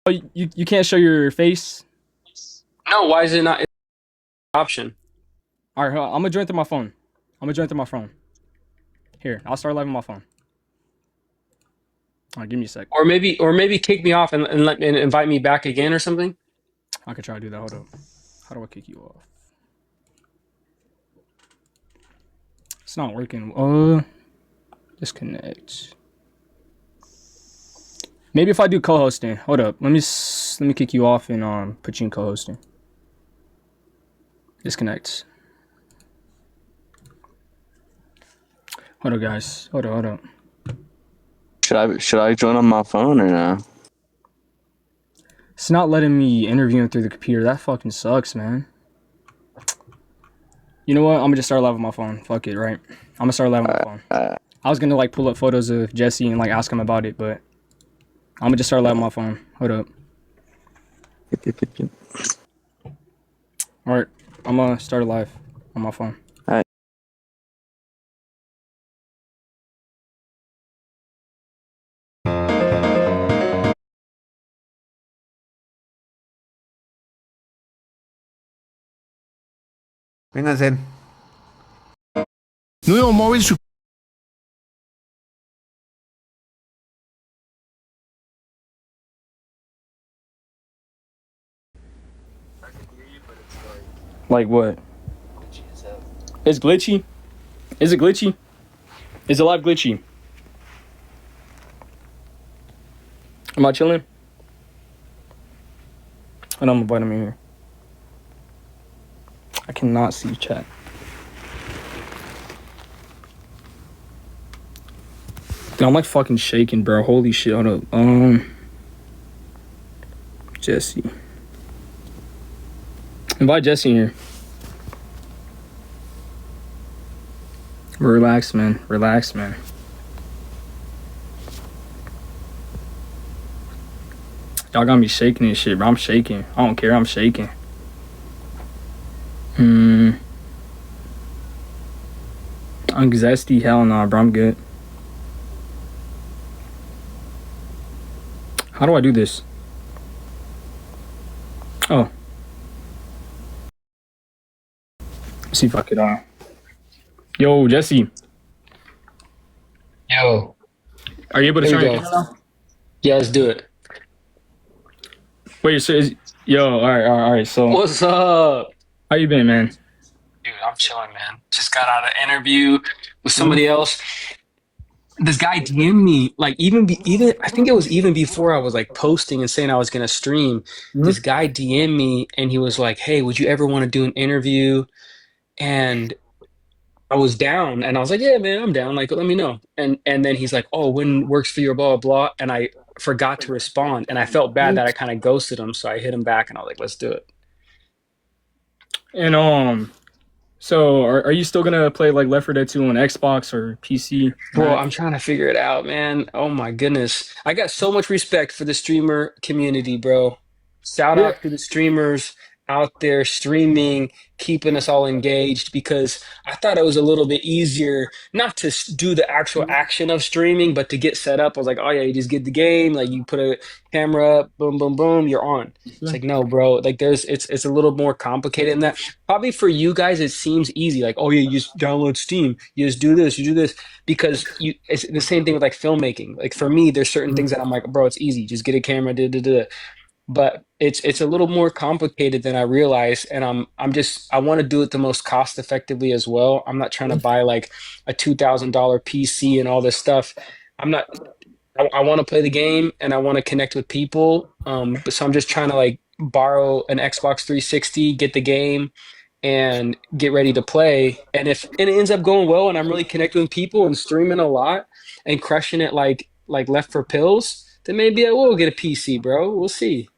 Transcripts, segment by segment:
Oh, you can't show your face? No, why is it not an option? All right, I'm gonna join through my phone. I'm gonna join through my phone. Here, I'll start live on my phone. All right, give me a sec. Or maybe kick me off and invite me back again or something. I could try to do that. Hold up. How do I kick you off? It's not working. Disconnect. Maybe if I do co-hosting. Hold up. Let me kick you off and put you in co-hosting. Disconnect. Hold up, guys. Hold up. Should I join on my phone or no? It's not letting me interview him through the computer. That fucking sucks, man. You know what? I'm gonna just start live on my phone. Fuck it, right? I'm gonna start live on my phone. I was gonna like pull up photos of Jesse and like ask him about it, but I'm gonna just start live on my phone. Hold up. All right, I'm gonna start live on my phone. Vénganse. Nuevo móvil. Like what? It's glitchy. Is it glitchy? Is it live glitchy? Am I chilling? And I'm inviting me here. I cannot see chat. Dude, I'm like fucking shaking, bro. Holy shit. Hold up. Jesse. Invite Jesse in here. Relax, man. Relax, man. Y'all got me shaking and shit, bro. I'm shaking. I don't care. I'm shaking. I'm zesty. Hell nah, bro. I'm good. How do I do this? Oh. Let's see if I could, Yo, Jesse. Yo, Are you able to here we turn your go. camera on? Yeah, let's do it. Wait, so yo, all right. So, What's up? how you been, man? Dude, I'm chilling, man. Just got out of an interview with Mhm. somebody else. This guy DM'd me, like even I think it was even before I was like posting and saying I was gonna stream. This Mhm. guy DM'd me and he was like, "Hey, would you ever want to do an interview?" And I was down, and I was like, "Yeah, man, I'm down. Like, let me know." And then he's like, "Oh, when works for you?" Blah blah blah. And I forgot to respond, and I felt bad that I kind of ghosted him, so I hit him back, and I was like, "Let's do it." And so are you still gonna play like Left 4 Dead 2 on Xbox or PC, Bro, Mac? I'm trying to figure it out, man. Oh my goodness. I got so much respect for the streamer community, bro. Shout Yeah. out to the streamers out there streaming, keeping us all engaged because I thought it was a little bit easier not to do the actual action of streaming, but to get set up. I was like, oh yeah, you just get the game, like you put a camera up, boom, boom, boom, you're on. It's like, no, bro, like it's a little more complicated than that. Probably for you guys, it seems easy. Like, oh yeah, you just download Steam, you just do this, you do this because you it's the same thing with like filmmaking. Like for me, there's certain things that I'm like, bro, it's easy. Just get a camera, da, da, da. But it's a little more complicated than I realized, and I'm just I want to do it the most cost effectively as well. I'm not trying to buy like a $2,000 PC and all this stuff. I'm not. I want to play the game and I want to connect with people. But so I'm just trying to like borrow an Xbox 360, get the game, and get ready to play. And it ends up going well, and I'm really connecting with people and streaming a lot and crushing it like left for pills, then maybe I will get a PC, bro. We'll see.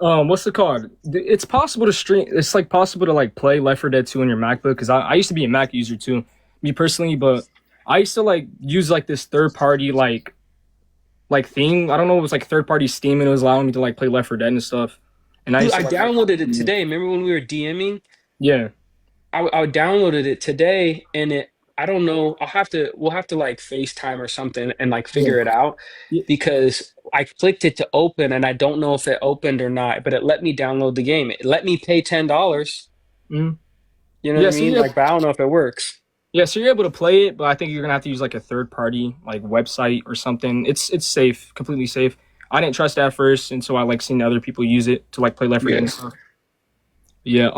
What's the called? It's possible to stream. It's like possible to like play Left 4 Dead 2 on your MacBook because I used to be a Mac user too, me personally. But I used to like use like this third party like thing. I don't know. It was like third party Steam and it was allowing me to like play Left 4 Dead and stuff. And I Dude, used I to like downloaded it today. Remember when we were DMing? yeah. I downloaded it today, and I don't know. We'll have to like FaceTime or something and like Yeah. figure it out Yeah. because I clicked it to open and I don't know if it opened or not, but it let me download the game. It let me pay $10. Mm. You know what I Yeah. So mean? you're Like, but I don't know if it works. yeah, so you're able to play it, but I think you're gonna have to use like a third party like website or something. It's safe, completely safe. I didn't trust it at first, and so I like seeing other people use it to like play Left 4 Dead Yeah. and stuff. Yeah.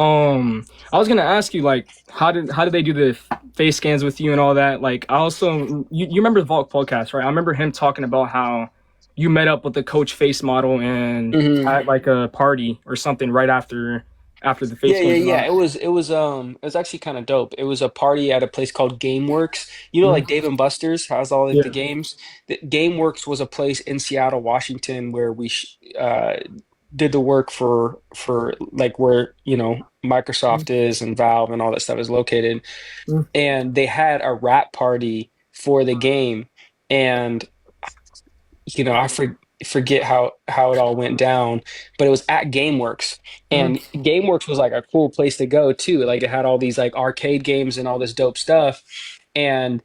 I was gonna ask you like how did they do the face scans with you and all that? Like, I also you remember the Vault podcast, right? I remember him talking about how you met up with the coach face model and Hmm. at like a party or something right after the face Yeah, yeah, scans went yeah. on. It was actually kind of dope. It was a party at a place called GameWorks. You know, like Mhm. Dave and Buster's has all like the Yeah. games. GameWorks was a place in Seattle, Washington, where did the work for like where, you know, Microsoft is and Valve and all that stuff is located. Mhm. And they had a wrap party for the game. And you know, forget how it all went down, but it was at GameWorks, and Mhm. GameWorks was like a cool place to go too. Like it had all these like arcade games and all this dope stuff, and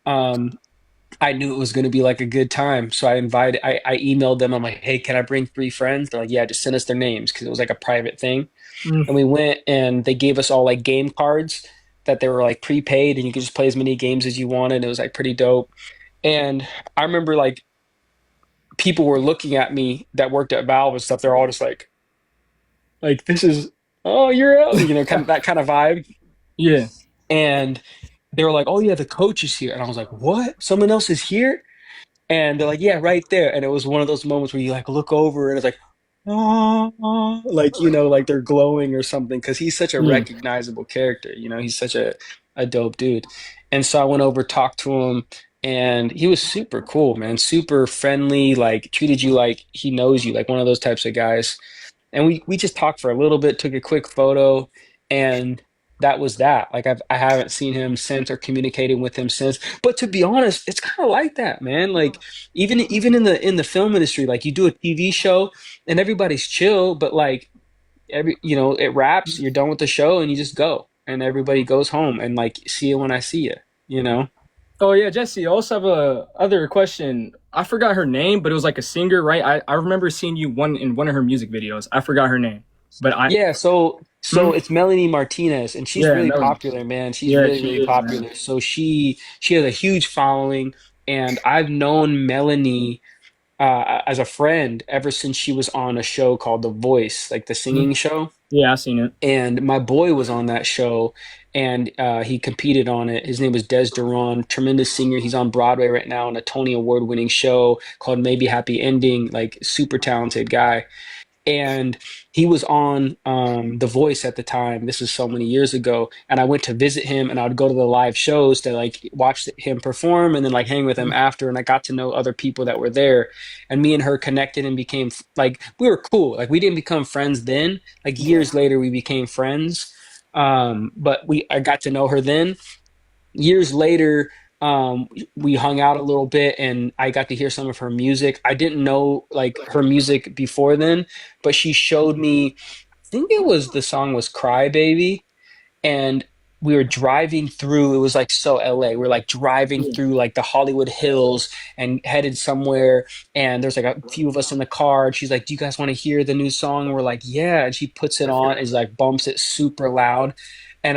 um, I knew it was going to be like a good time, so I emailed them. I'm like, hey, can I bring 3 friends? They're like, yeah, just send us their names because it was like a private thing, and Mhm. we went and they gave us all like game cards that they were like prepaid, and you could just play as many games as you wanted. It was like pretty dope. And I remember like people were looking at me that worked at Valve and stuff. They're all just like this is oh you're out, you know, kind of that kind of vibe. Yeah. And they were like, oh yeah, the coach is here, and I was like, what? Someone else is here? And they're like, yeah, right there. And it was one of those moments where you like look over and it's like, oh, like you know, like they're glowing or something because he's such a Yeah. recognizable character. You know, he's such a dope dude. And so I went over, talked to him, and he was super cool, man, super friendly, like treated you like he knows you, like one of those types of guys. And we just talked for a little bit, took a quick photo, and that was that. Like I haven't seen him since or communicated with him since. But to be honest, it's kind of like that, man. Like even in the film industry, like you do a TV show and everybody's chill, but like every you know it wraps, you're done with the show, and you just go, and everybody goes home and like see you when I see you. You know? Oh yeah, Jesse. I also have a other question. I forgot her name, but it was like a singer, right? I remember seeing you one in one of her music videos. I forgot her name, but I Yeah, so hmm? it's Melanie Martinez, and she's Yeah, really Melody. popular, man. She's Yeah, really, she really is, man. popular. So she has a huge following, and I've known Melanie as a friend ever since she was on a show called The Voice, like the Hmm. singing show. Yeah, I seen it. And my boy was on that show, and he competed on it. His name was Des Duran, tremendous singer. He's on Broadway right now on a Tony Award winning show called Maybe Happy Ending. Like super talented guy, and he was on The Voice at the time. This is so many years ago, and I went to visit him, and I would go to the live shows to like watch him perform, and then like hang with him after. And I got to know other people that were there, and me and her connected and became like we were cool. Like we didn't become friends then. Like Yeah. years later, we became friends. But we I got to know her then. Years later, we hung out a little bit and I got to hear some of her music. I didn't know like her music before then, but she showed me, I think it was the song was Cry Baby, and we were driving through, it was like so LA. We're like driving Yeah. through like the Hollywood Hills and headed somewhere, and there's like a few of us in the car, and she's like, "Do you guys want to hear the new song?" And we're like, "Yeah." And she puts it on, and like bumps it super loud. And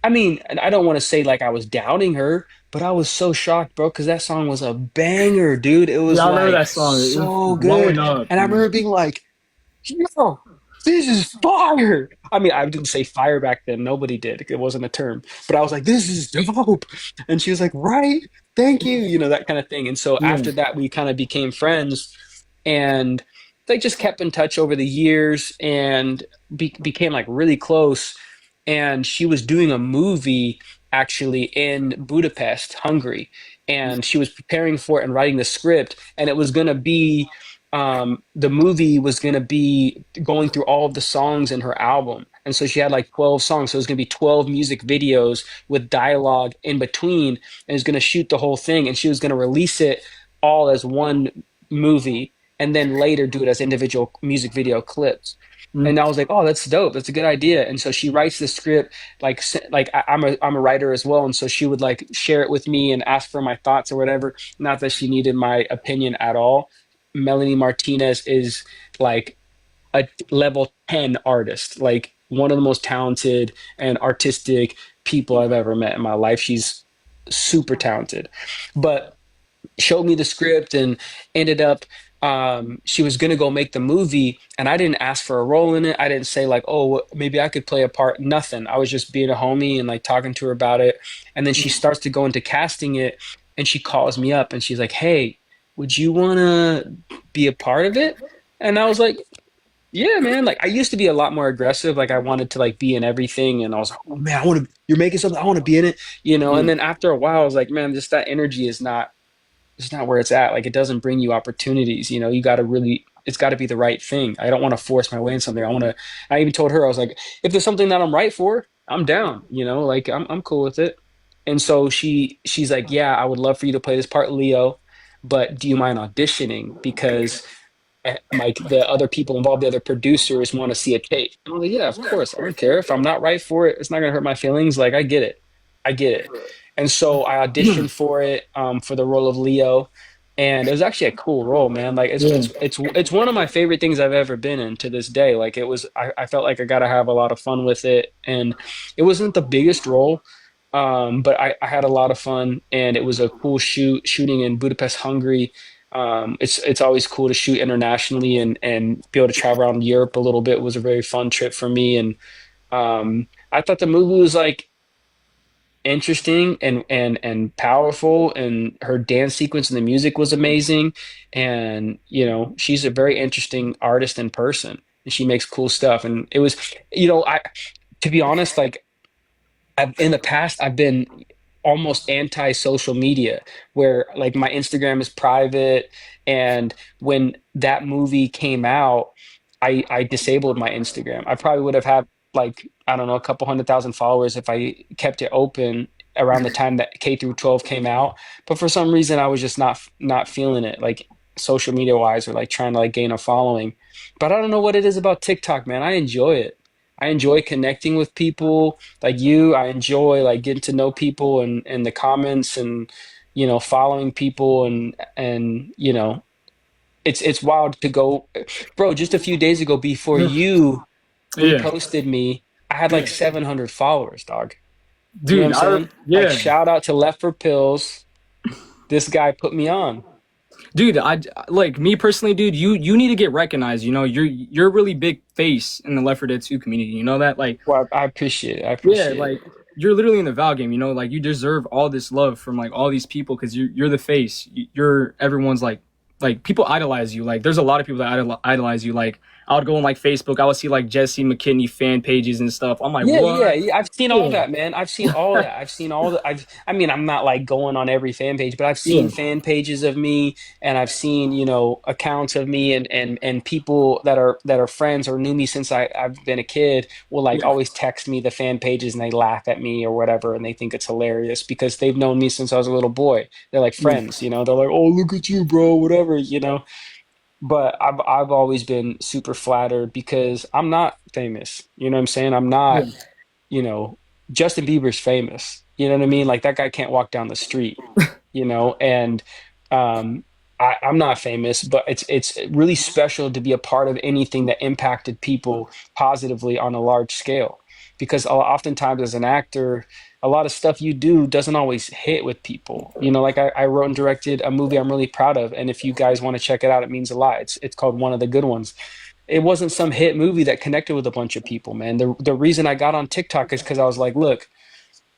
I mean, and I don't want to say like I was doubting her, but I was so shocked, bro, because that song was a banger, dude. It Yeah, was I remember like that song. It was so blowing good. up, And I dude. remember being like, yo, this is fire. I mean, I didn't say fire back then. Nobody did. It wasn't a term. But I was like, this is dope. And she was like, right, thank you, you know, that kind of thing. And so Yeah. after that, we kind of became friends, and they just kept in touch over the years and became like really close. And she was doing a movie actually in Budapest, Hungary, and she was preparing for it and writing the script, and it was going to be the movie was going to be going through all of the songs in her album. And so she had like 12 songs. So it was going to be 12 music videos with dialogue in between, and it was going to shoot the whole thing. And she was going to release it all as one movie. and then later do it as individual music video clips. Mm. And I was like, oh, that's dope. That's a good idea. And so she writes the script, like I'm a writer as well, and so she would like share it with me and ask for my thoughts or whatever. Not that she needed my opinion at all. Melanie Martinez is like a level 10 artist, like one of the most talented and artistic people I've ever met in my life. She's super talented. But showed me the script and ended up she was going to go make the movie, and I didn't ask for a role in it. I didn't say like, oh, maybe I could play a part. Nothing. I was just being a homie and like talking to her about it. And then she starts to go into casting it, and she calls me up and she's like, hey, would you want to be a part of it? And I was like, yeah, man. Like I used to be a lot more aggressive. Like I wanted to like be in everything, and I was like, oh man, I want to. You're making something. I want to be in it, you know. And Yeah. then after a while, I was like, man, just that energy is not. It's not where it's at. Like it doesn't bring you opportunities. You know, you got to really. It's got to be the right thing. I don't want to force my way in something. I want to. I even told her I was like, if there's something that I'm right for, I'm down. You know, like I'm cool with it. And so she's like, yeah, I would love for you to play this part, Leo, but do you mind auditioning? Because like the other people involved, the other producers want to see a tape. And I'm like, yeah, of course. I don't care if I'm not right for it. It's not gonna hurt my feelings. Like I get it. I get it. And so I auditioned for it for the role of Leo, and it was actually a cool role, man. Like Yeah. it's one of my favorite things I've ever been in to this day. Like it was, I felt like I got to have a lot of fun with it, and it wasn't the biggest role, but I had a lot of fun, and it was a cool shooting in Budapest, Hungary. It's always cool to shoot internationally and be able to travel around Europe a little bit was a very fun trip for me. And I thought the movie was like interesting and powerful, and her dance sequence and the music was amazing. And you know, she's a very interesting artist in person, and she makes cool stuff. And it was, you know, I to be honest, like in the past I've been almost anti social media, where like my Instagram is private, and when that movie came out, I disabled my Instagram. I probably would have had like, I don't know, a couple 100,000 followers if I kept it open around the time that K through 12 came out. But for some reason I was just not feeling it, like social media wise, or like trying to like gain a following. But I don't know what it is about TikTok, man. I enjoy it. I enjoy connecting with people like you. I enjoy like getting to know people and the comments, and you know, following people, and you know, it's wild to go, bro. Just a few days ago, before you Yeah. reposted me, I had like 700 followers, dog. You know what Dude, I'm saying? Like yeah. shout out to Left for Pills. This guy put me on. Dude, I like me personally, dude. You need to get recognized. You know, you're a really big face in the Left 4 Dead 2 community. You know that, like, Well, I appreciate it. I yeah, appreciate it. like you're literally in the Val game. You know, like you deserve all this love from like all these people because you're the face. You're everyone's like people idolize you. Like, there's a lot of people that idolize you. Like, I would go on like Facebook. I would see like Jesse McKinney fan pages and stuff. I'm like, Yeah, yeah, what? yeah. I've seen all Yeah, that, man. I've seen all that. I've seen all the. I mean, I'm not like going on every fan page, but I've yeah, seen fan pages of me, and I've seen, you know, accounts of me, and people that are friends or knew me since I've been a kid will like yeah, always text me the fan pages, and they laugh at me or whatever, and they think it's hilarious because they've known me since I was a little boy. They're like yeah, friends, you know. They're like, oh, look at you, bro, whatever, you know. But I've always been super flattered because I'm not famous. You know what I'm saying? I'm not, yeah, you know, Justin Bieber's famous. You know what I mean? Like that guy can't walk down the street, you know, and um, I'm not famous, but it's really special to be a part of anything that impacted people positively on a large scale. Because oftentimes as an actor, a lot of stuff you do doesn't always hit with people. You know, like I wrote and directed a movie I'm really proud of, and if you guys want to check it out, it means a lot. It's called One of the Good Ones. It wasn't some hit movie that connected with a bunch of people, man. The reason I got on TikTok is because I was like, look,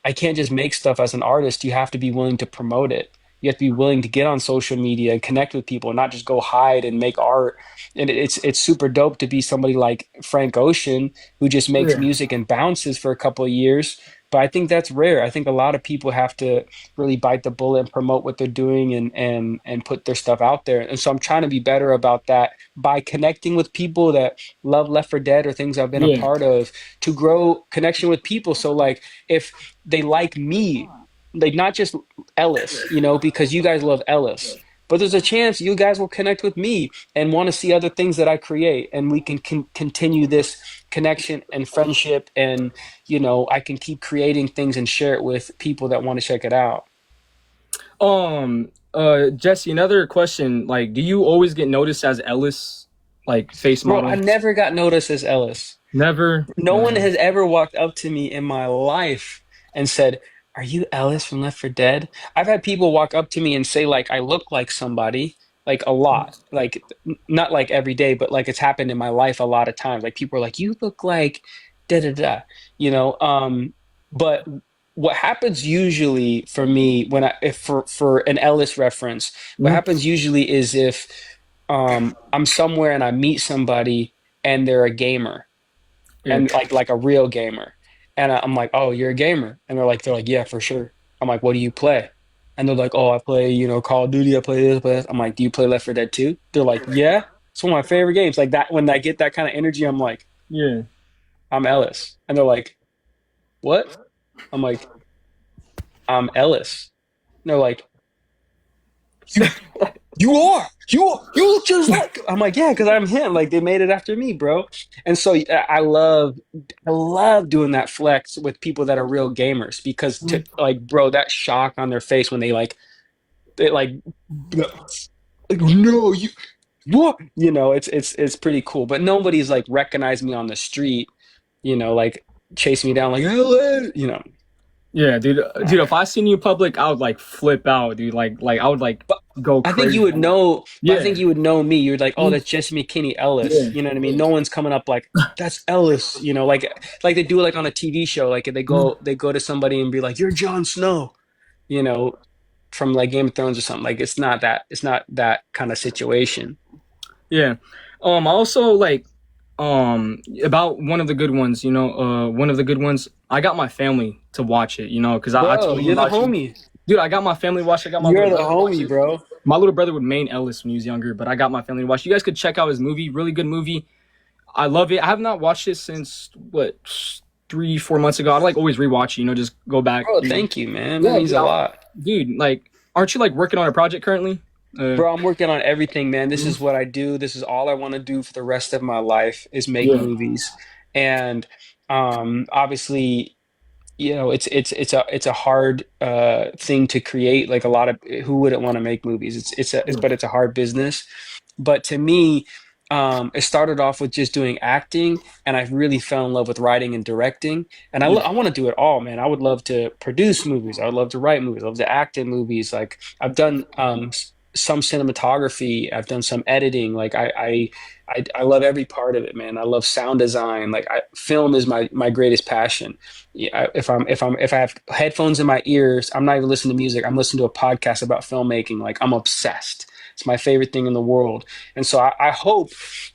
I can't just make stuff as an artist. You have to be willing to promote it. You have to be willing to get on social media and connect with people, and not just go hide and make art. And it's super dope to be somebody like Frank Ocean, who just makes yeah, music and bounces for a couple of years. But I think that's rare. I think a lot of people have to really bite the bullet and promote what they're doing, and put their stuff out there. And so I'm trying to be better about that by connecting with people that love Left for Dead or things I've been a yeah, part of, to grow connection with people. So like if they like me, like not just Ellis, you know, because you guys love Ellis, but there's a chance you guys will connect with me and want to see other things that I create, and we can continue this connection and friendship, and I can keep creating things and share it with people that want to check it out. Jesse, another question. Like, do you always get noticed as Ellis, like face Bro, I model? never got noticed as Ellis. Never. No one has ever walked up to me in my life and said, "Are you Ellis from Left 4 Dead?" I've had people walk up to me and say like I look like somebody, like a lot. Like not like every day, but like it's happened in my life a lot of times. Like people are like, "You look like da da da," you know. But what happens usually for me when if for an Ellis reference, what Mhm. happens usually is if I'm somewhere and I meet somebody and they're a gamer Yeah. and like a real gamer. And I'm like, "Oh, you're a gamer." And they're like, "Yeah, for sure." I'm like, "What do you play?" And they're like, "Oh, I play, Call of Duty, I play this, play this." I'm like, "Do you play Left 4 Dead 2?" They're like, "Yeah." It's one of my favorite games. Like that when I get that kind of energy, I'm like, Yeah. "I'm Ellis." And they're like, "What?" I'm like, "I'm Ellis." And they're like, "You you look just like." I'm like, "Yeah, because I'm him." Like they made it after me, bro. And so I love doing that flex with people that are real gamers because to like, bro, that shock on their face when they like no, you what? It's pretty cool. But nobody's like recognized me on the street, like chase me down like, "Hello," Yeah, dude. Dude, if I seen you in public, I would like flip out, dude. Like I would like But go I think you crazy. would know. But I Yeah. think you would know me. You're like, "Oh, Mhm. that's Jesse McKinney Ellis." Yeah. You know what I mean? No one's coming up like, "That's Ellis." Like they do like on a TV show. Like they Mhm. go to somebody and be like, "You're Jon Snow," you know, from like Game of Thrones or something. Like it's not that kind of situation. Yeah. I also like about one of the good ones, one of the good ones. I got my family to watch it, because I Bro, told them you're the about you. homie. Dude, I got my family to watch it. I got my You're little the brother to watch homie, it. bro. My little brother would main Ellis when he was younger, but I got my family to watch. You guys could check out his movie. Really good movie. I love it. I have not watched it since what 3, 4 months ago. I like always rewatch it. Just go back. Bro, thank you, man. That Yeah, means dude. a lot. Dude, like, aren't you like working on a project currently? Uh, Bro, I'm working on everything, man. This mhm. is what I do. This is all I want to do for the rest of my life is make Yeah, movies. And obviously, it's a hard thing to create. Like a lot of who wouldn't want to make movies? But it's a hard business. But to me, it started off with just doing acting, and I really fell in love with writing and directing. And yeah, I want to do it all, man. I would love to produce movies. I would love to write movies. I love to act in movies. Like I've done some cinematography. I've done some editing. Like I love every part of it, man. I love sound design. Like film is my greatest passion. Yeah, if I have headphones in my ears, I'm not even listening to music. I'm listening to a podcast about filmmaking. Like I'm obsessed. It's my favorite thing in the world. And so I hope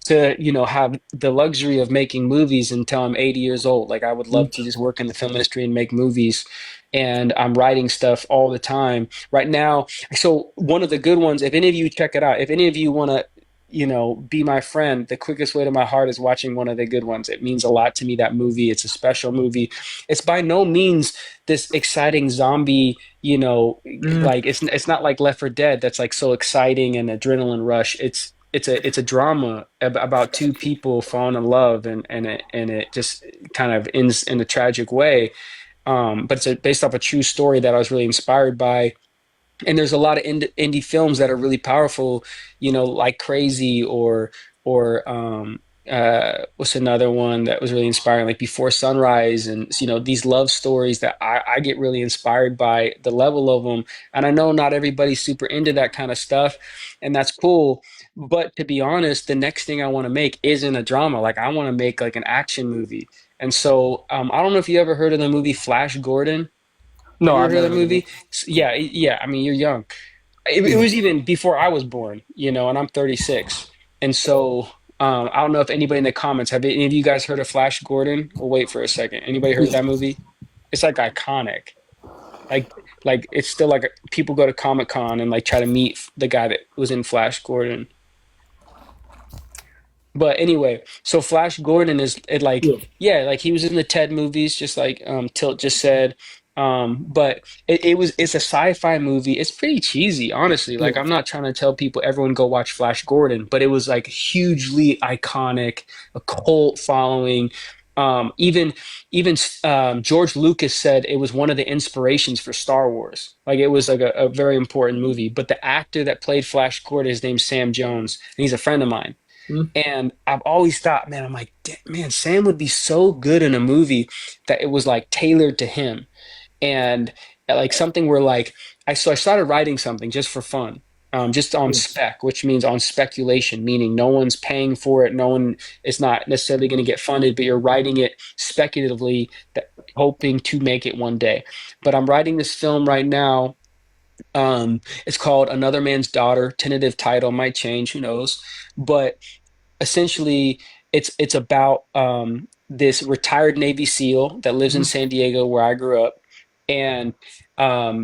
to, have the luxury of making movies until I'm 80 years old. Like I would love to just work in the film industry and make movies. And I'm writing stuff all the time right now. So one of the good ones, if any of you check it out, if any of you want to, be my friend, the quickest way to my heart is watching one of the good ones. It means a lot to me, that movie. It's a special movie. It's by no means this exciting zombie, mhm, like it's not like Left 4 Dead that's like so exciting and adrenaline rush. It's a drama about two people falling in love, and it just kind of ends in a tragic way. But it's based off a true story that I was really inspired by. And there's a lot of indie films that are really powerful, like Crazy or what's another one that was really inspiring, like Before Sunrise, and these love stories that I get really inspired by the level of them. And I know not everybody's super into that kind of stuff, and that's cool. But to be honest, the next thing I want to make isn't a drama. Like I want to make like an action movie. And so I don't know if you ever heard of the movie Flash Gordon. Have No, you ever I've heard of never that heard of movie? it. Yeah, yeah. I mean, you're young. It Yeah. was even before I was born, and I'm 36. And so I don't know if anybody in the comments have any of you guys heard of Flash Gordon? We'll wait for a second. Anybody heard of that movie? It's like iconic. Like like it's still like people go to Comic Con and like try to meet the guy that was in Flash Gordon. But anyway, so Flash Gordon is it like Yeah. yeah, like he was in the Ted movies, just like Tilt just said. But it's a sci-fi movie. It's pretty cheesy, honestly. Yeah. Like I'm not trying to tell people everyone go watch Flash Gordon, but it was like hugely iconic, a cult following. Even George Lucas said it was one of the inspirations for Star Wars. Like it was like a very important movie. But the actor that played Flash Gordon, his name's Sam Jones, and he's a friend of mine. Mm. And I've always thought, man, I'm like, man, Sam would be so good in a movie that it was like tailored to him and like something where like I started writing something just for fun, just on Yeah. spec, which means on speculation, meaning no one's paying for it, no one is not necessarily going to get funded, but you're writing it speculatively, that, hoping to make it one day. But I'm writing this film right now. It's called Another Man's Daughter. Tentative title might change, who knows? But essentially it's about this retired Navy SEAL that lives in Mhm. San Diego where I grew up, and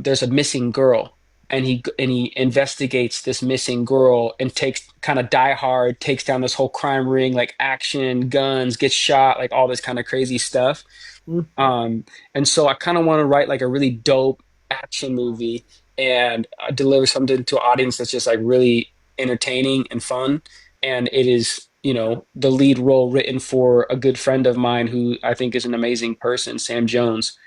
there's a missing girl, and he investigates this missing girl and takes kind of Die Hard, takes down this whole crime ring, like action, guns, gets shot, like all this kind of crazy stuff. Mm. And so I kind of want to write like a really dope action movie and deliver something to an audience that's just like really entertaining and fun. And it is, the lead role written for a good friend of mine who I think is an amazing person, Sam Jones.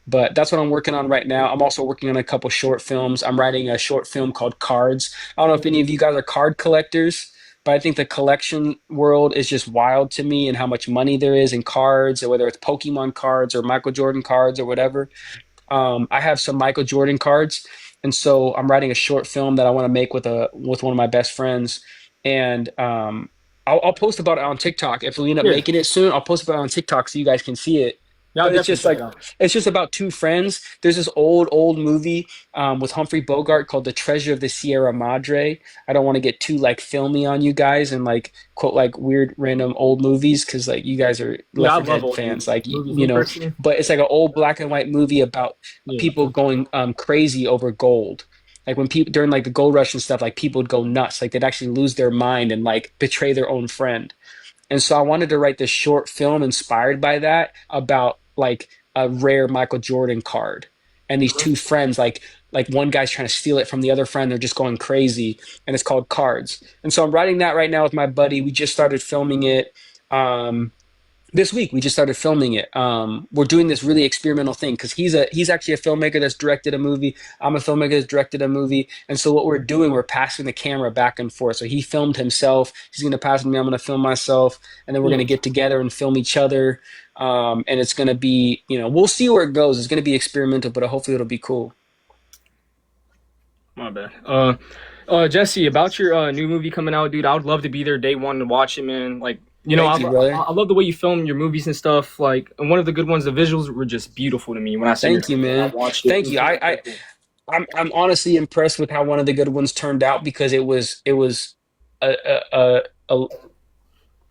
But that's what I'm working on right now. I'm also working on a couple short films. I'm writing a short film called Cards. I don't know if any of you guys are card collectors, but I think the collection world is just wild to me and how much money there is in cards, whether it's Pokemon cards or Michael Jordan cards or whatever. I have some Michael Jordan cards, and so I'm writing a short film that I want to make with one of my best friends, and I'll post about it on TikTok. If we end up Yeah. making it soon, I'll post about it on TikTok so you guys can see it. Yeah, I'll But definitely check it out. it's just about two friends. There's this old movie with Humphrey Bogart called The Treasure of the Sierra Madre. I don't want to get too like filmy on you guys and like quote like weird random old movies because like you guys are Yeah, Left I 4 love Dead old fans, like movies. Me personally. but it's like an old black and white movie about Yeah. people going crazy over gold. Like when people during like the gold rush and stuff, like people would go nuts. Like they'd actually lose their mind and like betray their own friend. And so I wanted to write this short film inspired by that about like a rare Michael Jordan card. And these two friends, like one guy's trying to steal it from the other friend, they're just going crazy, and it's called Cards. And so I'm writing that right now with my buddy. We just started filming it. This week we just started filming it. We're doing this really experimental thing because he's actually a filmmaker that's directed a movie. I'm a filmmaker that's directed a movie, and so what we're doing, we're passing the camera back and forth. So he filmed himself. He's going to pass it to me. I'm going to film myself, and then we're going to Yeah. get together and film each other. And it's going to be, we'll see where it goes. It's going to be experimental, but hopefully it'll be cool. My bad. Jesse, about your new movie coming out, dude. I would love to be there day one to watch it, man. Like, Thank you, brother. I love the way you film your movies and stuff. Like, and one of the good ones, the visuals were just beautiful to me when I seen Thank it. you, I man. watched it. It Thank was you. really, really cool. I'm honestly impressed with how one of the good ones turned out because it was a a, a,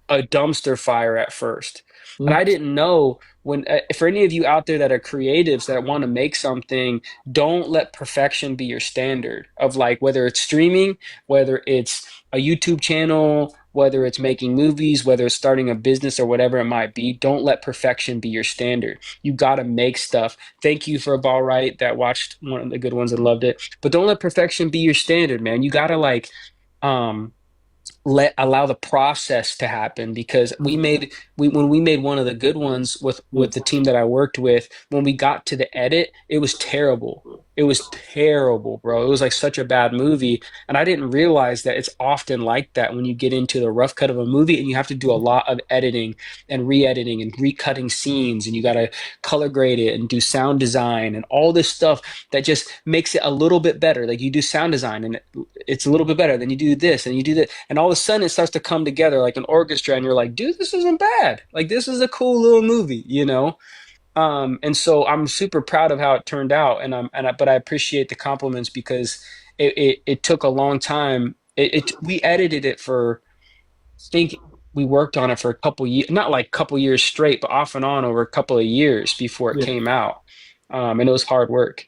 a dumpster fire at first. But Mm. I didn't know when, for any of you out there that are creatives that want to make something, don't let perfection be your standard of like whether it's streaming, whether it's a YouTube channel, whether it's making movies, whether it's starting a business or whatever it might be. Don't let perfection be your standard. You got to make stuff. Thank you for a ball right that watched one of the good ones and loved it. But don't let perfection be your standard, man. You got to like, um, let allow the process to happen because Mm. we when we made one of the good ones Yeah. with the team that I worked with, when we got to the edit, it was terrible. It was terrible, bro. It was like such a bad movie, and I didn't realize that it's often like that when you get into the rough cut of a movie and you have to do a lot of editing and re-editing and recutting scenes, and you got to color grade it and do sound design and all this stuff that just makes it a little bit better. Like you do sound design and it's a little bit better. Then you do this and you do that. And all of a sudden it starts to come together like an orchestra. And you're like, dude, this isn't bad. Like this is a cool little movie, you know? And so I'm super proud of how it turned out. But I appreciate the compliments because it took a long time. We edited it for, I think we worked on it for a couple years, not like a couple years straight, but off and on over a couple of years before it Yeah. came out. And it was hard work.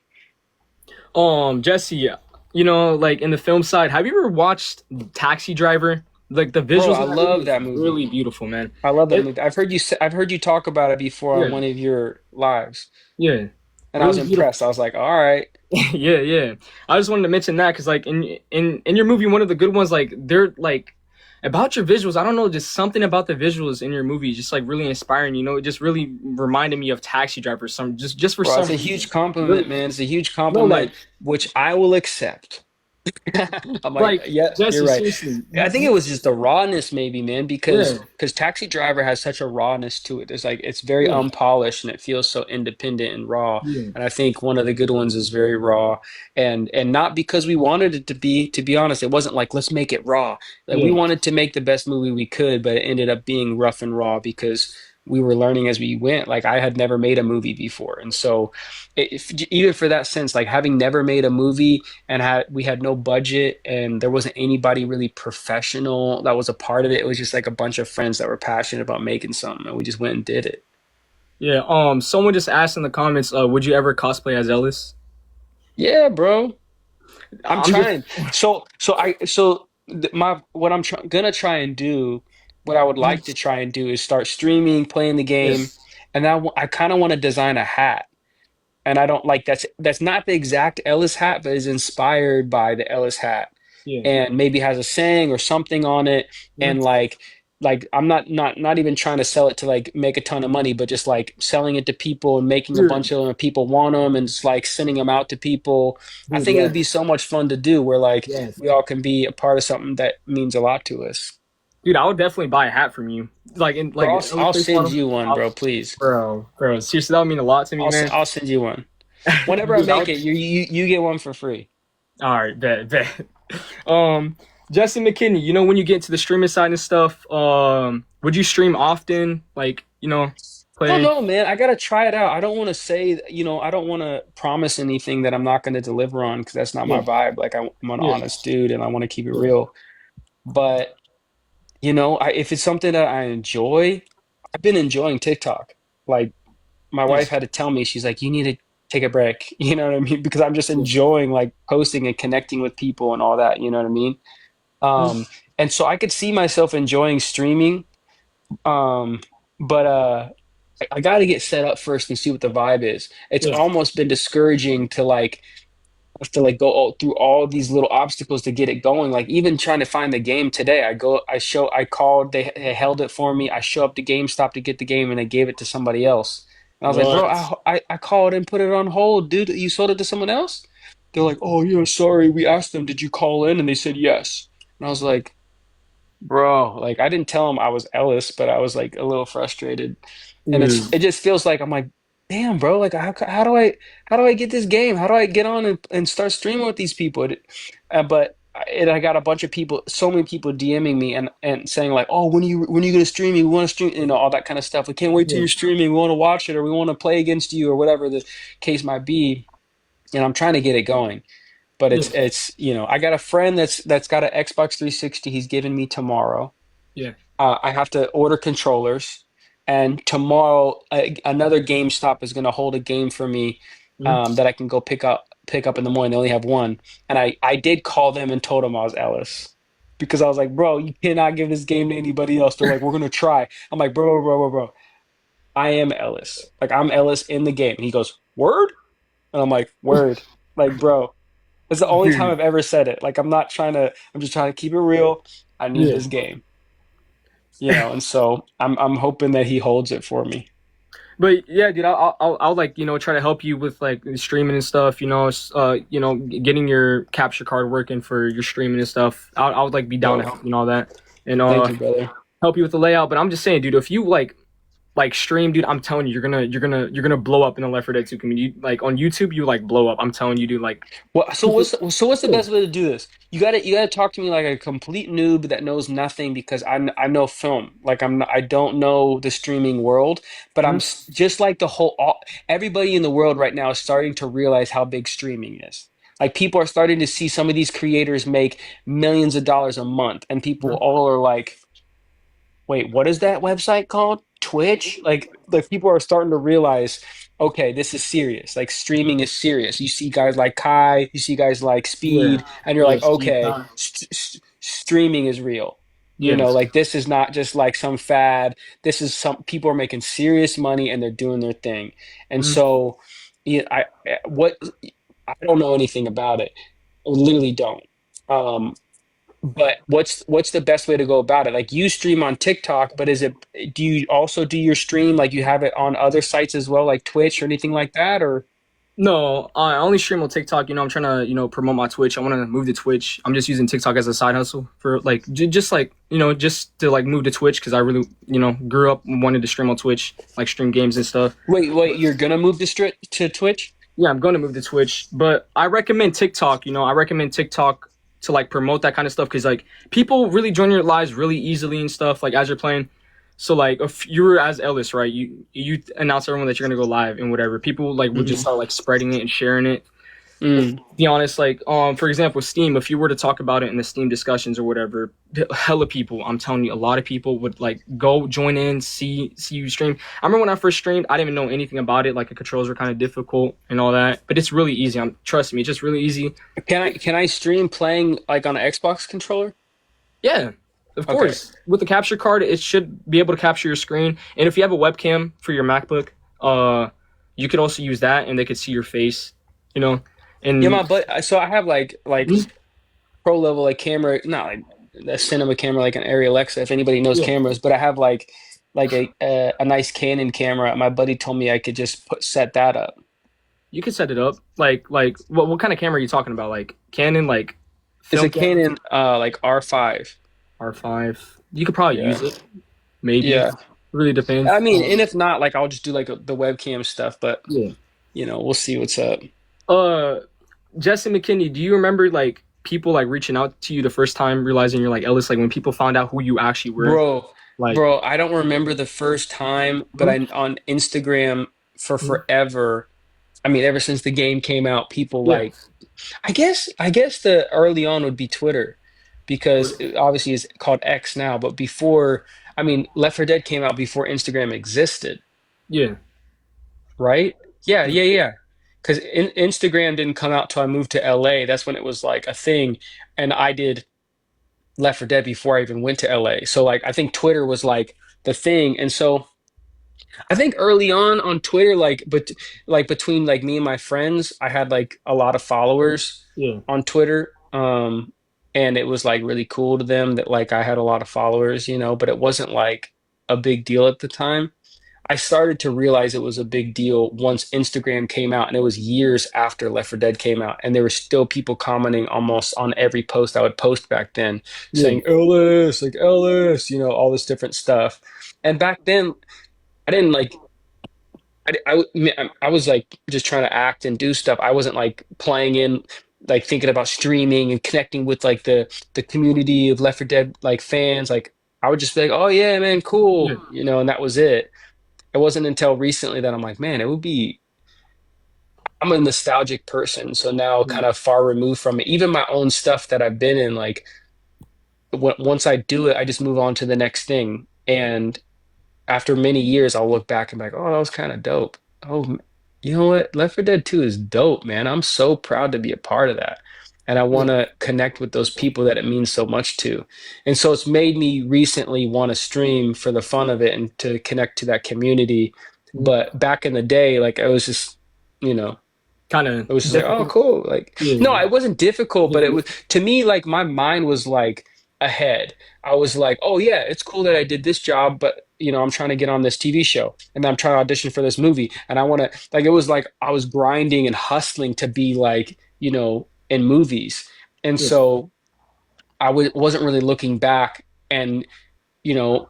Jesse, like in the film side, have you ever watched Taxi Driver? Like the Bro, visuals I in that movie love is that movie. really beautiful, man. I love that It, movie. I've heard you talk about it before on yeah, one of your lives. yeah. and I was really beautiful. impressed. I was like, all right. Yeah, yeah. I just wanted to mention that because like in your movie, one of the good ones, like they're like about your visuals. I don't know, just something about the visuals in your movie, just like really inspiring. You know, it just really reminded me of Taxi Driver. Some just for Bro, it's some a reason. huge compliment, Really, man. It's a huge no, compliment, like which I will accept. I'm like, like yeah, you're Jesse, right. seriously, I think it was just the rawness, maybe, man, yeah, because Taxi Driver has such a rawness to it. It's like it's very yeah, unpolished and it feels so independent and raw. yeah, And I think one of the good ones is very raw, and not because we wanted it to be. To be honest, it wasn't like let's make it raw. Like we yeah, wanted to make the best movie we could, but it ended up being rough and raw because we were learning as we went. Like I had never made a movie before, and so even for that sense, like having never made a movie and we had no budget and there wasn't anybody really professional that was a part of it. It was just like a bunch of friends that were passionate about making something and we just went and did it. yeah. Someone just asked in the comments, would you ever cosplay as Ellis? Yeah, bro. I'm I'm just, trying. My what gonna try and do, what I would like to try and do is start streaming, playing the yeah, game, and I kind of want to design a hat. And I don't like that's not the exact Ellis hat, but is inspired by the Ellis hat, yeah. and maybe has a saying or something on it, Mhm. and like I'm not even trying to sell it to like make a ton of money, but just like selling it to people and making a Dude, bunch of them and people want them and just like sending them out to people. I dude, think it would be yes, so much fun to do where like yes. we all can be a part of something that means a lot to us. Dude, I would definitely buy a hat from you. Like Bro, Ellis I'll face send model. you one, bro, please. Bro, seriously, that would mean a lot to me, man. I'll send you one. Whenever I Dude, I make would, it, you get one for free. all right, bet. Um, Jesse McKinney, you know, when you get into the streaming side and stuff, would you stream often? Like, you know, I don't play. know, man. I gotta try it out. I don't want to say, I don't want to promise anything that I'm not going to deliver on because that's not my Yeah, vibe. Like I'm an yeah, honest dude and I want to keep it yeah, real. But if it's something that I enjoy, I've been enjoying TikTok. Like my yeah, wife had to tell me, she's like, you need to take a break. You know what I mean? Because I'm just yeah. enjoying like posting and connecting with people and all that. You know what I mean? Mhm. And so I could see myself enjoying streaming. Um, but I got to get set up first and see what the vibe is. It's Yeah, almost been discouraging to like have to like go through all these little obstacles to get it going. Like even trying to find the game today, I called, they held it for me. I show up to GameStop to get the game, and they gave it to somebody else. And I was like, bro, what? I called and put it on hold, dude. You sold it to someone else? They're like, oh yeah, sorry. We asked them, did you call in? And they said yes. And I was like, bro, like I didn't tell him I was Ellis, but I was like a little frustrated, and Dude, it just feels like I'm like, damn, bro, like how do I get this game? How do I get on and start streaming with these people? I got a bunch of people, so many people DMing me and saying like, oh, when are you gonna stream? We want to stream, all that kind of stuff. We can't wait till yeah, you're streaming. We want to watch it or we want to play against you or whatever the case might be. And I'm trying to get it going. But yeah, I got a friend that's got an Xbox 360 he's giving me tomorrow. yeah. I have to order controllers, and tomorrow another GameStop is going to hold a game for me Mhm. that I can go pick up in the morning. They only have one, and I did call them and told them I was Ellis because I was like, bro, you cannot give this game to anybody else. They're like, we're gonna try. I'm like, bro, I am Ellis. Like I'm Ellis in the game. He goes, word, and I'm like, word, like bro. It's the only time Dude, I've ever said it. Like I'm just trying to keep it real. I need yeah. this game, and so I'm hoping that he holds it for me. But yeah, dude, I'll like try to help you with like streaming and stuff. Getting your capture card working for your streaming and stuff. I would like be down to Dope. help you and all that, and Thank you, brother. help you with the layout. But I'm just saying, dude, if you like stream, dude, I'm telling you, you're gonna blow up in the Left 4 Dead 2 community. Like on YouTube, you like blow up. I'm telling you, dude. Like Well, so people, what's the best way to do this? You gotta talk to me like a complete noob that knows nothing because I know film. Like I don't know the streaming world, but Mhm. just like everybody in the world right now is starting to realize how big streaming is. Like people are starting to see some of these creators make millions of dollars a month, and people Mhm. all are like, wait, what is that website called? Twitch? Like people are starting to realize, okay, this is serious. Like streaming is serious. You see guys like Kai, you see guys like Yeah, Speed, and you're yeah, like, Steve. okay, streaming is real. Yes. Like this is not just like some fad. This is some people are making serious money and they're doing their thing. And Mhm. so yeah, what I don't know anything about it. I literally don't. Um, but what's the best way to go about it? Like you stream on TikTok, but do you also do your stream like you have it on other sites as well, like Twitch or anything like that? Or No, I only stream on TikTok. I'm trying to, promote my Twitch. I want to move to Twitch. I'm just using TikTok as a side hustle for like, just like, just to like move to Twitch because I really, grew up wanted to stream on Twitch, like stream games and stuff. wait, you're gonna move to Twitch? Yeah, I'm going to move to Twitch, but I recommend TikTok. I recommend TikTok to like promote that kind of stuff because like people really join your lives really easily and stuff like as you're playing. So like if you were as Ellis, right? You announce everyone that you're gonna go live and whatever. People like would just Hmm. start like spreading it and sharing it. Mm. Be honest, like for example, Steam. If you were to talk about it in the Steam discussions or whatever, hella people. I'm telling you, a lot of people would like go join in, see you stream. I remember when I first streamed, I didn't even know anything about it. Like the controls were kind of difficult and all that, but it's really easy. Trust me, it's just really easy. Can I stream playing like on an Xbox controller? Yeah, of Okay. course. With the capture card, it should be able to capture your screen. And if you have a webcam for your MacBook, you could also use that, and they could see your face. You know, Yeah, and so I have like pro level like camera, not like a cinema camera like an Arri Alexa if anybody knows yeah, cameras, but I have like a nice Canon camera. My buddy told me I could just set that up. you could set it up. Like what kind of camera are you talking about? Like Canon, like It's a film camera, Canon like R5. R5. You could probably Yeah. use it. Maybe. Yeah. Really I depends. mean, and if not, like I'll just do like the webcam stuff, but Yeah. we'll see what's up. Uh, Jesse McKinney, do you remember like people like reaching out to you the first time, realizing you're like Ellis? Like when people found out who you actually were, Bro, like. bro, I don't remember the first time, but Mhm, I on Instagram for mhm. forever. I mean, ever since the game came out, people Yeah. like I guess the early on would be Twitter because it obviously is called X now, but before, I mean, Left 4 Dead came out before Instagram existed, Yeah. right? Yeah, Yeah. yeah, yeah. Because Instagram didn't come out till I moved to LA. That's when it was like a thing, and I did Left 4 Dead before I even went to LA. So like, I think Twitter was like the thing, and so I think early on Twitter, like between like me and my friends, I had like a lot of followers Yeah. on Twitter. And it was like really cool to them that like I had a lot of followers, but it wasn't like a big deal at the time. I started to realize it was a big deal once Instagram came out, and it was years after Left 4 Dead came out, and there were still people commenting almost on every post I would post back then, Yeah. saying Ellis, like Ellis, all this different stuff. And back then, I didn't like I was like just trying to act and do stuff. I wasn't like playing in like thinking about streaming and connecting with like the community of Left 4 Dead like fans. Like I would just be like, "Oh yeah, man, Yeah. cool," and that was it. It wasn't until recently that I'm like, "Man, it would be." I'm a nostalgic person, so now Yeah. kind of far removed from it. Even my own stuff that I've been in, like once I do it, I just move on to the next thing. And after many years, I'll look back and be like, oh, that was kind of dope. Oh, you know what? Left 4 Dead 2 is dope, man. I'm so proud to be a part of that. And I want to connect with those people that it means so much to. And so it's made me recently want to stream for the fun of it and to connect to that community. Yeah. But back in the day, like I was just, you know, Kind of it was just like, oh, difficult. cool. Like, no, Yeah. it wasn't difficult, but it Yeah. was to me like my mind was like ahead. I was like, oh yeah, it's cool that I did this job, but I'm trying to get on this TV show and I'm trying to audition for this movie, and I want to like it was like I was grinding and hustling to be like in movies, and Yeah. so wasn't really looking back, and you know,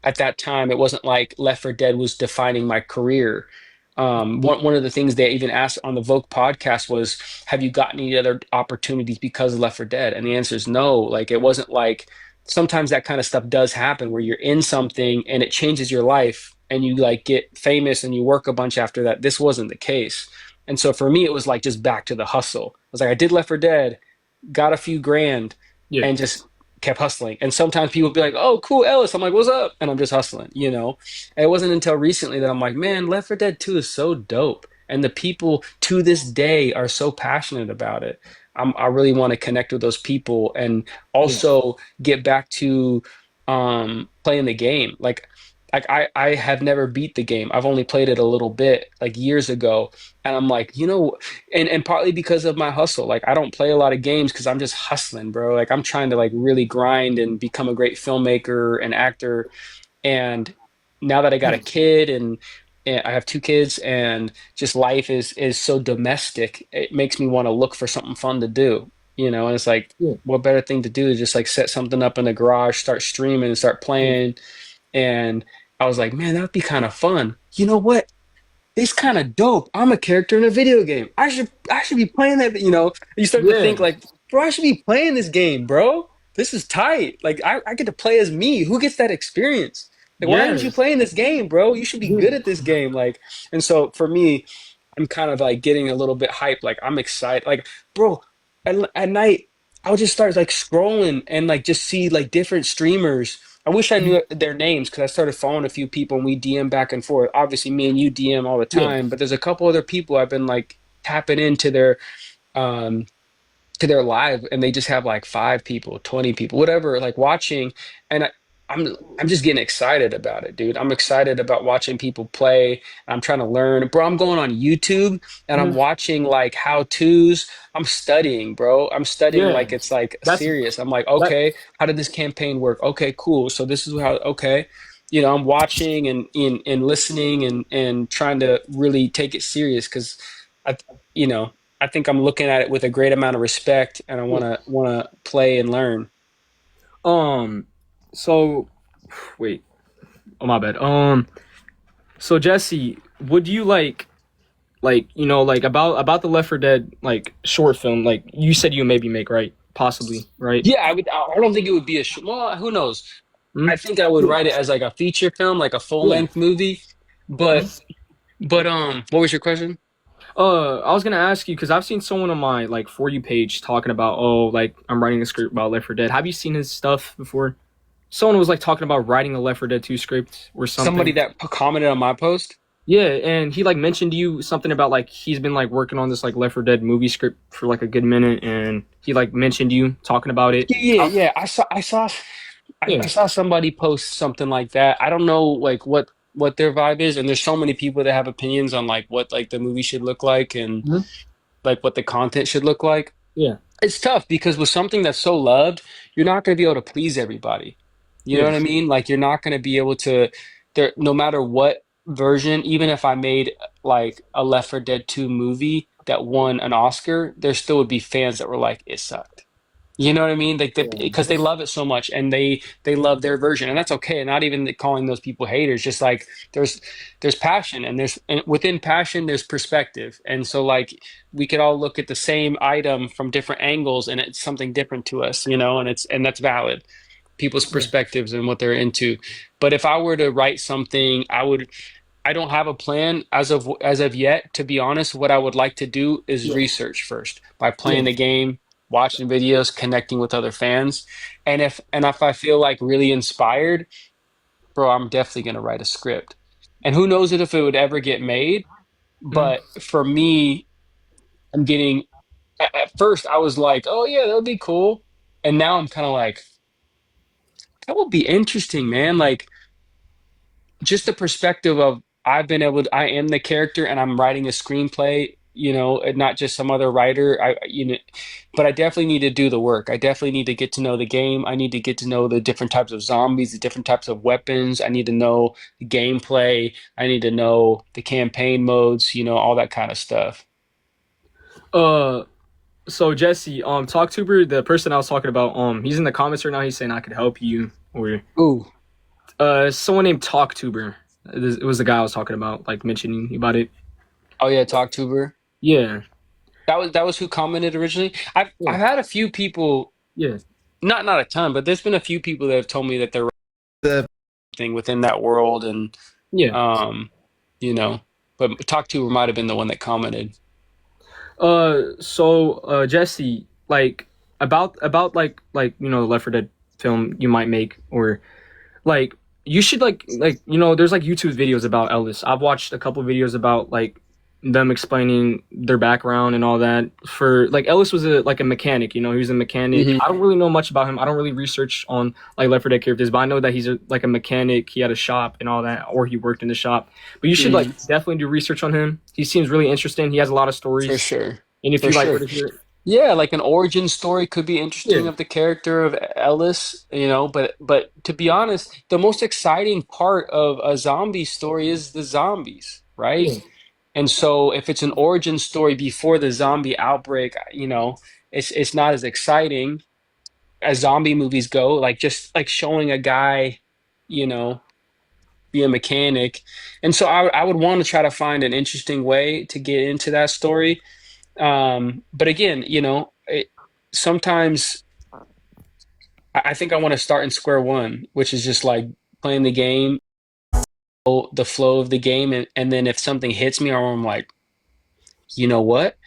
at that time, it wasn't like Left 4 Dead was defining my career. One of the things they even asked on the Vogue podcast was, "Have you gotten any other opportunities because of Left 4 Dead?" And the answer is no. Like it wasn't like sometimes that kind of stuff does happen where you're in something and it changes your life and you like get famous and you work a bunch after that. This wasn't the case. And so for me, it was like just back to the hustle. I was like, I did Left 4 Dead, got a few grand, Yeah. and just kept hustling. And sometimes people be like, "Oh, cool, Ellis." I'm like, "What's up?" And I'm just hustling. And it wasn't until recently that I'm like, "Man, Left 4 Dead 2 is so dope." And the people to this day are so passionate about it. I really want to connect with those people and Yeah. also get back to playing the game. Like like I have never beat the game. I've only played it a little bit like years ago. And I'm like, and partly because of my hustle. Like I don't play a lot of games because I'm just hustling, bro. Like I'm trying to like really grind and become a great filmmaker and actor. And now that I got a kid and I have two kids and just life is so domestic, it makes me want to look for something fun to do. And it's like, Yeah, what better thing to do to just like set something up in the garage, start streaming and start yeah, playing. And I was like, man, that'd be kind of fun. You know what? It's kind of dope. I'm a character in a video game. I should be playing that. You start to yeah, think like, bro, I should be playing this game, bro. This is tight. Like I get to play as me. Who gets that experience? Like, why aren't yeah, you playing this game, bro? You should be yeah, good at this game. Like, and so for me, I'm kind of like getting a little bit hyped. Like I'm excited. Like, bro, at night I would just start like scrolling and like just see like different streamers. I wish I knew their names because I started following a few people and we DM back and forth. Obviously, me and you DM all the yeah, time, but there's a couple other people I've been like tapping into um their live and they just have like 5 people, 20 people, whatever, like watching. And I'm just getting excited about it, dude. I'm excited about watching people play. I'm trying to learn. Bro, I'm going on YouTube and I'm mhm, watching like how to's. I'm studying, bro. I'm studying yeah. like it's like That's serious. I'm like, that. okay, how did this campaign work? Okay, cool. So this is how, okay. I'm watching and listening and trying to really take it serious because I, you know, I think I'm looking at it with a great amount of respect, and I Yeah. wanna play and learn. Um. So, wait. Oh my bad. So Jesse, would you like about the Left 4 Dead like short film? Like you said, you maybe make right, possibly right. Yeah, I would. I don't think it would be well, who knows? Hmm? I think I would write it as like a feature film, like a full Yeah. length movie. But what was your question? I was gonna ask you because I've seen someone on my like for you page talking about like I'm writing a script about Left 4 Dead. Have you seen his stuff before? Someone was like talking about writing a Left 4 Dead 2 script or Somebody something. that commented on my post. Yeah, and he like mentioned to you something about like he's been like working on this like Left 4 Dead movie script for like a good minute, and he like mentioned you talking about it. Yeah, yeah, Uh, yeah. I yeah, saw somebody post something like that. I don't know like what their vibe is, and there's so many people that have opinions on like what like the movie should look like and mhm, like what the content should look like. yeah, It's tough because with something that's so loved, you're not going to be able to please everybody. You know yeah, what I mean? Like you're not going to be able to there no matter what version, even if I made like a Left 4 Dead 2 movie that won an Oscar, there still would be fans that were like it sucked. You know what I mean? Like yeah, because they love it so much and they love their version and that's okay. Not even calling those people haters, just like there's there's passion and within passion there's perspective. And so like we could all look at the same item from different angles and it's something different to us, and that's valid. People's yeah, perspectives and what they're into. But if I were to write something, I don't have a plan as of yet. To be honest, what I would like to do is yeah, research first by yeah. playing the game, watching videos, connecting with other fans, and if I feel like really inspired, bro, I'm definitely gonna write a script. And who knows if it would ever get made? Mhm. But for me, I'm getting. At first, I was like, "Oh yeah, that would be cool," and now I'm kind of like, "That would be interesting, man." Like just the perspective of I am the character and I'm writing a screenplay, and not just some other writer. But I definitely need to do the work. I definitely need to get to know the game. I need to get to know the different types of zombies, the different types of weapons. I need to know the gameplay. I need to know the campaign modes, all that kind of stuff. Uh, so Jesse, TalkTuber, the person I was talking about, he's in the comments right now. He's saying I could help you, or Ooh. someone named TalkTuber. It was the guy I was talking about, like mentioning about it. Oh yeah, talk to her. Yeah, That was who commented originally. I've yeah, had a few people, yeah, not a ton, but there's been a few people that have told me that they're the thing within that world and yeah. um you know but talk to might have been the one that commented. Jesse, like about like the Left 4 Dead film you might make, or like you should like there's like YouTube videos about Ellis. I've watched a couple videos about like them explaining their background and all that. For like Ellis was a mechanic, he was a mechanic. Hmm. I don't really know much about him. I don't really research on like Left 4 Dead characters, but I know that he's like a mechanic. He had a shop and all that, or he worked in the shop. But you should like Hmm. definitely do research on him. He seems really interesting. He has a lot of For stories, sure. and if For you like were sure. to hear, Yeah, like an origin story could be interesting yeah, of the character of Ellis, but to be honest, the most exciting part of a zombie story is the zombies, right? yeah, And so if it's an origin story before the zombie outbreak, it's not as exciting as zombie movies go, like just like showing a guy, you know, be a mechanic. And so I would want to try to find an interesting way to get into that story. But again, sometimes I think I want to start in square one, which is just like playing the game, the flow of the game, and then if something hits me, or I'm like, you know what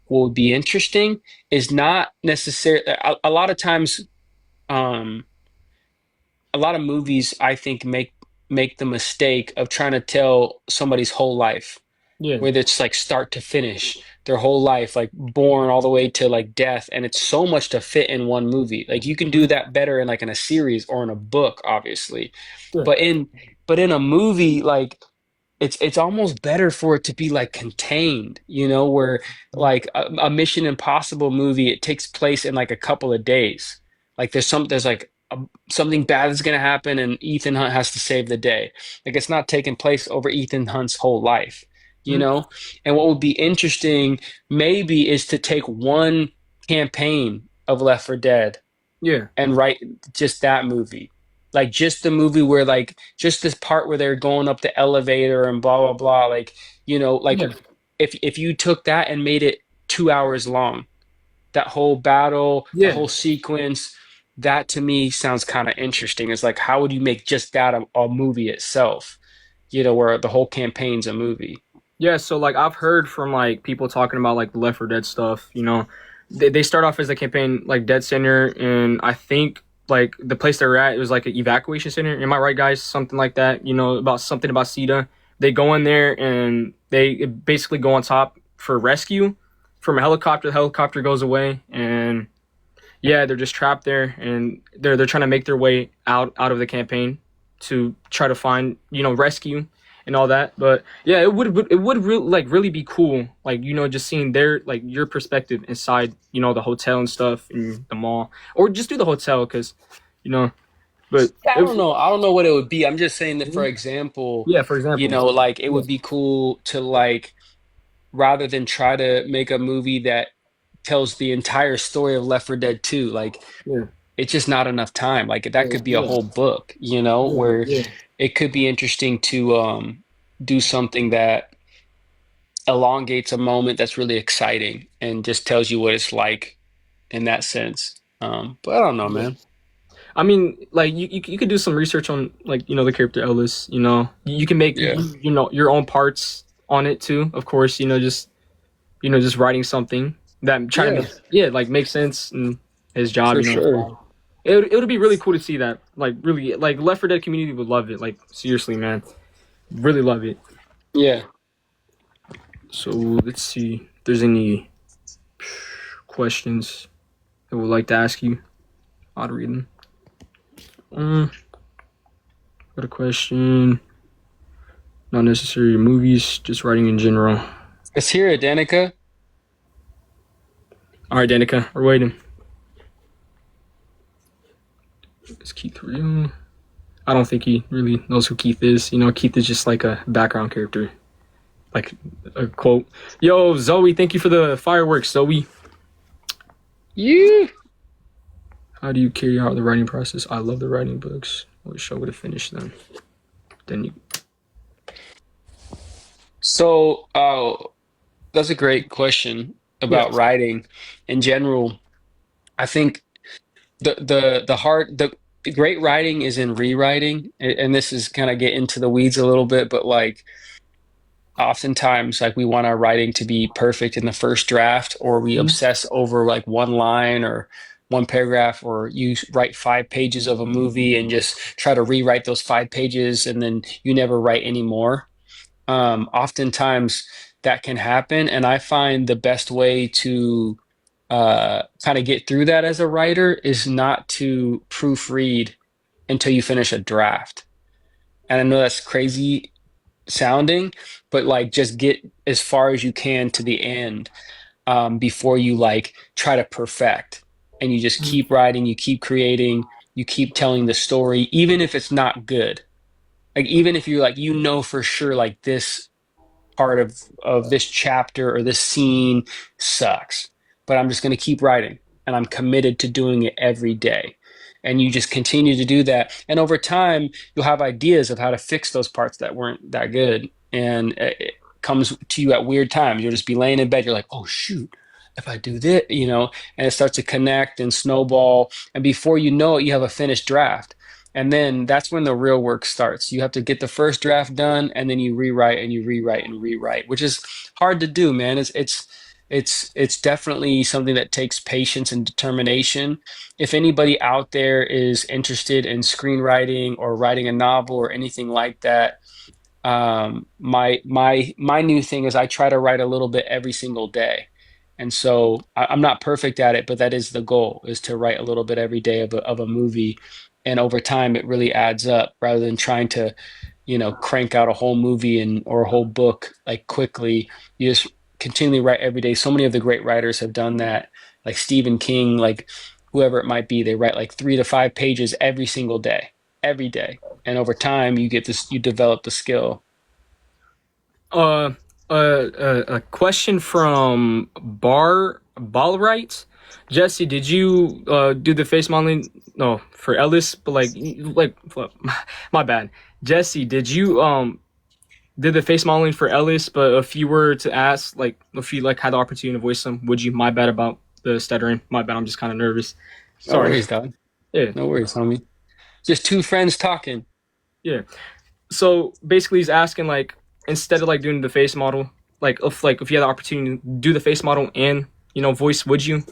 would be interesting is not necessarily a lot of times, um, a lot of movies I think make the mistake of trying to tell somebody's whole life, yeah, where it's like start to finish, their whole life, like born all the way to like death, and it's so much to fit in one movie. Like you can do mhm, that better in like in a series or in a book, obviously, yeah, but in a movie, like it's almost better for it to be like contained, where mhm, like a Mission Impossible movie, it takes place in like a couple of days. Like there's like something bad is going to happen and Ethan Hunt has to save the day. Like it's not taking place over Ethan Hunt's whole life, you mhm, know? And what would be interesting maybe is to take one campaign of Left 4 Dead yeah, and write just that movie. Like just the movie where like just this part where they're going up the elevator and blah blah blah. Like, like yeah, if you took that and made it 2 hours long, that whole battle, the yeah. whole sequence, that to me sounds kind of interesting. It's like how would you make just that a movie itself? Where the whole campaign's a movie. Yeah, so like I've heard from like people talking about like the Left 4 Dead stuff, they start off as a campaign like Dead Center, and I think like the place they were at, it was like an evacuation center. Am I right, guys? Something like that, about something about CETA. They go in there and they basically go on top for rescue from a helicopter. The helicopter goes away, and yeah, they're just trapped there, and they're trying to make their way out of the campaign to try to find rescue and all that. But yeah, it would really be cool, like just seeing their like your perspective inside the hotel and stuff and the mall, or just do the hotel because you know. But I don't know. I don't know what it would be. I'm just saying that, for example, yeah, for example, like it yeah, would be cool to like rather than try to make a movie that tells the entire story of Left 4 Dead 2, like yeah, it's just not enough time. Like that could be a yeah, whole book, yeah, where yeah, it could be interesting to do something that elongates a moment that's really exciting and just tells you what it's like in that sense. But I don't know, yeah. man. I mean, like you could do some research on like the character Ellis. You can make Yeah, your own parts on it too. Of course, just writing something that I'm trying to yeah, make yeah like make sense in his job. for sure. It would be really cool to see that. Like really, like Left 4 Dead community would love it. Like seriously, man, really love it. Yeah. So let's see if there's any questions I would like to ask you. I'll read them. Um, got a question. Not necessarily movies, just writing in general. It's here, Danica. All right, Danica, we're waiting. Is Keith real? I don't think he really knows who Keith is. Keith is just like a background character, like a quote. Yo, Zoe, thank you for the fireworks, Zoe. You. How do you carry out the writing process? I love the writing books. I wish I would have finished them. Then you, So, that's a great question yeah, about writing in general. I think the great writing is in rewriting, and this is kind of get into the weeds a little bit, but like oftentimes like we want our writing to be perfect in the first draft, or we mhm, obsess over like one line or one paragraph, or you write 5 pages of a movie and just try to rewrite those 5 pages and then you never write anymore. Oftentimes that can happen. And I find the best way to kind of get through that as a writer is not to proofread until you finish a draft. And I know that's crazy sounding, but like just get as far as you can to the end before you like try to perfect. And you just keep writing, you keep creating, you keep telling the story, even if it's not good. Like even if you're like you know for sure like this part of this chapter or this scene sucks, but I'm just going to keep writing and I'm committed to doing it every day. And you just continue to do that. And over time, you'll have ideas of how to fix those parts that weren't that good. And it comes to you at weird times. You'll just be laying in bed. You're like, oh, shoot, if I do this, and it starts to connect and snowball. And before you know it, you have a finished draft. And then that's when the real work starts. You have to get the first draft done, and then you rewrite and you rewrite and rewrite, which is hard to do, man. It's definitely something that takes patience and determination. If anybody out there is interested in screenwriting or writing a novel or anything like that, my new thing is I try to write a little bit every single day. And so I'm not perfect at it, but that is the goal, is to write a little bit every day of a movie. And over time, it really adds up rather than trying to, crank out a whole movie and or a whole book like quickly. You just continually write every day. So many of the great writers have done that, like Stephen King, like whoever it might be. They write like 3 to 5 pages every single day, every day. And over time, you develop the skill. Uh, a question from Ballright. Jesse, did you do the face modeling? No, for Ellis, but my bad. Jesse, did you did the face modeling for Ellis? But if you were to ask, like, if you like had the opportunity to voice him, would you? My bad about the stuttering. My bad. I'm just kind of nervous. No Sorry. worries, dog. Yeah, No worries, homie. Just two friends talking. yeah. So basically, he's asking like instead of like doing the face model, like if you had the opportunity to do the face model and voice, would you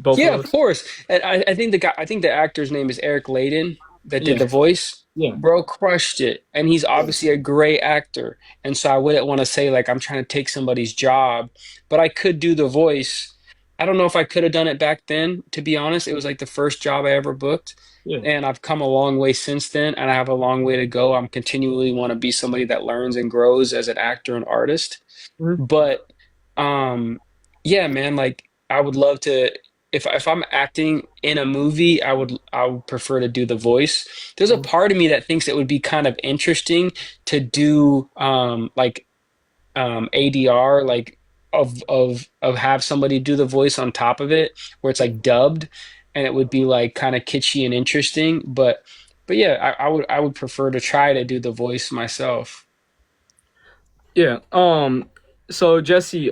both of Yeah, of those? course. And I think the actor's name is Eric Layden that did Yeah, the voice. yeah, Bro crushed it. And he's obviously a great actor. And so I wouldn't want to say like I'm trying to take somebody's job, but I could do the voice. I don't know if I could have done it back then, to be honest. It was like the first job I ever booked. yeah. And I've come a long way since then, and I have a long way to go. I'm continually want to be somebody that learns and grows as an actor and artist. Mhm. But um yeah, man, like I would love to if I'm acting in a movie, I would prefer to do the voice. There's a part of me that thinks it would be kind of interesting to do ADR like of have somebody do the voice on top of it where it's like dubbed and it would be like kind of kitschy and interesting, but yeah, I would prefer to try to do the voice myself. Yeah. So Jesse,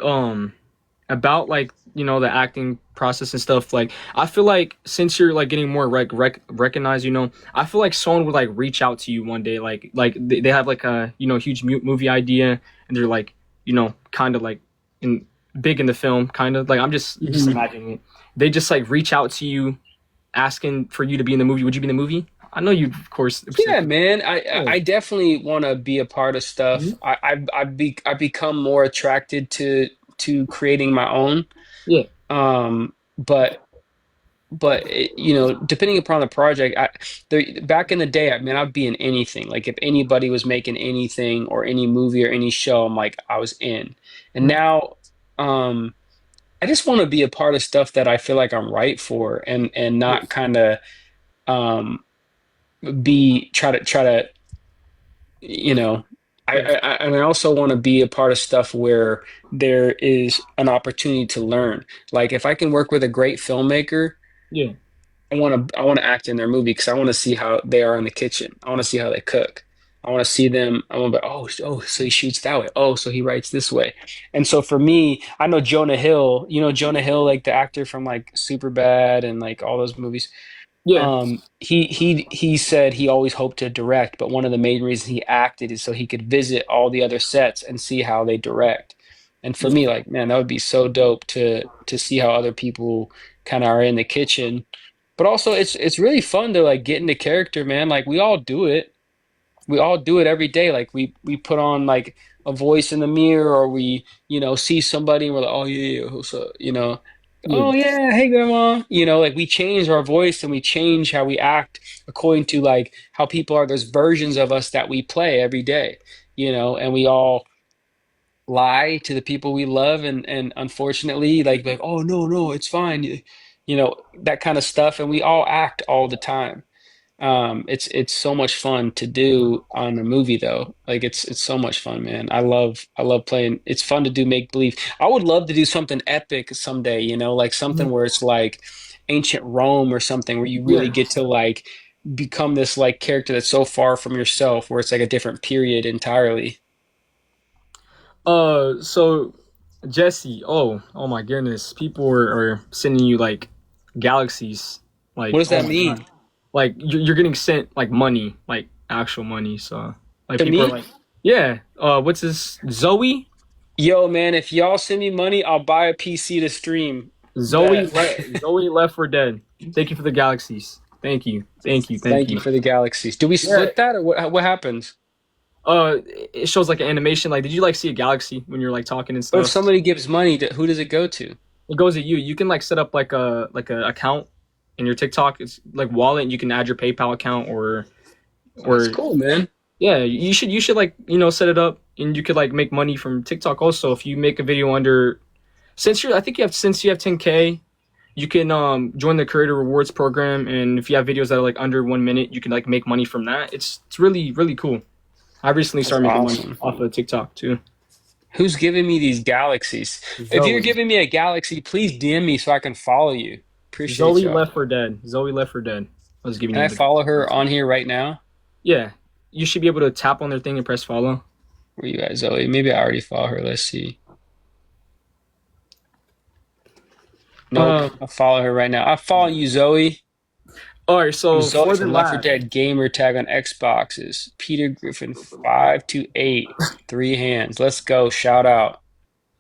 about like the acting process and stuff. Like I feel like since you're like getting more recognized, I feel like someone would like reach out to you one day. Like they have like a huge movie idea and they're like kind of like in big in the film kind of like I'm just Mhm. imagining it. They just like reach out to you asking for you to be in the movie. Would you be in the movie? I know you, of course. Yeah, man, I Yeah. I definitely want to be a part of stuff. Mhm. I've become more attracted to creating my own. Yeah. But depending upon the project, back in the day, I mean, I'd be in anything. Like if anybody was making anything or any movie or any show, I'm like, I was in. And Mhm. now, um, I just want to be a part of stuff that I feel like I'm right for, and Yeah. not kind of um be try to you know. Yeah. And I also want to be a part of stuff where there is an opportunity to learn. Like if I can work with a great filmmaker. Yeah. I want to act in their movie because I want to see how they are in the kitchen. I want to see how they cook. I want to see them. I want to be, oh, so he shoots that way. Oh, so he writes this way. And so for me, I know Jonah Hill. You know Jonah Hill, like the actor from like Superbad and like all those movies. Yeah. He said he always hoped to direct, but one of the main reasons he acted is so he could visit all the other sets and see how they direct. And for Yeah. me, like, man, that would be so dope to see how other people kind of are in the kitchen. But also it's really fun to like get into character, man. Like we all do it. We all do it every day. Like we put on like a voice in the mirror, or we, see somebody and we're like, oh yeah, yeah, what's up? Yeah. Oh yeah, hey grandma. Like we change our voice and we change how we act according to like how people are. There's versions of us that we play every day, and we all lie to the people we love, and unfortunately like, oh no, no, it's fine. That kind of stuff, and we all act all the time. It's so much fun to do on a movie though. Like it's so much fun, man. I love playing. It's fun to do make believe. I would love to do something epic someday, like something Mhm. where it's like ancient Rome or something where you really Yeah. get to like become this like character that's so far from yourself where it's like a different period entirely. So Jesse, oh my goodness, people are sending you like galaxies, What like does oh that my god, mean? like you're getting sent like money, like actual money. So like To people are me? like, yeah, what's this? Zoe, Yo, man, if y'all send me money, I'll buy a PC to stream. Bet. Zoe left for dead. Thank you for the galaxies. Thank you, thank you, thank Thank you you. for the galaxies. Do we Yeah. split that or what happens? It shows like an animation. Like, did you like see a galaxy when you're like talking and But if stuff? somebody gives money, who does it go to? It goes at you. You can like set up like a account in your TikTok. It's like wallet, and you can add your PayPal account Oh, that's or cool, man. yeah. You should like set it up, and you could like make money from TikTok also if you make a video under since you're I think you have since you have 10K. You can join the creator rewards program, and if you have videos that are like under 1 minute, you can like make money from that. It's really cool. I recently That's started making money awesome. off of TikTok too. Who's giving me these galaxies? If you're Zoe. giving me a galaxy, please DM me so I can follow you. Appreciate Zoe y'all. Left for Dead. Zoe Left for Dead. I was giving Can you I the follow her galaxy. on here right now? Yeah, you should be able to tap on their thing and press follow. Where you at, Zoe? Maybe I already follow her. Let's see. Nope. Um, I'll follow her right now. I'm following you, Zoe. all right, I'm so Zoe for the from Left 4 last, Dead gamer tag on Xboxes. Peter Griffin 528. Three hands. Let's go. Shout out.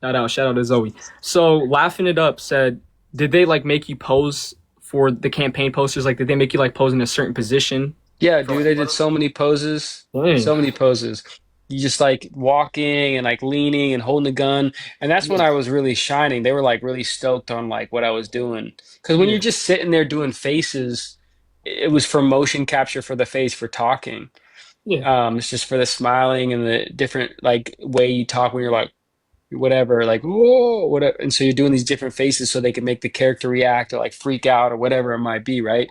shout out to Zoe. So laughing it up said, did they like make you pose for the campaign posters? Like, did they make you like pose in a certain position Yeah, for dude, like they did photos? so many poses. Dang. So many poses. You just like walking and like leaning and holding the gun. And that's when Yeah, I was really shining. They were like really stoked on like what I was doing. Because when you're yeah, just sitting there doing faces, it was for motion capture for the face for talking. yeah. It's just for the smiling and the different like way you talk when you're like whatever, like whoa, whatever. And so you're doing these different faces so they can make the character react or like freak out or whatever it might be, right?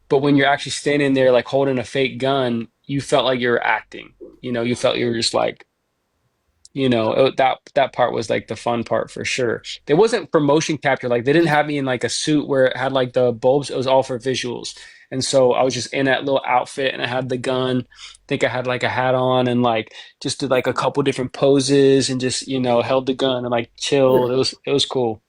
But when you're actually standing there like holding a fake gun, you felt like you were acting. You felt you were just like, that part was like the fun part for sure. It wasn't for motion capture. Like they didn't have me in like a suit where it had like the bulbs. It was all for visuals. And so I was just in that little outfit and I had the gun. I think I had like a hat on and like just did like a couple different poses and just, held the gun and like Yeah. chilled. It was cool.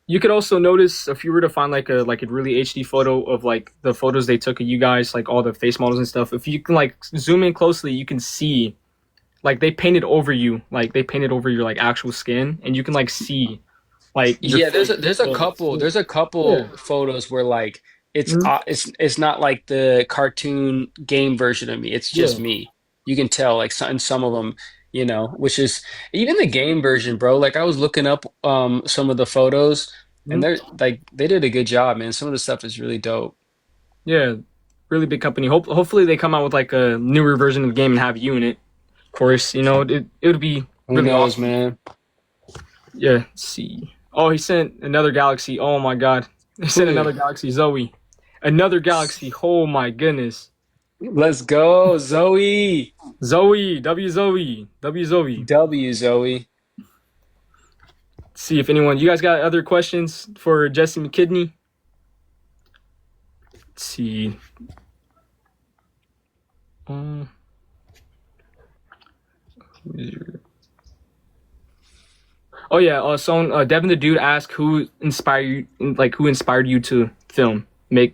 You could also notice if you were to find like a really HD photo of like the photos they took of you guys, like all the face models and stuff. If you can like zoom in closely, you can see like they painted over you, like they painted over your like actual skin, and you can like see like your Yeah, there's face. a there's a couple there's a Yeah. couple photos where like Mhm. it's not like the cartoon game version of me. It's just Yeah. me. You can tell like in some of them, which is even the game version, bro. Like I was looking up some of the photos and Mhm. they're like they did a good job, man. Some of the stuff is really dope. Yeah. Really big company. Hopefully they come out with like a newer version of the game and have you in it. Of course, it would be Who really knows, awesome. man? Yeah. Let's see. Oh, he sent another galaxy. Oh my god. He sent Who? another galaxy, Zoe. Another galaxy. Oh my goodness. Let's go, Zoe. Zoe, W Zoe, W Zoe. W Zoe. See if anyone. You guys got other questions for Jesse McKidney? Let's see. Um, oh yeah. Devin the Dude asked who inspired you to film,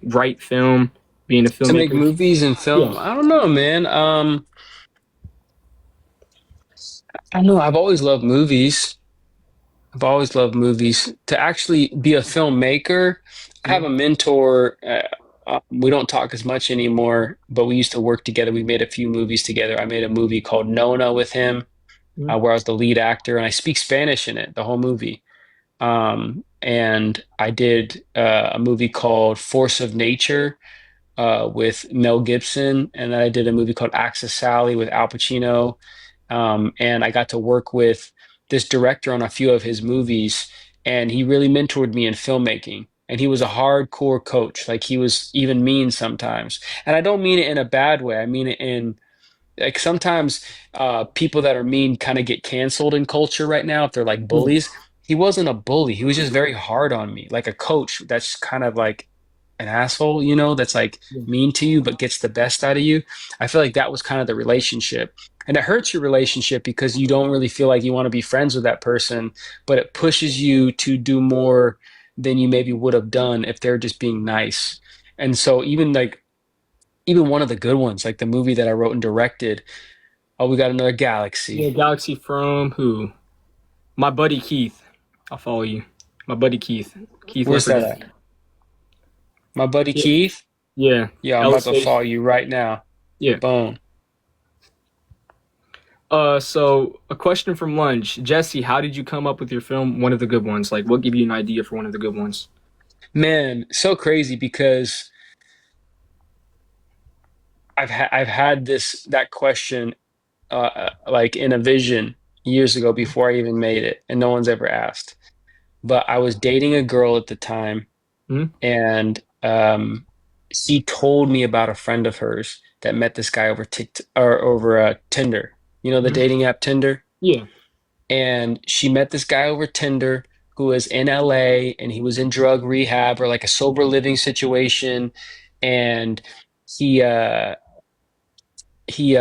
write film, being a To make filmmaker. movies and Yeah. film. I don't know, man. I don't know. I've always loved movies. I've always loved movies. To actually be a filmmaker, I have Mhm. a mentor. We don't talk as much anymore, but we used to work together. We made a few movies together. I made a movie called Nona with him. Mhm. where I was the lead actor, and I speak Spanish in it, the whole movie. And I did a movie called Force of Nature with Mel Gibson, and then I did a movie called Axe of Sally with Al Pacino. And I got to work with this director on a few of his movies, and he really mentored me in filmmaking. And he was a hardcore coach. Like he was even mean sometimes. And I don't mean it in a bad way. I mean it in like sometimes people that are mean kind of get canceled in culture right now if they're like Yeah. bullies. He wasn't a bully. He was just very hard on me, like a coach that's kind of like an asshole, that's like Yeah. mean to you but gets the best out of you. I feel like that was kind of the relationship. And it hurts your relationship because you don't really feel like you want to be friends with that person, but it pushes you to do more than you maybe would have done if they're just being nice. And so even one of the good ones, like the movie that I wrote and directed, oh, we got another Yeah, galaxy. Galaxy from who? My buddy Keith. I'll follow you. My buddy Keith. Keith Where's that Leopard. at? My buddy Yeah. Keith? Yeah. Yeah, I'm about Ellis to face. follow you right now. Yeah. Boom. So a question from lunch. Jesse, how did you come up with your film, one of the good ones? Like what gave you an idea for one of the good ones? Man, so crazy because I've had that question like in a vision years ago before I even made it, and no one's ever asked. But I was dating a girl at the time, Hmm. and she told me about a friend of hers that met this guy over Tinder. You know the Hmm. dating app Tinder? Yeah. And she met this guy over Tinder who was in LA and he was in drug rehab or like a sober living situation. And he uh he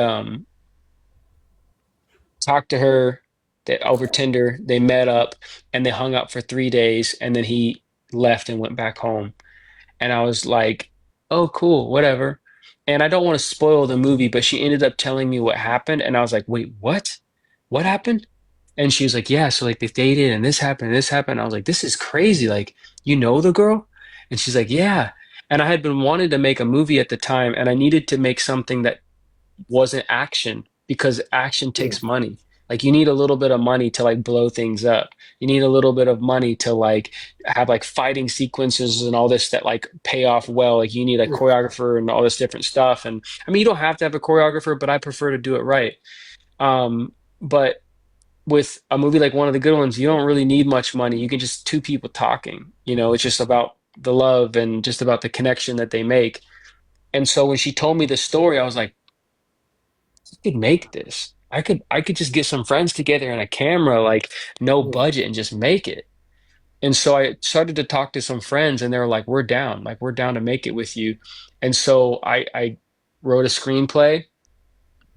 talked to her that over Tinder. They met up and they hung out for 3 days, and then he left and went back home. And I was like, oh, cool, whatever. And I don't want to spoil the movie, but she ended up telling me what happened. And I was like, wait, what? What happened? And she was like, yeah, so like they dated and this happened and this happened. I was like, this is crazy. Like, you know the girl? And she's like, yeah. And I had been wanting to make a movie at the time, and I needed to make something that wasn't action because action Yeah. takes money. Like you need a little bit of money to like blow things up. You need a little bit of money to like have like fighting sequences and all this that like pay off well. Like you need a Yeah. choreographer and all this different stuff. And I mean, you don't have to have a choreographer, but I prefer to do it right. But with a movie like one of the good ones, you don't really need much money. You can just two people talking. It's just about the love and just about the connection that they make. And so when she told me the story, I was like, could make this. I could just get some friends together and a camera, like no Yeah. budget, and just make it. And so I started to talk to some friends, and they were like we're down to make it with you. And so I wrote a screenplay,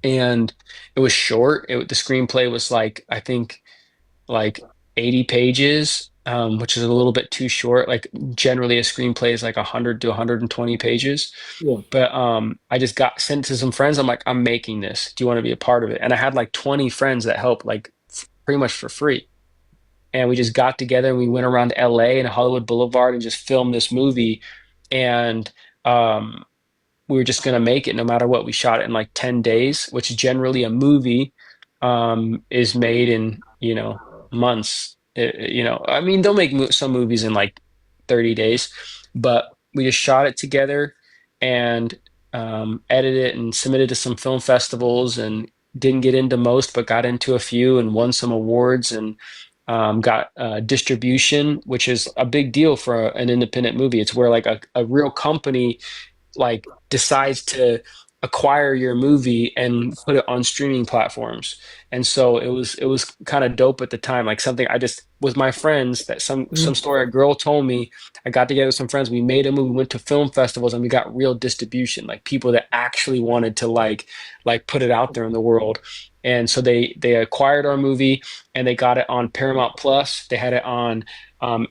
and it was short. The screenplay was like I think like 80 pages, which is a little bit too short. Like generally a screenplay is like 100 to 120 pages. Yeah. But I just got sent to some friends. I'm like, I'm making this. Do you want to be a part of it? And I had like 20 friends that helped, like pretty much for free. And we just got together and we went around LA and Hollywood Boulevard and just filmed this movie. And um, we were just going to make it no matter what. We shot it in like 10 days, which generally a movie is made in, months. I mean, they'll make some movies in like 30 days, but we just shot it together and edited it and submitted to some film festivals and didn't get into most, but got into a few and won some awards and got distribution, which is a big deal for an independent movie. It's where like a real company like decides to acquire your movie and put it on streaming platforms. And so it was kind of dope at the time, like something I just with my friends that some Mhm. story a girl told me. I got together with some friends, we made a movie, went to film festivals, and we got real distribution, like people that actually wanted to like put it out there in the world. And so they acquired our movie and they got it on Paramount Plus. They had it on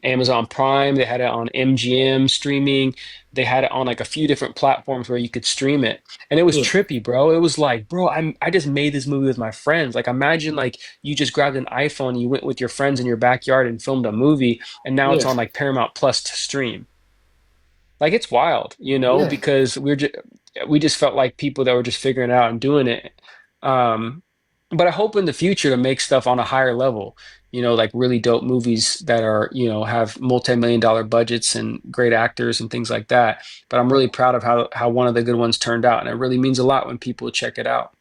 Amazon Prime. They had it on MGM streaming. They had it on like a few different platforms where you could stream it. And it was Yeah. trippy, bro. It was like, bro, I just made this movie with my friends. Like imagine like you just grabbed an iPhone, you went with your friends in your backyard and filmed a movie, and now it's Yeah. on like Paramount Plus to stream. Like it's wild, Yeah. because we just felt like people that were just figuring it out and doing it. Um, but I hope in the future to make stuff on a higher level, like really dope movies that are, have multi-million dollar budgets and great actors and things like that. But I'm really proud of how one of the good ones turned out, and it really means a lot when people check it out.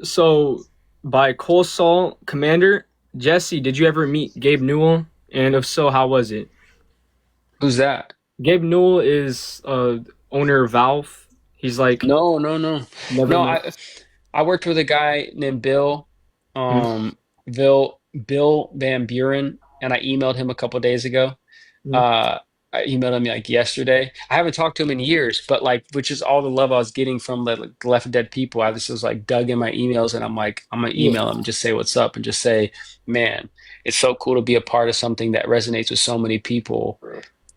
So by Cole Saul Commander Jesse, did you ever meet Gabe Newell? And if so, how was it? Who's that? Gabe Newell is owner of Valve. He's like No, no, no. never No, met. I worked with a guy named Bill, Mhm. Bill Van Buren, and I emailed him a couple days ago. Mhm. Uh, I emailed him like yesterday. I haven't talked to him in years, but like, which is all the love I was getting from the like, Left Dead people. I just was like dug in my emails, and I'm like, I'm gonna Yeah, email him and just say what's up, and just say, man, it's so cool to be a part of something that resonates with so many people.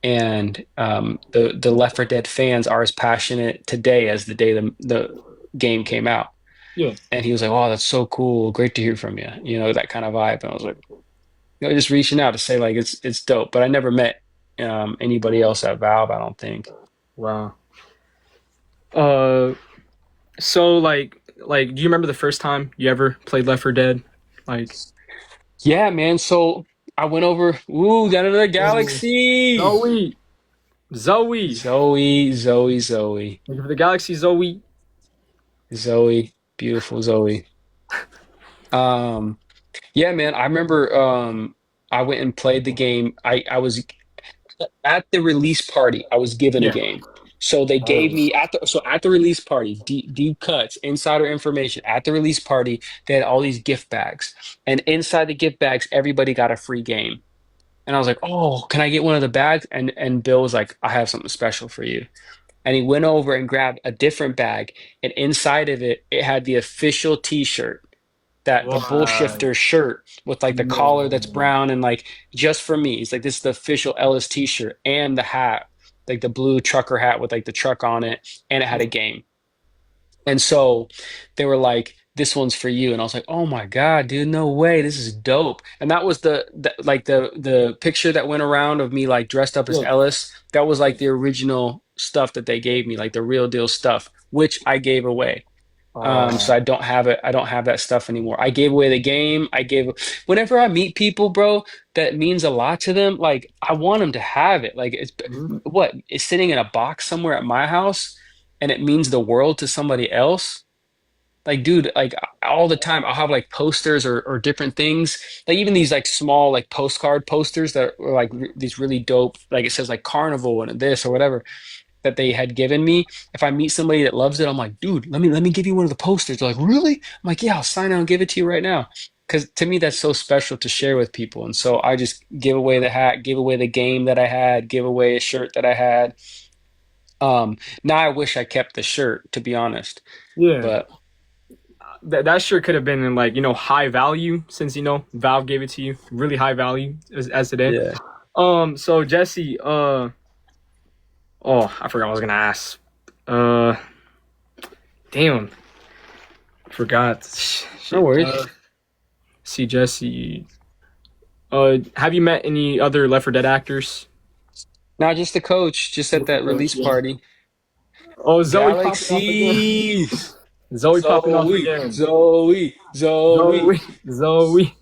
And the Left 4 Dead fans are as passionate today as the day the game came out. yeah. And he was like, "Oh, that's so cool! Great to hear from you." That kind of vibe. And I was like, just reaching out to say like it's dope. But I never met anybody else at Valve. I don't think. Wow. Uh, so do you remember the first time you ever played Left 4 Dead? Like, Yeah, man. So I went over. Ooh, got another oh, galaxy. Zoe, Zoe. Zoe, Zoe, Zoe, Thank you for the galaxy, Zoe. Zoe. Beautiful Zoe. Um, yeah, man. I remember. I went and played the game. I was at the release party, I was given a Yeah. game. So they gave me at the release party, deep cuts, insider information. At the release party, they had all these gift bags, and inside the gift bags, everybody got a free game. And I was like, "Oh, can I get one of the bags?" And Bill was like, "I have something special for you." And he went over and grabbed a different bag, and inside of it, it had the official T-shirt, that the bull Wow. shifter shirt with like the collar that's No. brown and like just for me. It's like this is the official Ellis t-shirt and the hat, like the blue trucker hat with like the truck on it, and it had a game. And so they were like, "This one's for you." And I was like, "Oh my God, dude, no way. This is dope." And that was the picture that went around of me like dressed up as Yeah. Ellis. That was like the original stuff that they gave me, like the real deal stuff, which I gave away. So I Oh. don't have it. I don't have that stuff anymore. I gave away the game. Whenever I meet people, bro, that means a lot to them. Like I want them to have it. Like Mhm. it's sitting in a box somewhere at my house, and it means the world to somebody else. Like, dude, like all the time, I'll have like posters or different things. Like even these like small like postcard posters that are like these really dope. Like it says like carnival and this or whatever that they had given me. If I meet somebody that loves it, I'm like, dude, let me give you one of the posters. They're like, really? I'm like, yeah, I'll sign it and give it to you right now. Because to me, that's so special to share with people. And so I just give away the hat, give away the game that I had, give away a shirt that I had. Now I wish I kept the shirt, to be honest. Yeah. But That sure could have been in like, high value since, Valve gave it to you. Really high value as today. yeah, So Jesse, oh, I forgot what I was gonna ask. Uh, damn, forgot. no Shit. worries. See Jesse. Have you met any other Left 4 Dead actors? Not just the coach, just at that release Yeah. party. Oh, Zoe popping off again. Galaxies. Zoe popping off Zoe, again. Zoe, Zoe. Zoe, Zoe.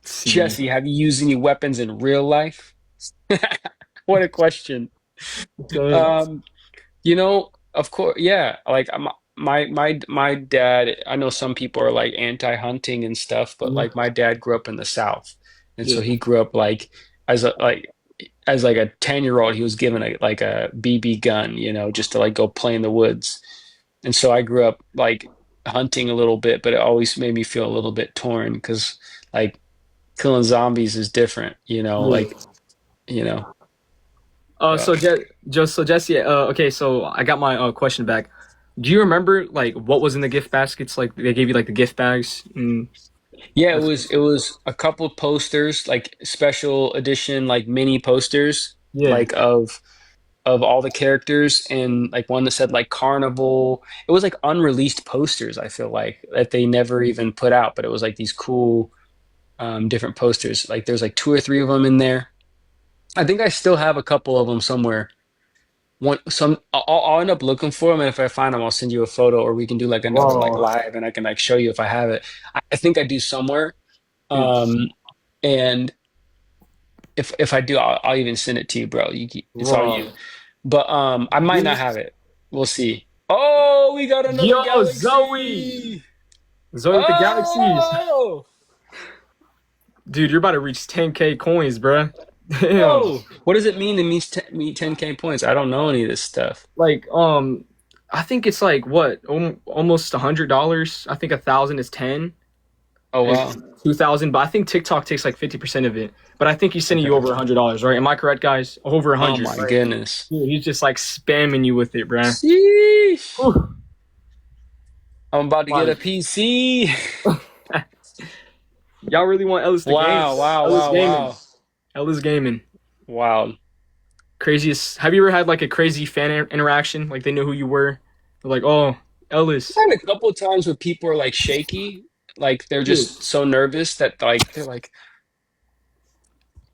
Let's see. Jesse, have you used any weapons in real life? What a question. Okay. Um, of course, yeah. Like my dad. I know some people are like anti-hunting and stuff, but Mhm. like my dad grew up in the South, and so Yeah. he grew up like as a like as like a 10-year-old. He was given a BB gun, just to like go play in the woods. And so I grew up like hunting a little bit, but it always made me feel a little bit torn because like killing zombies is different, Yeah. you know. So But just so Jesse. Okay. So I got my question back. Do you remember like what was in the gift baskets? Like they gave you like the gift bags. yeah, it was a couple of posters, like special edition, like mini posters, Yeah. like of all the characters, and like one that said like Carnival. It was like unreleased posters, I feel like, that they never even put out, but it was like these cool different posters. Like there's like two or three of them in there. I think I still have a couple of them somewhere. one some I'll end up looking for them, and if I find them, I'll send you a photo, or we can do like another like Bro, live, and I can like show you if I have it. I think I do somewhere. dude, Um, and if I do, I'll even send it to you, bro. It's all bro. you. But I might not have This, it. We'll see. Oh, we got another yo, Zoe, galaxy. Zoe with the galaxies, Oh, dude. You're about to reach 10K coins, bro. Damn. oh. What does it mean to meet 10K points? I don't know any of this stuff. Like, I think it's like what, almost $100. I think 1,000 is 10, Oh, and wow. 2,000. But I think TikTok takes like 50% of it. But I think he's sending you Okay. over $100, right? Am I correct, guys? Over a Oh hundred, my right? goodness. Dude, he's just like spamming you with it, bruh. Sheesh. Whew. I'm about to get Wow. a PC. Y'all really want Ellis the game? Wow, wow, Ellis wow, gaming. wow. Ellis gaming. Wow. Craziest. Have you ever had like a crazy fan interaction? Like they knew who you were. They're like, oh, Ellis. I've had a couple of times where people are like shaky, like they're just Yes. so nervous that like they're like,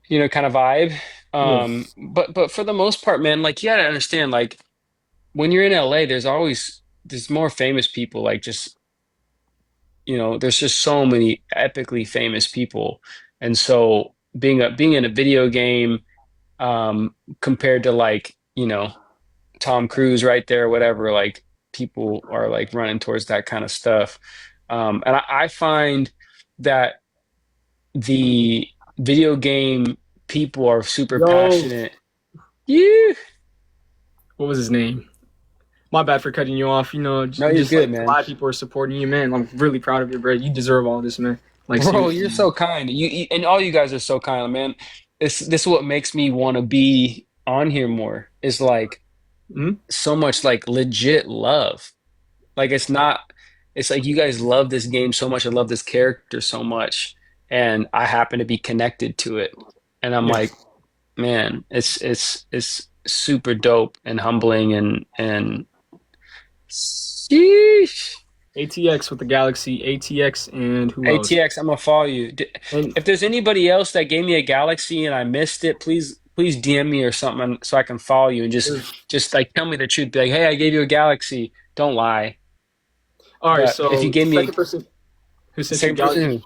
kind of vibe. Yes. But for the most part, man, like you gotta understand, like when you're in LA, there's more famous people, like just there's just so many epically famous people, and so being in a video game, compared to like Tom Cruise right there, or whatever, like people are like running towards that kind of stuff. And I find that the video game people are super Yo, passionate. Yeah. what was his name? My bad for cutting you off. No, you're Just good, like man. glad people are supporting you, man. I'm really proud of you, bro. You deserve all this, man. Like Bro, you're seriously. so kind. And all you guys are so kind, man. This is what makes me want to be on here more. Is like Hmm? so much like legit love. Like it's like you guys love this game so much. I love this character so much, and I happen to be connected to it. And I'm Yes. like, man, it's super dope and humbling and sheesh. ATX with the Galaxy, ATX, and who else? ATX, I'm gonna follow you. And If there's anybody else that gave me a Galaxy and I missed it, please DM me or something so I can follow you and there's just like tell me the truth. Be like, hey, I gave you a Galaxy. Don't lie. all right. But if you So gave me second person who a sent you second Galaxy person,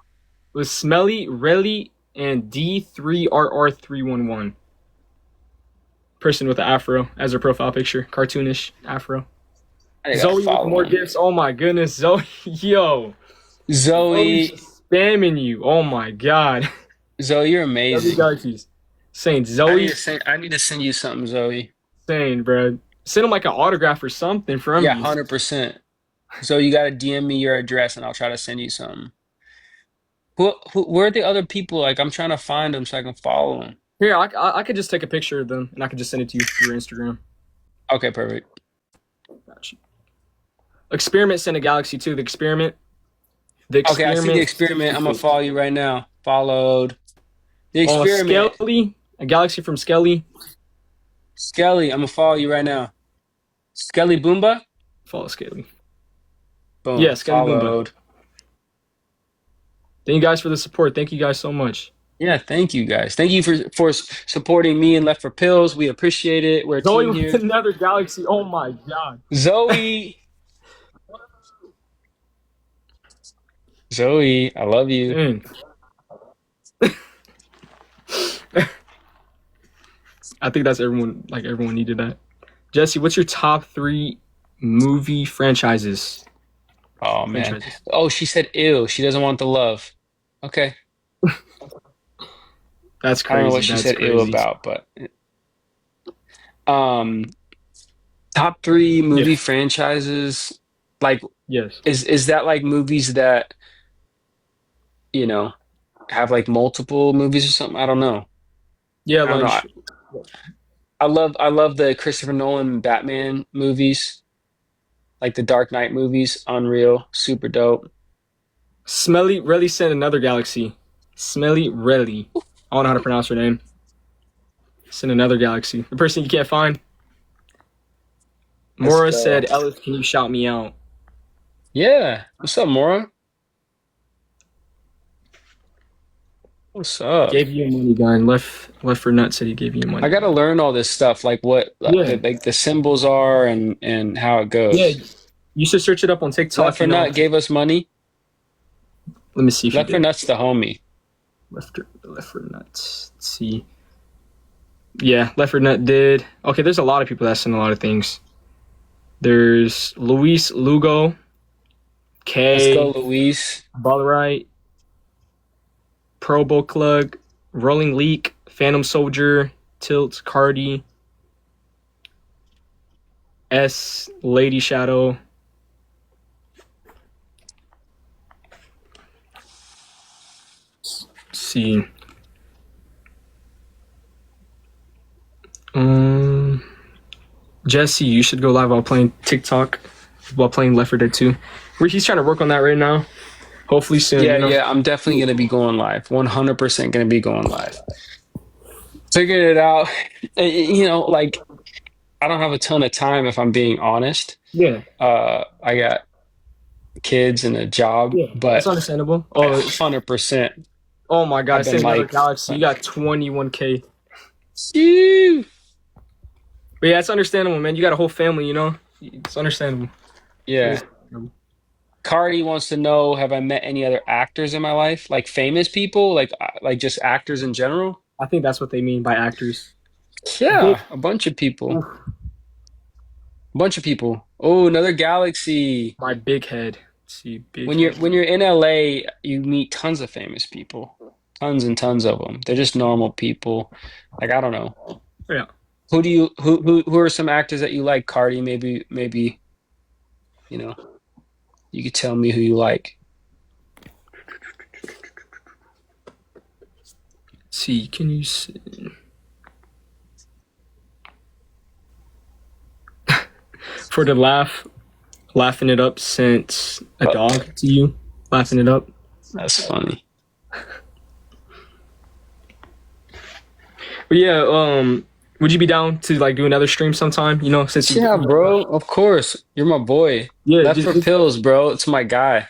was Smelly, Relly, and D3RR311. Person with the afro as her profile picture, cartoonish afro. I gotta Zoe with follow more him. gifts. Oh my goodness, Zoe, yo, Zoe's Zoe, just spamming you. Oh my god. Zoe, you're W amazing. Galaxies. Saying Zoe, I need to send you something, Zoe. saying, bro. Send him like an autograph or something from Yeah, you. 100%. So you gotta DM me your address and I'll try to send you something. Where are the other people? Like I'm trying to find them so I can follow them. Here, I could just take a picture of them and I could just send it to you through your Instagram. Okay, perfect. Gotcha. Experiment sent a Galaxy too. The experiment. The Okay, I see the experiment. experiment. I'm gonna follow you right now. Followed. The Oh, experiment. Skelly. A Galaxy from Skelly. Skelly, I'm gonna follow you right now. Skelly Boomba? Follow Skelly. Yeah, Boom. Skelly Boomba. Followed. Thank you guys for the support. Thank you guys so much. Yeah, thank you guys. Thank you for supporting me and Left for Pills. We appreciate it. We're a Zoe team with here. another Galaxy. Oh my god. Zoe, Zoe, I love you. Dang. I think that's everyone. Like everyone needed that. Jesse, what's your top three movie franchises? Oh man. Franchises. Oh, she said ew. She doesn't want the love. Okay. That's I don't know what crazy. she That's said ew crazy. about, but um top three Yeah. movie franchises. Like Yes. is that like movies that, you know, have like multiple movies or something? I don't know. Yeah. I don't know. Lunch. I love the Christopher Nolan Batman movies, like the Dark Knight movies. Unreal, super dope. Smelly Relly sent another Galaxy. Smelly Relly. I don't know how to pronounce her name. Send another Galaxy. The person you can't find. Let's Mora go. said, Ellis, can you shout me out? Yeah. What's up, Mora? What's up? Gave you a money gun. Left for nut said he gave you a I money gotta gun. learn all this stuff, like what Yeah, the symbols are and how it yeah. goes. You should search it up on Left TikTok. for Nut gave us money. Let me see if you Left for did. Nut's the homie. Left for nuts. Let's see. Yeah, Left for Nut did. Okay, there's a lot of people that send a lot of things. There's Luis Lugo, Let's go, K, Luis. Ballright, Probo Clug, Rolling Leak, Phantom Soldier, Tilt, Cardi, S, Lady Shadow. Let's see. Um, Jesse, you should go live while playing TikTok, while playing Left 4 Dead 2. He's trying to work on that right now. Hopefully soon, Yeah, you know? yeah, I'm definitely gonna be going live. 100% gonna be going live. Figured it out. Like I don't have a ton of time if I'm being honest. Yeah, I got kids and a job, yeah, that's but understandable. I Oh, 100% oh my God, have say been another like, Galaxy. You got 21K. "Phew." But yeah, it's understandable, man. You got a whole family, you know? It's understandable. It is Yeah. understandable. Cardi wants to know, have I met any other actors in my life? Like famous people, like just actors in general? I think that's what they mean by actors. Big, Yeah, a bunch of people. oof, A bunch of people. Oh, another galaxy. my big head. Let's see, big When you're head. when you're in LA, you meet tons of famous people. Tons and tons of them. They're just normal people. Like I don't know. Yeah. Who are some actors that you like, Cardi? Maybe, you know, you could tell me who you like. Let's see, can you see? For the laughing it up since a But dog to you, laughing it up. that's funny. But yeah, would you be down to like do another stream sometime? You know, since you, Yeah, bro. Of course. You're my boy. yeah, Left for Pills, bro. It's my guy.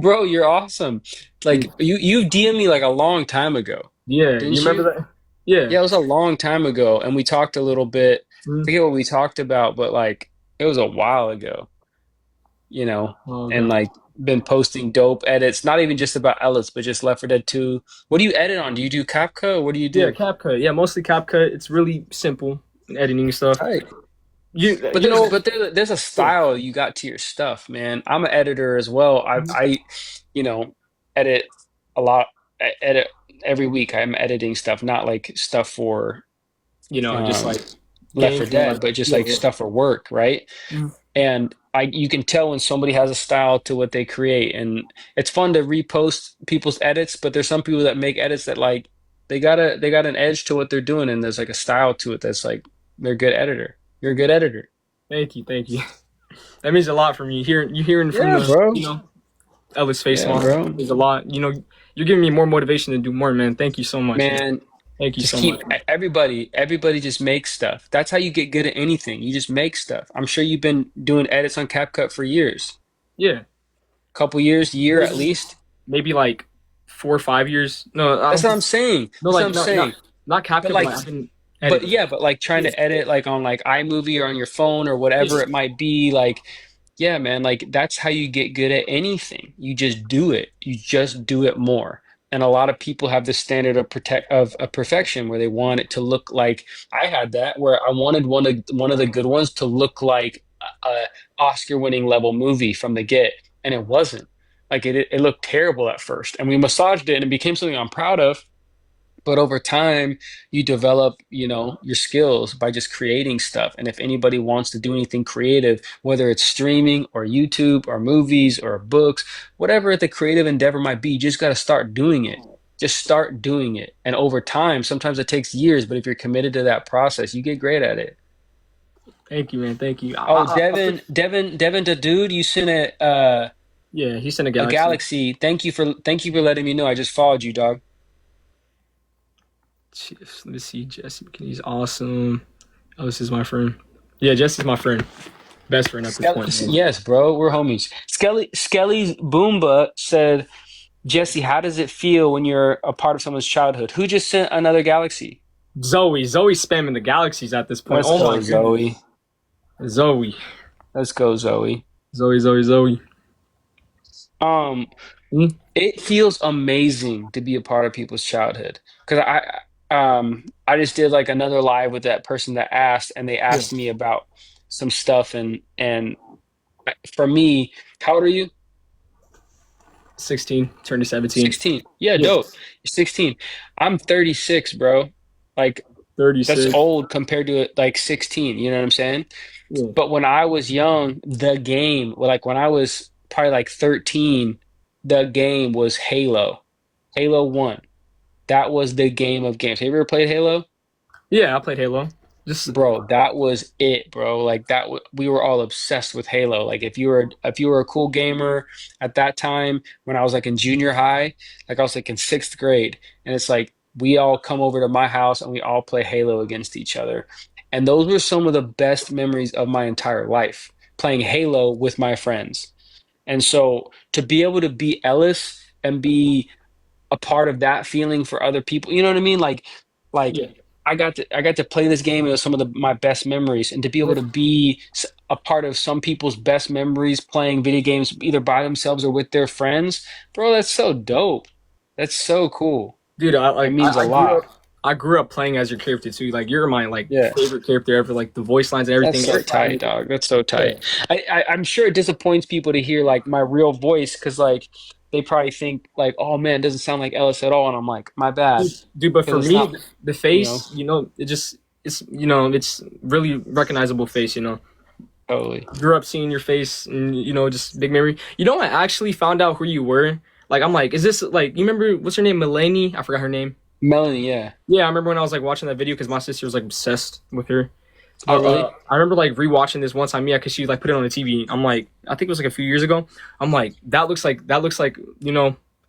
Bro, you're awesome. Like you DM'd me like a long time ago, yeah. You didn't remember you? that? Yeah. Yeah, it was a long time ago, and we talked a little bit. Mhm. Forget what we talked about, but like it was a while ago, Oh and god. like been posting dope edits, not even just about Ellis, but just Left 4 Dead 2. What do you edit on? Do you do CapCut or what do you Yeah, do? CapCut. Yeah, mostly CapCut. It's really simple in editing stuff. Right. You But you there's know. but there's a Yeah. style you got to your stuff, man. I'm an editor as well. You know, edit a lot. I edit every week. I'm editing stuff, not like stuff for Just um, like Left 4 gameplay, Dead, like but just yeah, like yeah. stuff for work, right? Mhm. And you can tell when somebody has a style to what they create, and it's fun to repost people's edits. But there's some people that make edits that like they got an edge to what they're doing, and there's like a style to it that's like they're a good editor. You're a good editor. Thank you. That means a lot for me. Hearing from Yeah, the bro. Ellis face Yeah, off bro. is a lot. You're giving me more motivation to do more, man. Thank you so much, man. Man, Thank you just so much. keep everybody just makes stuff. That's how you get good at anything. You just make stuff. I'm sure you've been doing edits on CapCut for years. Yeah, Couple years, year at maybe least. maybe like 4 or 5 years. No, That's what I'm saying. no, That's what like I'm not not saying. not But CapCut, but like like I've been but editing. yeah, but like trying Yeah, to edit like on like iMovie or on your phone or whatever yeah. it might be, like yeah, man, like that's how you get good at anything. You just do it. You just do it more. And a lot of people have this standard of perfection where they want it to look like I had that where I wanted one of the good ones to look like a Oscar winning level movie from the get, and it wasn't. Like it looked terrible at first, and we massaged it, and it became something I'm proud of. But over time, you develop, your skills by just creating stuff. And if anybody wants to do anything creative, whether it's streaming or YouTube or movies or books, whatever the creative endeavor might be, you just got to start doing it. Just start doing it. And over time, sometimes it takes years, but if you're committed to that process, you get great at it. Thank you, man. Thank you. Oh, Devin, the dude, you sent Yeah, he sent a a galaxy. galaxy. Thank you for letting me know. I just followed you, dog. Jeez, let me see, Jesse. He's awesome. Oh, this is my friend. Yeah, Jesse's my friend. Best friend at this point, man. Yes, bro, we're homies. Skelly's Boomba said, Jesse, how does it feel when you're a part of someone's childhood? Who just sent another galaxy? Zoe spamming the galaxies at this point. Let's Oh my go, Zoe. goodness. Zoe. Let's go, Zoe. Zoe. Um, Hmm? it feels amazing to be a part of people's childhood because I just did like another live with that person that asked, and they Yeah. asked me about some stuff, and for me, how old are you? 16, turning 17. 16. Yeah, Yeah. dope. You're 16. I'm 36, bro. Like that's 36. old compared to like 16, you know what I'm saying? Yeah. But when I was young, the game, well, like when I was probably like 13, the game was Halo. Halo 1. That was the game of games. Have you ever played Halo? Yeah, I played Halo. Just Bro, that was it, bro. Like that we were all obsessed with Halo. Like if you were a cool gamer at that time when I was like in junior high, like I was like in 6th grade, and it's like we all come over to my house and we all play Halo against each other. And those were some of the best memories of my entire life, playing Halo with my friends. And so to be able to be Ellis and be a part of that feeling for other people. You know what I mean? Like yeah. I got to play this game. It was some of my best memories, and to be able to be a part of some people's best memories playing video games either by themselves or with their friends, bro. That's so dope. That's so cool. Dude, It means a I grew up lot. playing as your character too. Like you're my like Yeah. favorite character ever. Like the voice lines and That's everything. so Every time tight, dog. That's so yeah. tight. I'm sure it disappoints people to hear like my real voice because like they probably think like, oh man, it doesn't sound like Ellis at all, and I'm like, my bad, Dude, but for because it's me, not, the you know, face, it just it's it's really recognizable face. totally. Grew up seeing your face and just big memory. I actually found out who you were. Like I'm like, is this like you remember what's her name? Melanie? I forgot her name. Melanie, yeah. Yeah, I remember when I was like watching that video because my sister was like obsessed with her. Oh, But really? I remember like rewatching this one time, yeah, because she like put it on the TV. I'm like, I think it was like a few years ago. I'm like, that looks like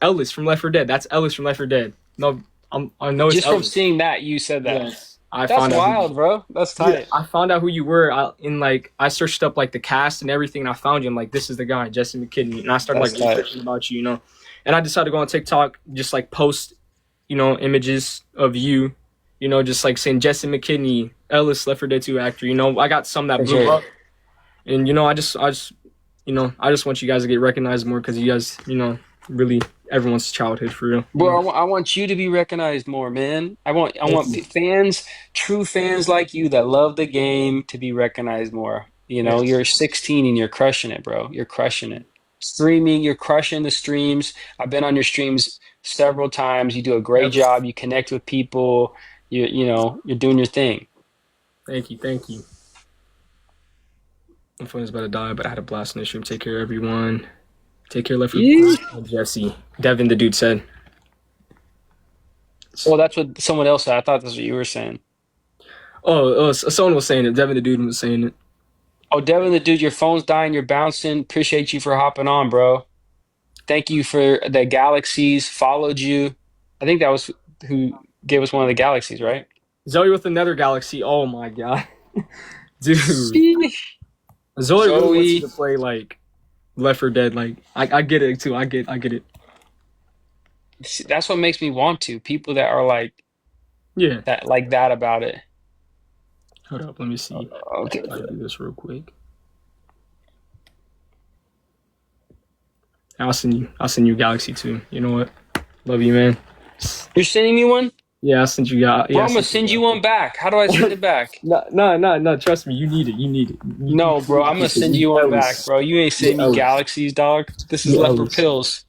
Ellis from Left 4 Dead. That's Ellis from Left 4 Dead. No, I know it's Just from Ellis. seeing that, you said that. Yes, I That's found out who. wild, bro. That's Dude, tight. I found out who you were. I searched up like the cast and everything, and I found you. I'm like, this is the guy, Jesse McKinney, and I started That's like tight. researching about you. And I decided to go on TikTok, just like post, images of you, just like saying Jesse McKinney, Ellis, Left 4 Dead 2 actor. I got some that For blew sure. up, and I just want you guys to get recognized more because you guys, really everyone's childhood for real. Bro, I want you to be recognized more, man. I want Thank you. fans, true fans like you that love the game to be recognized more. Yes. You're 16 and you're crushing it, bro. You're crushing it. Streaming, you're crushing the streams. I've been on your streams several times. You do a great Yep. job. You connect with people. You're doing your thing. Thank you. My phone is about to die, but I had a blast in the stream. Take care, everyone. Take care, Left 4 Yeah. Jesse. Devin, the dude said. Well, that's what someone else said. I thought that's what you were saying. Someone was saying it. Devin, the dude, was saying it. Oh, Devin, the dude, your phone's dying. You're bouncing. Appreciate you for hopping on, bro. Thank you for the galaxies. Followed you. I think that was who gave us one of the galaxies, right? Zoe with another galaxy. Oh my god, dude. Sheesh. Zoe really wants you Zoe. to play like Left 4 Dead. Like I get it too. I get it. See, that's what makes me want to. People that are Yeah. like that about it. Hold up. Let me see. Okay. Try to do this real quick. I'll send you Galaxy too. You know what? Love you, man. You're sending me one? Yeah, I'll send you. Yeah, Bro, I'll I'm gonna send send you you one back. How do I send it back? No, no, no, no. Trust me, you need it. You need it. No, bro, I'm gonna send you one back, Ellis. bro. You ain't You sending me Ellis. galaxies, dog. This is You left for Ellis. pills.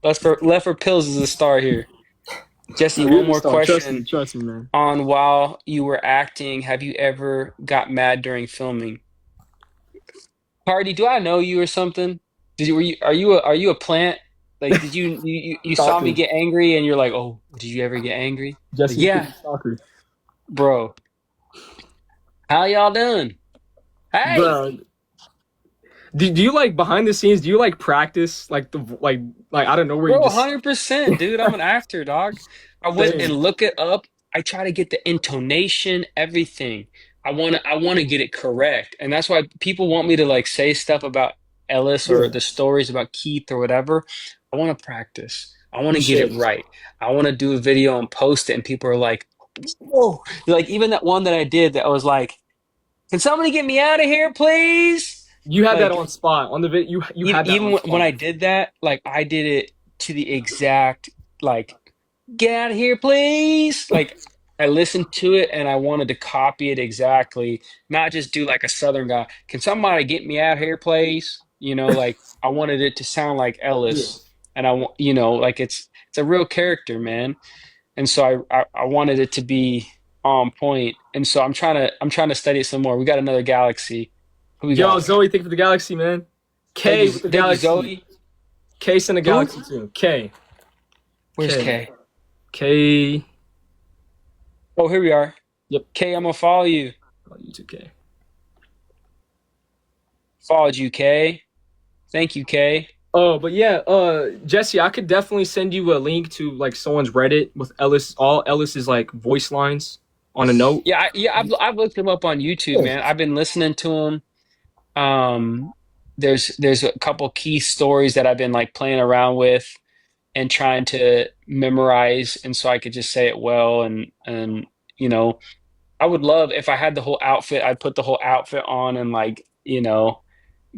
Left for pills is the star here. Jesse, You're one the more star. Trust me. question Trust me, man. on while you were acting. Have you ever got mad during filming? Party, do I know you or something? Are you a plant? Like, did you saw me Stalker. get angry and you're like, oh, did you ever get angry? Like, Jesse yeah, McKinney Stalker. bro. How y'all doing? Hey, Bro, do you like behind the scenes? Do you like practice like like I don't know where you bro, just 100%, dude. I'm an actor, dog. I went and saying. look it up. I try to get the intonation, everything. I wanna get it correct, and that's why people want me to like say stuff about Ellis or Yeah, the stories about Keith or whatever, I want to practice. I want you to get should. it right. I want to do a video and post it, and people are like, "Whoa!" Like even that one that I did that was like, "Can somebody get me out of here, please?" You had that Like on spot on the vid. You even had that even on when I spot. did that, like I did it to the exact like get out of here, please. Like I listened to it and I wanted to copy it exactly, not just do like a Southern guy. Can somebody get me out here, please? Like I wanted it to sound like Yeah. Ellis, and I want, like it's a real character, man. And so I wanted it to be on point. And so I'm trying to study it some more. We got another galaxy. Who we Yo, got? Zoe, thank you for the galaxy, man. K with the Thank you, galaxy. Zoe. K sent a Who? galaxy too. K. Where's K. Kay? K. Oh, here we are. Yep. Kay, I'm gonna follow you. Oh, you too, K. Followed you, Kay. Thank you, Kay. Oh, but yeah, Jesse, I could definitely send you a link to like someone's Reddit with Ellis, all Ellis's like voice lines on a note. Yeah, I've looked him up on YouTube, Yeah. man. I've been listening to him. Um, there's a couple key stories that I've been like playing around with and trying to memorize, and so I could just say it well. And you know, I would love if I had the whole outfit. I'd put the whole outfit on and like You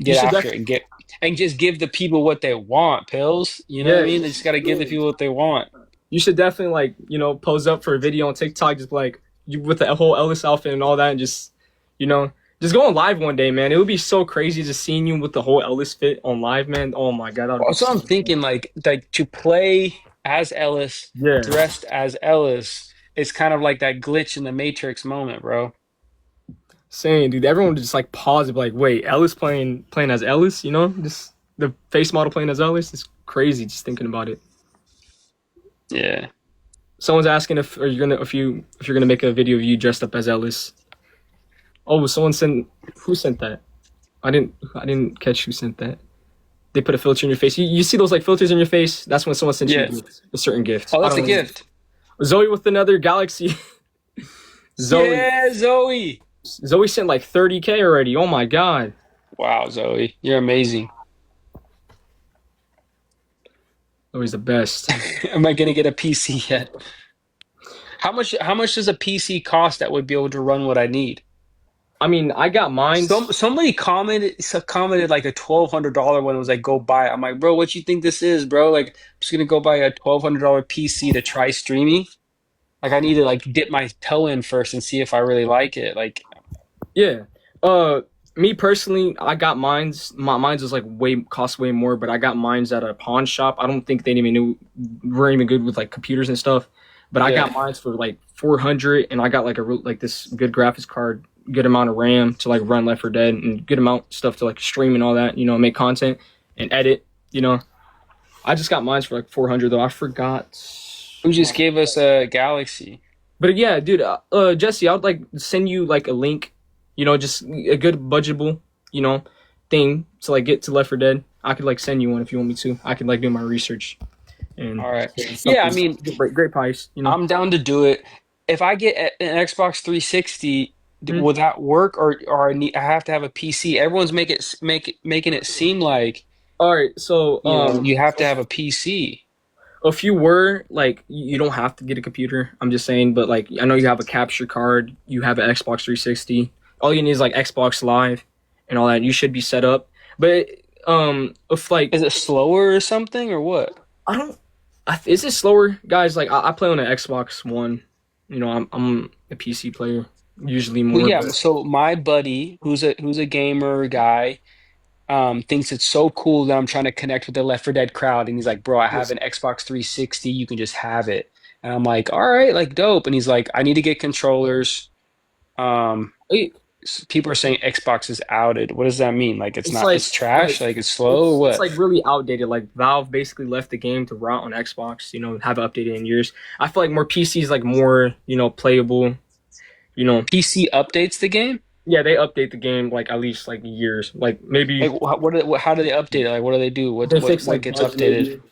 get should after def it and just give the people what they want. Pills, you know what I yeah, mean? They just got to give the yeah. people what they want. You should definitely like, pose up for a video on TikTok, just like you with the whole Ellis outfit and all that, and you know, just go on live one day, man. It would be so crazy just seeing you with the whole Ellis fit on live, man. Oh my god, that would be So so I'm cool. thinking like to play as Ellis, Yeah. dressed as Ellis, it's kind of like that glitch in the Matrix moment, bro. Saying, dude, everyone would just like pause and be like, wait, Ellis playing as Ellis, Just the face model playing as Ellis. It's crazy just thinking about it. Yeah. Someone's asking if you're gonna make a video of you dressed up as Ellis. Oh, someone sent who sent that? I didn't catch who sent that. They put a filter in your face. You see those like filters in your face? That's when someone sent you Yeah. a certain gift. Oh, I that's a don't know. gift. Zoe with another galaxy. Zoe. Yeah, Zoe. Zoe sent like 30K already. Oh my god. Wow, Zoe, you're amazing. Zoe's the best. Am I gonna get a PC yet? How much does a PC cost that would be able to run what I need? I mean, I got mines. Somebody commented like a $1,200 one. It was like, go buy it. I'm like, bro, what you think this is, bro? Like, I'm just gonna go buy a $1,200 PC to try streaming. Like, I need to like dip my toe in first and see if I really like it. Like, Yeah. Uh, Me personally, I got mines. Mines was like cost way more, but I got mines at a pawn shop. I don't think they even knew weren't even good with like computers and stuff. But I got yeah. mines for like 400, and I got like like this good graphics card, good amount of RAM to like run Left 4 Dead, and good amount of stuff to like stream and all that. Make content and edit. I just got mines for like 400 though. I forgot. Who just gave us a Galaxy? But yeah, dude, Jesse, I would like send you like a link, just a good budgetable, thing to like get to Left 4 Dead. I could like send you one if you want me to. I could like do my research and All right. Yeah, I something mean, great price. I'm down to do it. If I get an Xbox 360, Mhm. will that work, or I have to have a PC? Everyone's making it seem like All right, so you have to have a PC. if you were like you don't have to get a computer. I'm just saying, but like I know you have a capture card, you have an Xbox 360. All you need is like Xbox Live and all that. You should be set up. But if like Is it slower or something or what? I don't. Is it slower, guys? Like I play on an Xbox One. I'm a PC player usually Well, more, yeah. but So my buddy, who's a gamer guy, thinks it's so cool that I'm trying to connect with the Left 4 Dead crowd, and he's like, "Bro, I have yes. an Xbox 360. You can just have it." And I'm like, "All right, like dope." And he's like, "I need to get controllers." Um, It- People are saying Xbox is outed. What does that mean? Like it's it's like trash? Like it's slow or it's what? like really outdated. Like Valve basically left the game to rot on Xbox. Haven't updated in years. I feel like more PCs like more playable. You know, PC updates the game? yeah, they update the game like at least like years. Like maybe Like how do they update it? Like what do they do? they fix What like gets bugs. updated? Maybe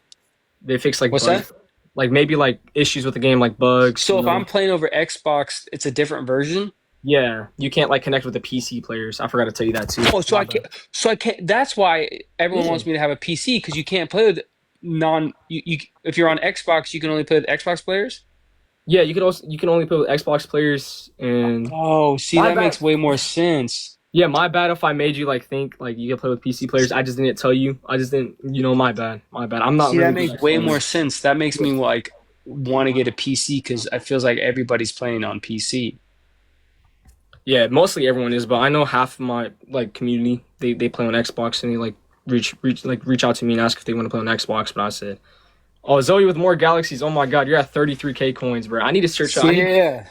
they fix like What's that? bugs. Like maybe like issues with the game, like bugs. So if I'm playing over Xbox, it's a different version? Yeah, you can't like connect with the PC players. I forgot to tell you that too. Oh, so My I bad. can't. So I can't. That's why everyone Yeah, wants me to have a PC because you can't play with non. If you're on Xbox, you can only play with Xbox players. yeah. You can only play with Xbox players, and Oh, see, my that bad. makes way more sense. Yeah, my bad if I made you like think like you can play with PC players. I just didn't tell you. I just didn't. My bad. My bad. I'm not See, really that good makes at way explaining. more sense. That makes me like want to get a PC because it feels like everybody's playing on PC. Yeah, mostly everyone is, but I know half of my like community they play on Xbox and they like reach out to me and ask if they want to play on Xbox. But I said, oh, Zoe with more galaxies. Oh my God, you're at 33K coins, bro. I need to search. I need Yeah.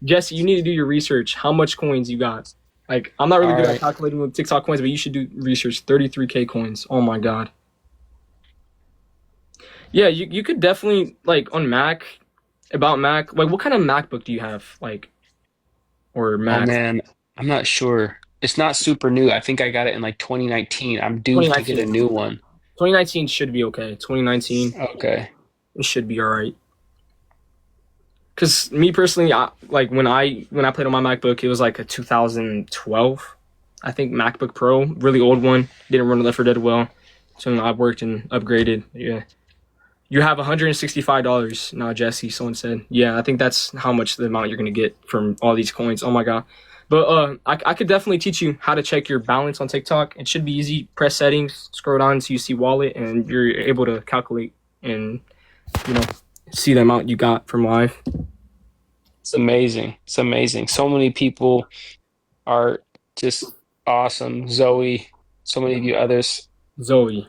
Jesse. You need to do your research. How much coins you got? Like I'm not really All good at right. calculating with TikTok coins, but you should do research. 33K coins. Oh my God. Yeah, you could definitely like on Mac about Mac. Like, what kind of MacBook do you have? Like or Oh Mac? man, I'm not sure. It's not super new. I think I got it in like 2019. I'm due to get a 2019. new one. 2019 should be okay. 2019 Okay. it should be all right. Cause me personally, like when I played on my MacBook, it was like a 2012, I think MacBook Pro, really old one. Didn't run Left 4 Dead well, so I worked and upgraded. Yeah, you have $165 now, Jesse. Someone said, yeah, I think that's how much the amount you're gonna get from all these coins. Oh my God. But I could definitely teach you how to check your balance on TikTok. It should be easy. Press settings, scroll down so you see wallet, and you're able to calculate and you know see the amount you got from live. It's amazing. It's amazing. So many people are just awesome. Zoe, so many of you others. Zoe.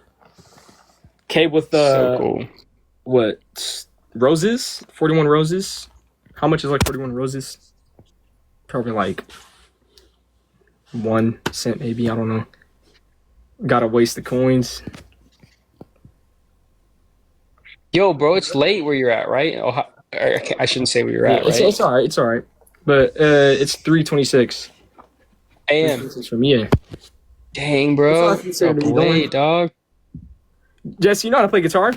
K with So the cool. what roses? 41 roses. How much is like 41 roses? Probably like 1 cent, maybe. I don't know. Gotta waste the coins. Yo, bro, it's late where you're at, right? Oh, I shouldn't say where you're Yeah, at, it's right? all right. It's all right. But it's 3:26. AM. 3:26 for me. Yeah. Dang, It's all bro. right to say Up to me. Don't worry. late, dog. Jesse, you know how to play guitar?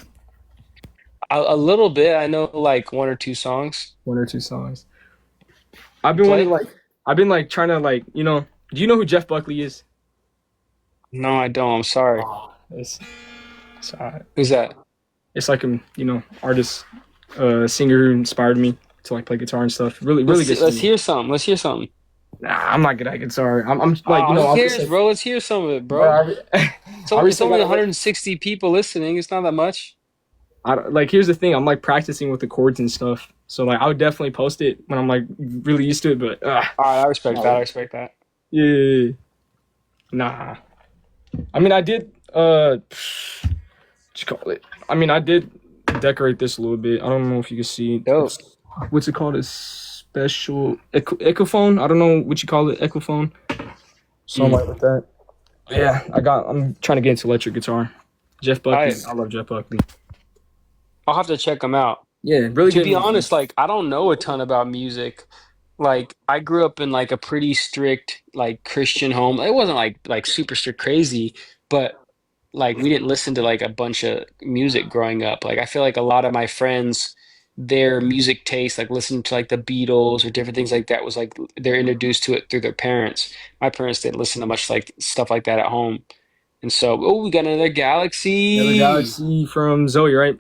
A little bit. I know like one or two songs. One or two songs. I've You been wanting play? like I've been like trying to like Do you know who Jeff Buckley is? No, I don't. I'm sorry. Oh, it's Who's that? it's like artist, singer who inspired me to like play guitar and stuff. Really, really good Let's singer. hear something. Let's hear something. Nah, I'm not good at guitar. I'm like Oh, who I'll just cares, say, bro? Let's hear some of it, but bro. I It's recently only got it. 160 people listening. It's not that much. Like here's the thing. I'm like practicing with the chords and stuff. So like I would definitely post it when I'm like really used to it. But All right, I respect that. I no. respect that. Yeah, nah. I mean, I did. What you call it? I mean, I did decorate this a little bit. I don't know if you can see. Dope. What's it called? A special echophone. I don't know what you call it. Echophone. Something Mm. like that. Yeah, I'm trying to get into electric guitar. Jeff Buckley. I I love Jeff Buckley. I'll have to check them out. Yeah, really To good be music. honest, like I don't know a ton about music. Like I grew up in like a pretty strict like Christian home. It wasn't like super strict crazy, but like we didn't listen to like a bunch of music growing up. Like I feel like a lot of my friends, their music taste, like listening to like the Beatles or different things like that was like they're introduced to it through their parents. My parents didn't listen to much like stuff like that at home. And so, oh, we got another Another galaxy. Galaxy from Zoe, right?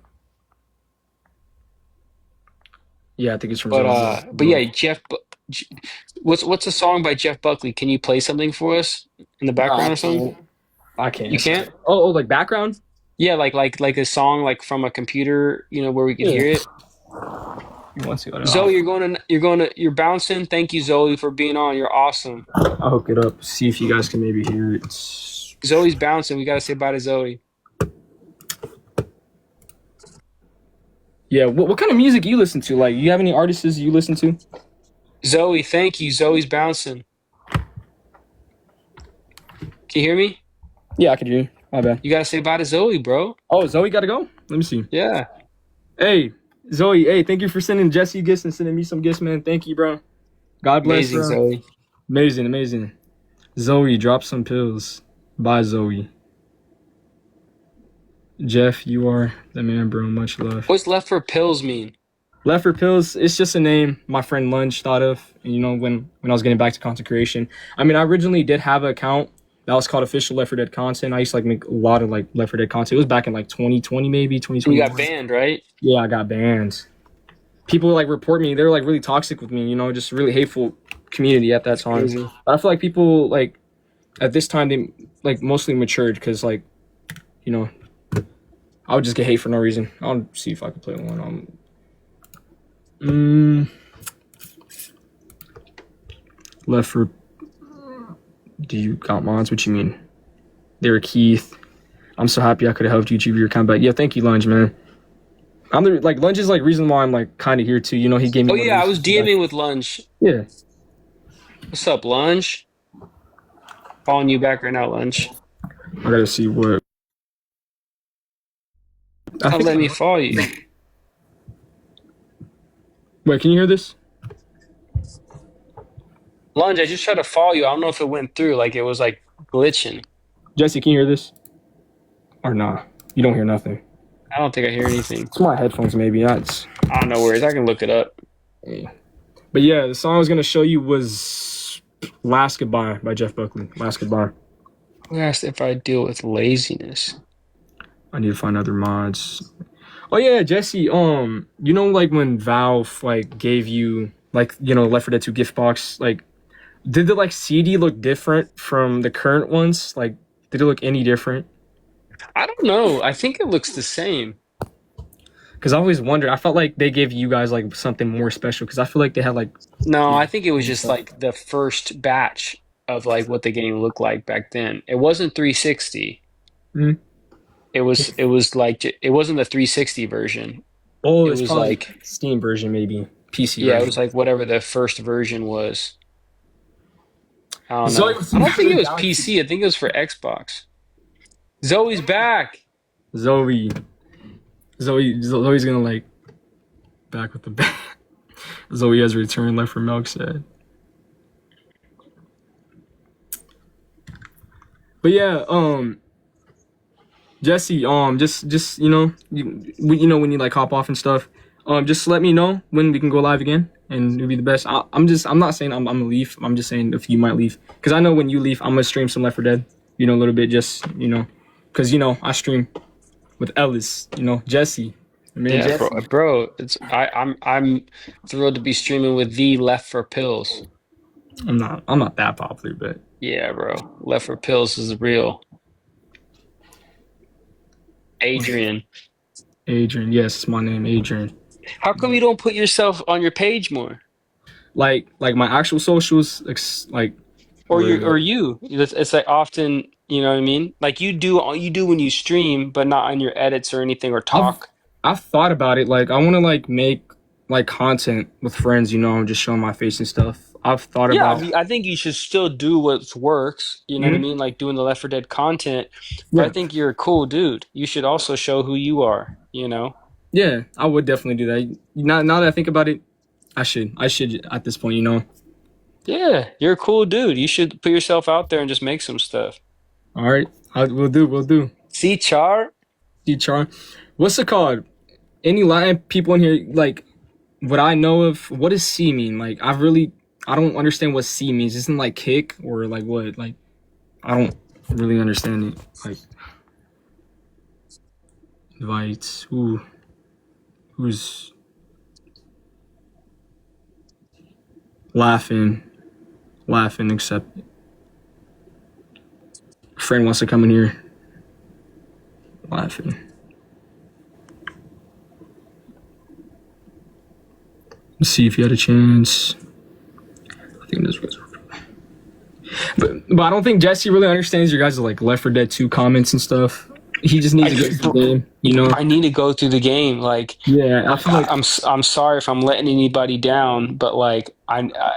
Yeah, I think it's from Zoe. But yeah, J- what's a song by Jeff Buckley? Can you play something for us in the No, I background or something? can't. I can't. You Sorry. can't? Like background? Yeah, like a song like from a computer, where we could Yeah. hear it. Let's see what Zoe, you're bouncing. Thank you, Zoe, for being on. You're awesome. I'll hook it up. See if you guys can maybe hear it. Zoe's bouncing. We gotta say bye to Zoe. Yeah. What kind of music you listen to? Like, you have any artists you listen to? Zoe, thank you. Zoe's bouncing. Can you hear me? Yeah, I could hear you. My bad. You gotta say bye to Zoe, bro. Oh, Zoe got to go. Let me see. Yeah. Hey, Zoe. Hey, thank you for sending Jesse gifts and sending me some gifts, man. Thank you, bro. God bless, Amazing, bro. Zoe. Amazing, amazing. Zoe, drop some pills. Bye, Zoe. Jeff, you are the man, bro. Much love. What's left for pills mean? Left for pills, it's just a name my friend Lunch thought of, you know, when I was getting back to content creation. I mean, I originally did have an account that was called official Left for Dead content. I used to like make a lot of like Left for Dead content. It was back in like 2020, maybe And you got 2021. banned, right? Yeah, I got banned. People would like report me. They were like really toxic with me, you know, just really hateful community at that That's time. crazy. But I feel like people like at this time they like mostly matured because like, you know, I would just get hate for no reason. I'll see if I can play one. Mm, Left for. Do you got mods? What you mean? They were Keith. I'm so happy I could have helped you achieve your comeback. Yeah, thank you, Lunge, man. I'm the like Lunge is like reason why I'm like kind of here too. You know, he gave me Oh yeah, I motivation. was DMing with Lunch. Yeah, What's up, Lunch? Calling you back right now, Lunch. I gotta see what. I Not think. let me follow you. Wait, can you hear this? Lunch, I just tried to follow you. I don't know if it went through. Like it was like glitching. Jesse, can you hear this? Or nah? You don't hear nothing. I don't think I hear anything. It's my headphones, maybe. That's. I don't know worries. I can look it up. But yeah, the song I was gonna show you was "Last Goodbye" by Jeff Buckley. Last Goodbye. Who asked if I deal with laziness? I need to find other mods. Oh yeah, Jesse. You know, like when Valve like gave you like you know Left 4 Dead 2 gift box, like did the like CD look different from the current ones? Like, did it look any different? I don't know. I think it looks the same. Because I always wondered. I felt like they gave you guys like something more special. Because I feel like they had like No, I think it was just like the first batch of like what the game looked like back then. It wasn't 360. Mhm. It was like it wasn't the 360 version. Oh, It it's was probably like Steam version, maybe PC yeah, it version. was like whatever the first version was. I don't Zoe know. was I don't think it really was down. PC. I think it was for Xbox. Zoe's back. Zoe, Zoe's gonna like back with the back. Zoe has returned. Left for Milk said. But yeah, Jesse, just you know when you like hop off and stuff, just let me know when we can go live again, and it'll be the best. I'm not saying I'm gonna leave. I'm just saying if you might leave, because I know when you leave, I'm gonna stream some Left 4 Dead, you know, a little bit, just you know, because you know I stream with Ellis, you know, Jesse, man, Yeah, Jesse. bro. I'm thrilled to be streaming with the Left for Pills. I'm not that popular, but Yeah, bro. Left for Pills is real. Adrian. Adrian, yes, it's my name, Adrian. How come you don't put yourself on your page more? Like my actual socials, like Or where. you. It's like often, you know what I mean? Like you do when you stream, but not on your edits or anything or I've talk. I've thought about it. Like I want to like make like content with friends, you know, just showing my face and stuff. I've thought Yeah, about. I think you should still do what works, you know what I Mhm. mean? Like doing the Left 4 Dead content. But I Yeah, think you're a cool dude. You should also show who you are, you know? yeah, I would definitely do that. Now that I think about it, I should at this point, you know. Yeah, you're a cool dude. You should put yourself out there and just make some stuff. All right, we'll do. See, Char? See, Char, what's it called? Any Latin people in here like what I know of? What does C mean? Like I don't understand what C means. Isn't like kick or like what? Like I don't really understand it. Like invites. Who's laughing, except friend wants to come in here, laughing. Let's see if you had a chance. I think this was. But I don't think Jesse really understands your guys' like Left 4 Dead 2 comments and stuff. He just needs to get to the game, you know? I need to go through the game. Like, Yeah, I feel like I'm sorry if I'm letting anybody down, but like,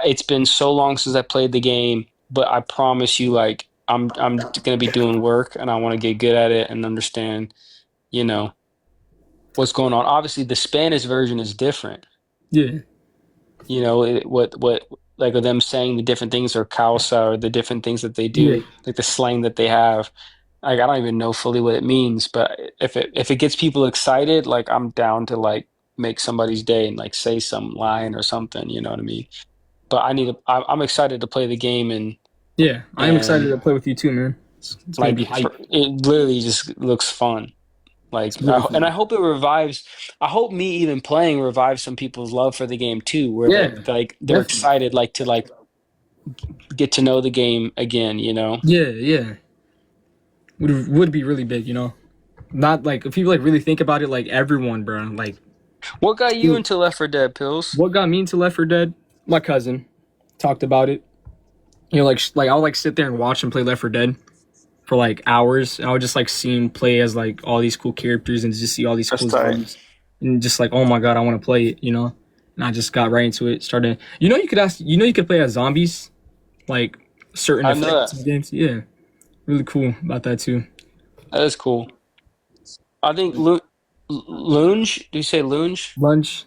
it's been so long since I played the game. But I promise you, like, I'm gonna be doing work, and I want to get good at it and understand, you know, what's going on. Obviously, the Spanish version is different. yeah, You know, what like of them saying the different things or causa or the different things that they yeah, do, like the slang that they have. Like I don't even know fully what it means, but if it gets people excited, like I'm down to like make somebody's day and like say some line or something. You know what I mean? But I'm excited to play the game Yeah, I am excited and to play with you too, man. It's gonna be like hype. it literally just looks fun. It's Like, really and I fun. hope it revives. I hope me even playing revives some people's love for the game too, where Yeah, they're definitely. excited like to like get to know the game again. You know, Yeah, yeah. Would be really big, you know. Not like if people like really think about it, like everyone, bro. Like, what got you into Left 4 Dead, Pills? what got me into Left 4 Dead? My cousin talked about it. You know, like I would like sit there and watch him play Left 4 Dead for like hours, and I would just like see him play as like all these cool characters and just see all these That's cool tight. zombies, and just like, oh my god, I want to play it, you know. And I just got right into it. Started, you could play as zombies, like certain I know effects that. in games. Yeah, really cool about that too. That is cool. I think Lunge. Do you say Lunge? Lunge,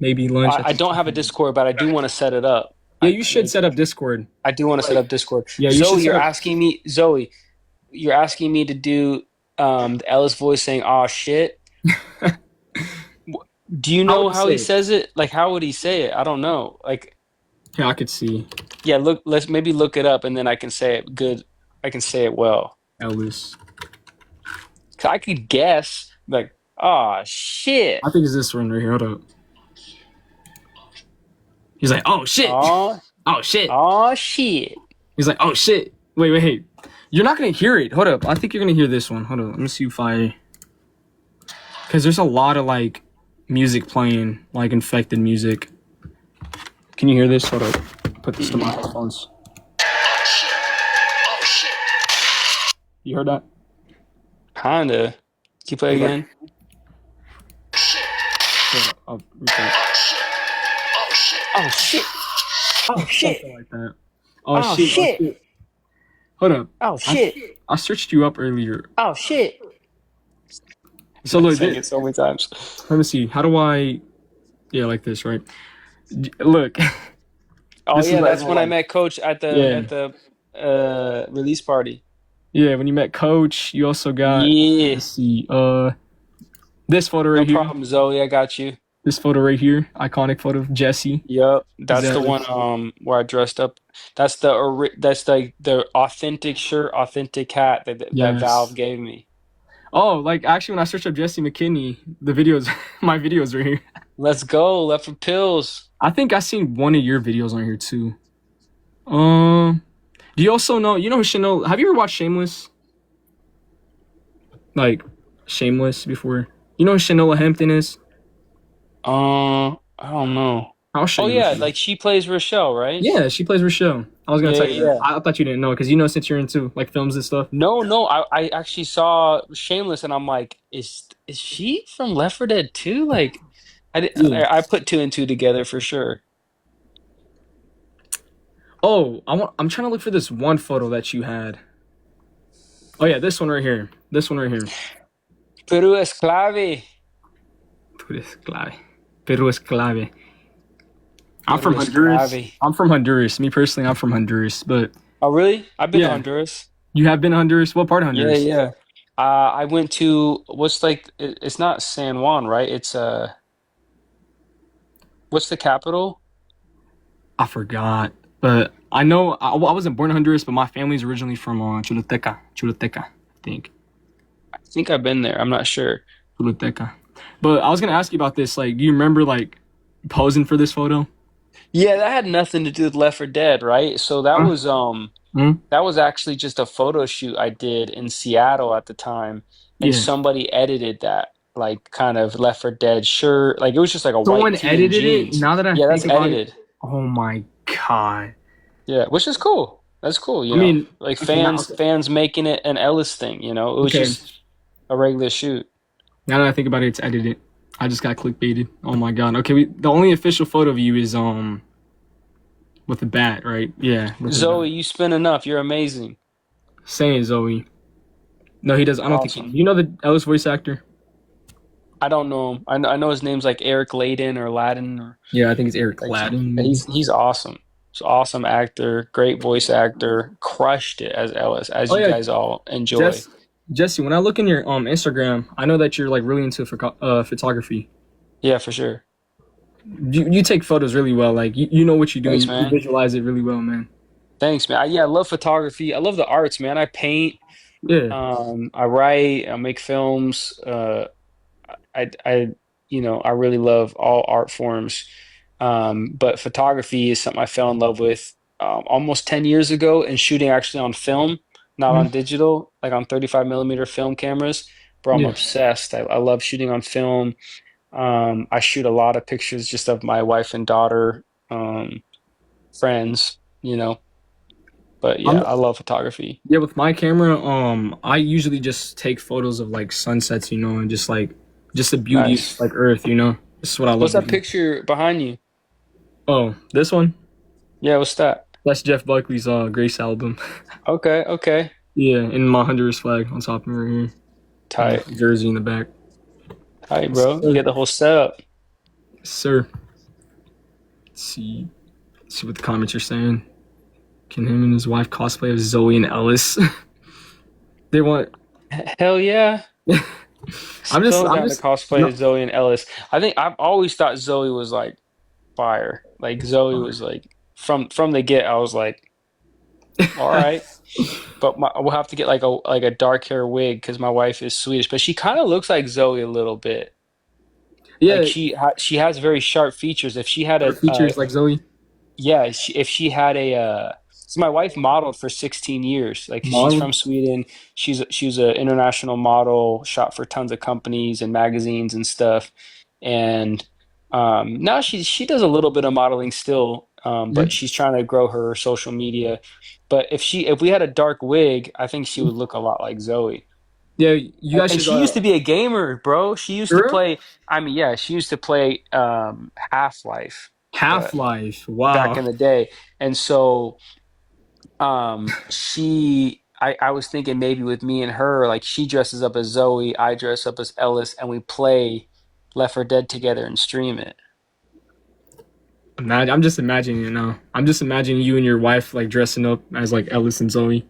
maybe lunch. I I think. don't have a Discord, but I do want to set it up. Yeah, you should set up Discord. I do want to set up Discord. Yeah, you should set up. Zoe, you're asking me to do the Ellis voice saying "oh shit." Do you How would know you how say he it? says it? Like how would he say it? I don't know. Like Yeah, I could see yeah, look, let's maybe look it up and then I can say it good. I can say it well. Ellis. 'Cause I could guess like oh shit. I think it's this one right here. Hold up. He's like, oh shit, Oh, oh shit. oh shit. He's like, oh shit. Wait. You're not gonna hear it. Hold up. I think you're gonna hear this one. Hold up. Let me see if I. Because there's a lot of like music playing, like infected music. Can you hear this? Hold up. Put this to my headphones. You heard that? Kinda. Can you play again? Hold up. I'll replay it. Oh shit. Oh shit. Something like that. Oh Oh shit. Oh shit. shit. Hold up. Oh shit. I searched you up earlier. Oh shit. So I'm look, saying it so many times. let me see. How do I? Yeah, like this, right? Look, Oh this is yeah, what that's when I everyone. met Coach at Yeah, the release party. yeah. When you met Coach, you also got. Yeah. Let's see. This photo No right here. problem, Zoe. I got you. This photo right here. Iconic photo of Jesse. Yep, that's the Exactly. one where I dressed up. That's the authentic shirt, authentic hat that Valve Yes. gave me. Oh, like actually, when I searched up Jesse McKinney, the videos, my videos right here. Let's go. Left for pills. I think I seen one of your videos on here too. Um, do you also know? You know who Chanel? Have you ever watched Shameless? Like Shameless before? You know who Shanola Hampton is? I don't know. I'll show Oh you. yeah, like she plays Rochelle, right? Yeah, she plays Rochelle. I was gonna Yeah, tell you that. yeah. I thought you didn't know because you know since you're into like films and stuff. No, no, I actually saw Shameless and I'm like, is she from Left 4 Dead 2? Like Yeah. I put two and two together for sure. Oh, I'm trying to look for this one photo that you had. Oh yeah, this one right here. This one right here. Peru es clave. Peru es clave. Peru es clave. I'm Peru from es Honduras. clave. I'm from Honduras. Me personally, I'm from Honduras. But Oh, really? I've been to yeah, Honduras. you have been to Honduras. What part of Yeah, Honduras? yeah. I went to what's like it's not San Juan, right? It's what's the capital? I forgot. But I know I wasn't born in Honduras, but my family's originally from Choluteca, I think. I think I've been there. I'm not sure. Choluteca. But I was gonna ask you about this. Like, do you remember like posing for this photo? Yeah, that had nothing to do with Left 4 Dead, right? So Huh? Hmm? that was actually just a photo shoot I did in Seattle at the time, and Yeah. somebody edited that like kind of Left 4 Dead shirt. Like it was just like a white Someone tee and edited it. jeans. Now that I Yeah, think that's about it, edited. oh my god. Yeah, which is cool. That's cool, I you know. mean, Like okay, now fans making it an Ellis thing, you know. It was okay. just a regular shoot. Now that I think about it, it's edited. I just got clickbaited. Oh my god. Okay, the only official photo of you is with the bat, right? Yeah, with the bat. Zoe, you spin enough. You're amazing. Saying Zoe. No, he does. I don't think Awesome. you know the Ellis voice actor. I don't know him. I know his name's like Eric Layden or Ladden or Yeah, I think it's Eric like some. Gladden, maybe. He's awesome. He's an awesome actor, great voice actor. Crushed it as Ellis, as Oh you yeah, guys all Jess. enjoy. Jesse, when I look in your Instagram, I know that you're like really into photography. Yeah, for sure. You take photos really well. Like you know what you're doing. Thanks, You man. visualize it really well, man. Thanks, man. Yeah, I love photography. I love the arts, man. I paint, Yeah, I write, I make films. I I really love all art forms. But photography is something I fell in love with almost 10 years ago, and shooting actually on film, not on mhm, digital, like on 35 millimeter film cameras. Bro, I'm yeah. obsessed. I love shooting on film. I shoot a lot of pictures just of my wife and daughter, friends, but yeah, I'm I love photography. yeah with my camera. I usually just take photos of like sunsets, and just the beauty of Nice. like Earth. This is what I love What's to that do. picture behind you? Oh, this one. Yeah, what's that? That's Jeff Buckley's Grace album. Okay, okay. Yeah, and my Honduras flag on top of me right here, and Tight. jersey in the back. Tight, Yes, bro. You sir. get the whole setup. Yes, sir. See what the comments are saying. Can him and his wife cosplay as Zoe and Ellis? They want. Hell yeah. So I'm down to just. cosplay No, as Zoe and Ellis. I think I've always thought Zoe was like fire. Like Zoe was like from the get, I was like, all right. But we'll have to get like a dark hair wig because my wife is Swedish, but she kind of looks like Zoe a little bit. Like yeah, she has very sharp features. If she had her features like Zoe. yeah, if she had so my wife modeled for 16 years. Like she's Model. from Sweden. She's an international model, shot for tons of companies and magazines and stuff. And now she does a little bit of modeling still, but Mhm. she's trying to grow her social media. But if we had a dark wig, I think she would look a lot like Zoe. Yeah, you guys And should. she used to be a gamer, bro. She used to For real? play. I mean, yeah, she used to play Half-Life, Half but Life. back Wow. in the day. And so I was thinking maybe with me and her, like she dresses up as Zoe, I dress up as Ellis, and we play Left 4 Dead together and stream it. I'm just imagining it now. I'm just imagining you and your wife like dressing up as like Ellis and Zoe.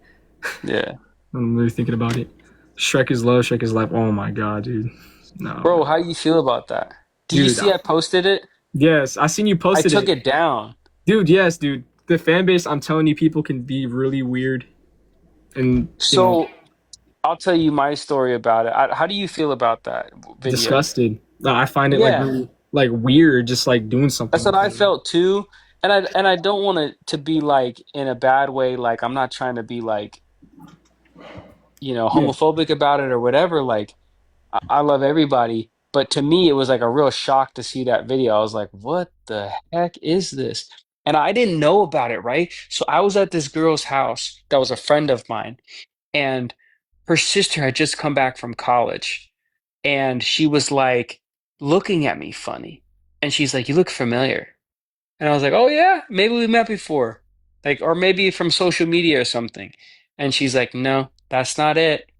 Yeah. I'm really thinking about it. Shrek is love, Shrek is life. Oh my god, dude. No, Bro, man. how do you feel about that? Did you Dude. see I posted it? Yes, I seen you I posted took it. it down. Dude, yes, dude. The fan base, I'm telling you, people can be really weird and, So I'll tell you my story about it. How do you feel about that video? disgusted. I find it like Yeah. really like weird just like doing something That's what like I that. felt too. And I don't want it to be like in a bad way. Like I'm not trying to be like, Yeah. homophobic about it or whatever. Like I love everybody, but to me, it was like a real shock to see that video. I was like, what the heck is this? And I didn't know about it, right? So I was at this girl's house that was a friend of mine, and her sister had just come back from college, and she was like looking at me funny. And she's like, you look familiar. And I was like, oh yeah, maybe we met before. Like, or maybe from social media or something. And she's like, no, that's not it.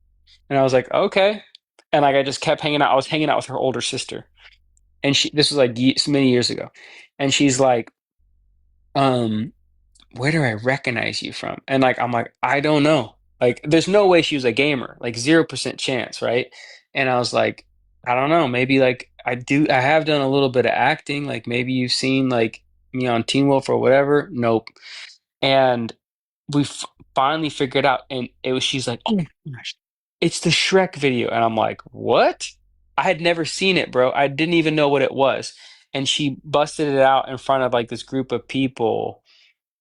And I was like, okay. And like I just kept hanging out. I was hanging out with her older sister, and this was like many years ago, and she's like, um, where do I recognize you from? And like I'm like, I don't know. Like, there's no way she was a gamer. Like 0% chance, right? And I was like, I don't know. Maybe like I have done a little bit of acting. Like maybe you've seen like me on Teen Wolf or whatever. Nope. And we finally figured out, and it was she's like, oh my gosh, it's the Shrek video. And I'm like, what? I had never seen it, bro. I didn't even know what it was. And she busted it out in front of like this group of people,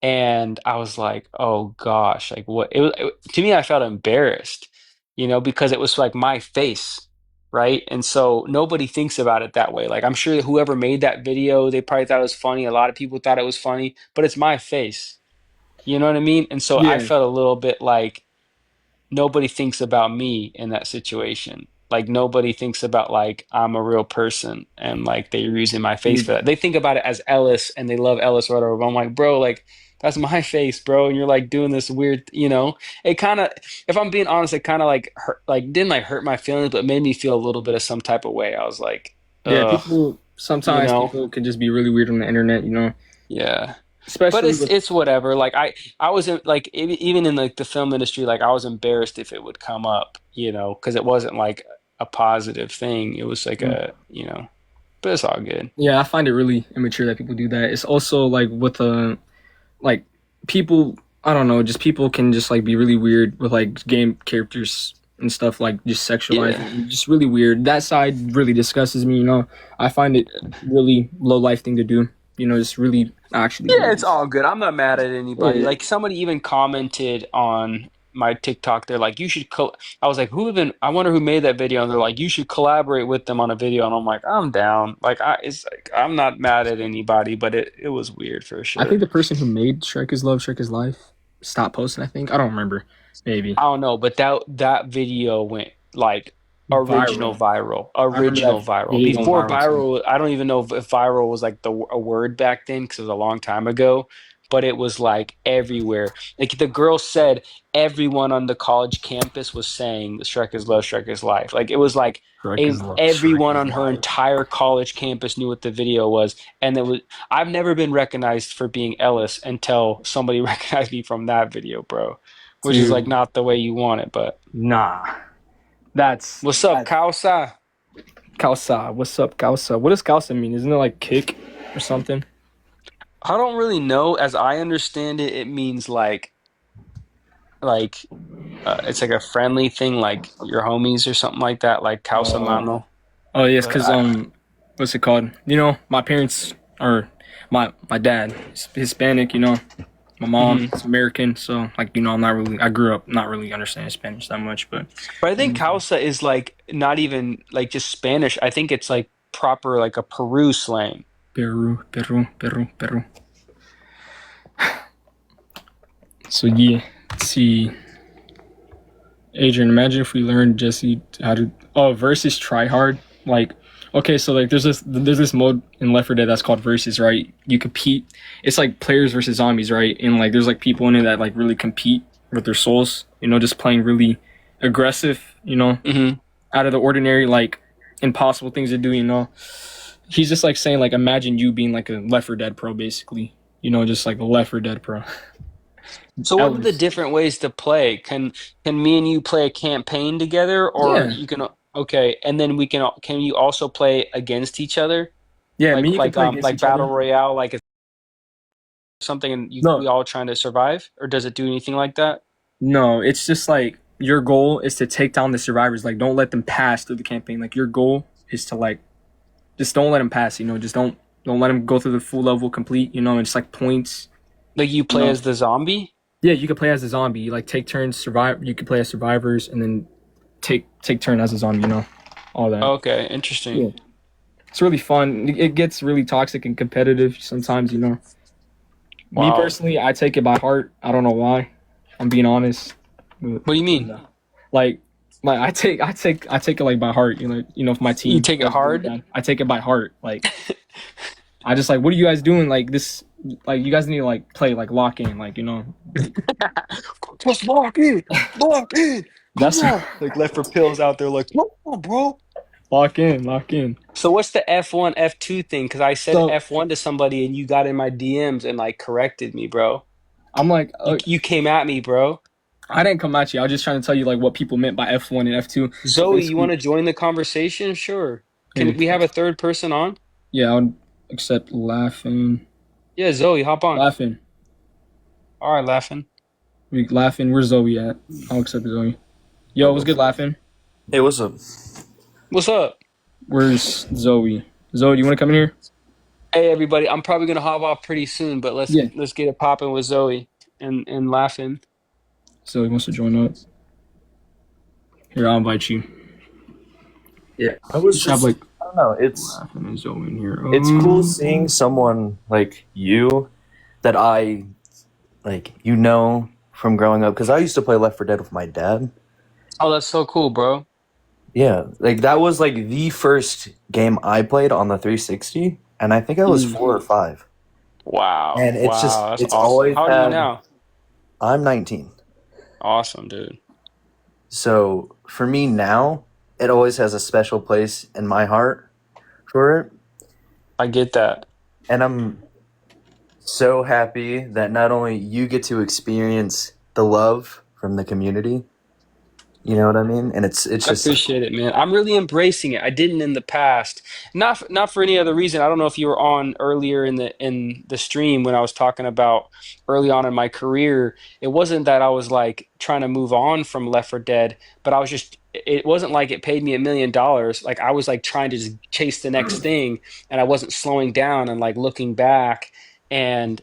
and I was like, oh gosh, like what to me, I felt embarrassed, because it was like my face, right? And so nobody thinks about it that way. Like I'm sure whoever made that video, they probably thought it was funny. A lot of people thought it was funny, but it's my face. You know what I mean? And so I Yeah. felt a little bit like nobody thinks about me in that situation. Like nobody thinks about like I'm a real person, and like they're using my face for Dude. that. They think about it as Ellis, and they love Ellis or whatever. But I'm like, bro, like that's my face, bro. And you're like doing this weird, it kind of, if I'm being honest, it kind of like hurt, like didn't like hurt my feelings, but made me feel a little bit of some type of way. I was like, Yeah, ugh, people you sometimes know, people can just be really weird on the internet. yeah. But especially with it's whatever. Like I wasn't like even in like the film industry, like I was embarrassed if it would come up, because it wasn't like a positive thing. It was like but it's all good. yeah, I find it really immature that people do that. It's also like with like people, I don't know, just people can just like be really weird with like game characters and stuff, like just Yeah. sexualizing, just really weird. That side really disgusts me. I find it really low life thing to do. Just really actually Yeah, weird. it's all good. I'm not mad at anybody. Yeah, Like somebody even commented on my TikTok. They're like, "You should." I was like, "Who even?" I wonder who made that video. And they're like, "You should collaborate with them on a video." And I'm like, "I'm down." Like, it's like I'm not mad at anybody, but it was weird for I think sure. the person who made Shrek is Love, Shrek is Life stopped posting. I think I don't remember. Maybe I don't know, but that video went like viral. I remember original that viral. video going Before viral too. viral, I don't even know if viral was like a word back then because it was a long time ago, but it was like everywhere. Like the girl said, everyone on the college campus was saying Shrek is love, Shrek is life. Like it was like Shrek is Love, Shrek everyone is on her Life. entire college campus knew what the video was, and it was. I've never been recognized for being Ellis until somebody recognized me from that video, bro, which is like Dude, not the way you want it, but nah. That's what's up, that Kausa? Kausa. What's up, Kausa? What does Kausa mean? Isn't it like kick or something? I don't really know. As I understand it, it means like it's like a friendly thing, like your homies or something like that, like Kausa Oh, Mano. oh yes, But cause what's it called? My parents are my dad is Hispanic. My mom mhm. is American, so like I'm not really. I grew up not really understanding Spanish that much, but But I think Kausa is like not even like just Spanish. I think it's like proper like a Peru slang. Peru, Peru, Peru, Peru. So yeah, let's see. Adrian, imagine if we learned Jesse how to versus try hard. Like, okay, so like there's this mode in Left 4 Dead that's called versus, right? You compete. It's like players versus zombies, right? And like there's like people in it that like really compete with their souls. Just playing really aggressive. Hmm. Out of the ordinary, like impossible things to do. He's just like saying like imagine you being like a Left 4 Dead pro, basically. Just like a Left 4 Dead pro. So what are the Ellis. different ways to play? Can me and you play a campaign together, or Yeah, you can okay, and then can you also play against each other? yeah. Me, Like and you can like play um against like each battle other. royale, like it's something and we No, all trying to survive, or does it do anything like that? No, it's just like your goal is to take down the survivors. Like, don't let them pass through the campaign. Like, your goal is to like just don't let them pass. Just don't let them go through the full level complete. And just like points. Like you You play know, as the zombie? yeah, you could play as a zombie. You, like take turns survive. You could play as survivors and then take turn as a zombie. All that. Okay, interesting. Yeah, it's really fun. It gets really toxic and competitive sometimes. Me Wow. personally, I take it by heart. I don't know why. I'm being honest. But, What do you mean? like I take it like by heart. If my You team take it does really hard? bad, I take it by heart. Like I just like, what are you guys doing? Like this, like you guys need to like play like lock in. Just lock in, lock in. Come That's on. Like left for pills out there, like, come on, bro. lock in, lock in. So what's the F1, F2 thing? Because I said So F1 to somebody and you got in my DMs and like corrected me, bro. I'm like, You came at me, bro. I didn't come at you. I was just trying to tell you like what people meant by F1 and F2. So Zoe, you want basically, to join the conversation? Sure. Can hey, we have a third person on? yeah, I would accept laughing, Yeah, Zoe, hop on. laughing. All right, laughing. We laughing. Where's Zoe at? I'll accept Zoe. Yo, I'll what's go good, for it. laughing? Hey, what's up? What's up? Where's Zoe? Zoe, do you want to come in here? Hey, everybody. I'm probably gonna hop off pretty soon, but let's Yeah. let's get it popping with Zoe and laughing. Zoe wants to join up. Here, I'll invite you. Yeah, I You was should have just like I don't know. It's laughing and Zoe in here. it's cool seeing someone like you that I like from growing up because I used to play Left 4 Dead with my dad. Oh, that's so cool, bro. Yeah, like that was like the first game I played on the 360, and I think I was Mm. 4 or 5. Wow. And Wow, that's it's awesome. always How old are you had. now? I'm 19, Awesome, dude. so for me now, it always has a special place in my heart for it, I get that. and I'm so happy that not only you get to experience the love from the community, you know what I mean? And it's I just like, appreciate it, man. I'm really embracing it. I didn't in the past, not for any other reason. I don't know if you were on earlier in the stream when I was talking about early on in my career. It wasn't that I was like trying to move on from Left 4 Dead, but I was just. It wasn't like it paid me $1 million. Like I was like trying to just chase the next thing, and I wasn't slowing down and like looking back. And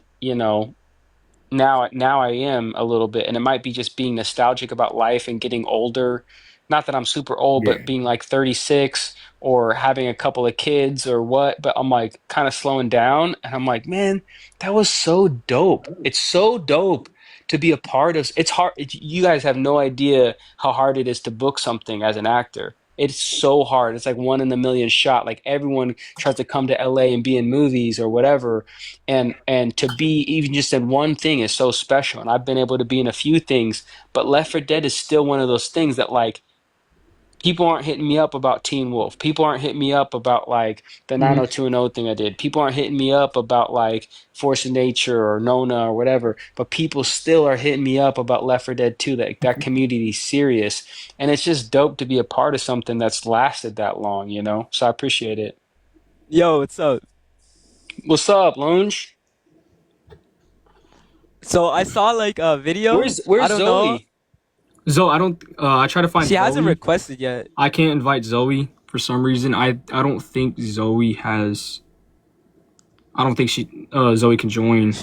now I am a little bit, and it might be just being nostalgic about life and getting older. Not that I'm super old, yeah. but being like 36 or having a couple of kids or what, but I'm like kind of slowing down and I'm like, man, that was so dope. It's so dope to be a part of. It's hard. You guys have no idea how hard it is to book something as an actor. It's so hard. It's like one in a million shot. Like everyone tries to come to LA and be in movies or whatever, and to be even just in one thing is so special. And I've been able to be in a few things, but Left 4 Dead is still one of those things that like people aren't hitting me up about Teen Wolf. People aren't hitting me up about like the Mhm. 90210 thing I did. People aren't hitting me up about like Force of Nature or Nona or whatever. But people still are hitting me up about Left 4 Dead 2. That community is serious, and it's just dope to be a part of something that's lasted that long. So I appreciate it. Yo, what's up? What's up, Lunge? So I saw like a video. I Where's don't know. Zoe? Zoe, I don't. I try to find She hasn't Zoe. requested yet. I can't invite Zoe for some reason. I don't think Zoe has. I don't think Zoe can join.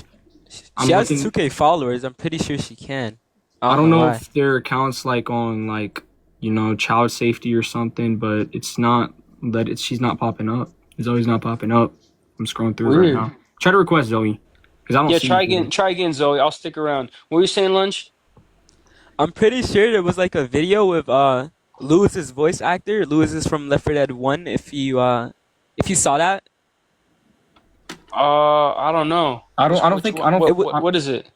I'm She has looking. 2K followers. I'm pretty sure she can. I I don't don't know know why. if their accounts like on like child safety or something, but it's not that it's she's not popping up. Zoe's not popping up. I'm scrolling through right Weird. now. Try to request Zoe because I don't Yeah, see try anything. again. Try again, Zoe. I'll stick around. What were you saying, Lunch? I'm pretty sure there was like a video with Lewis's voice actor. Lewis is from Left 4 Dead 1. If you saw that, I don't know. I don't Which think one? I don't. it What w- what I, what is it?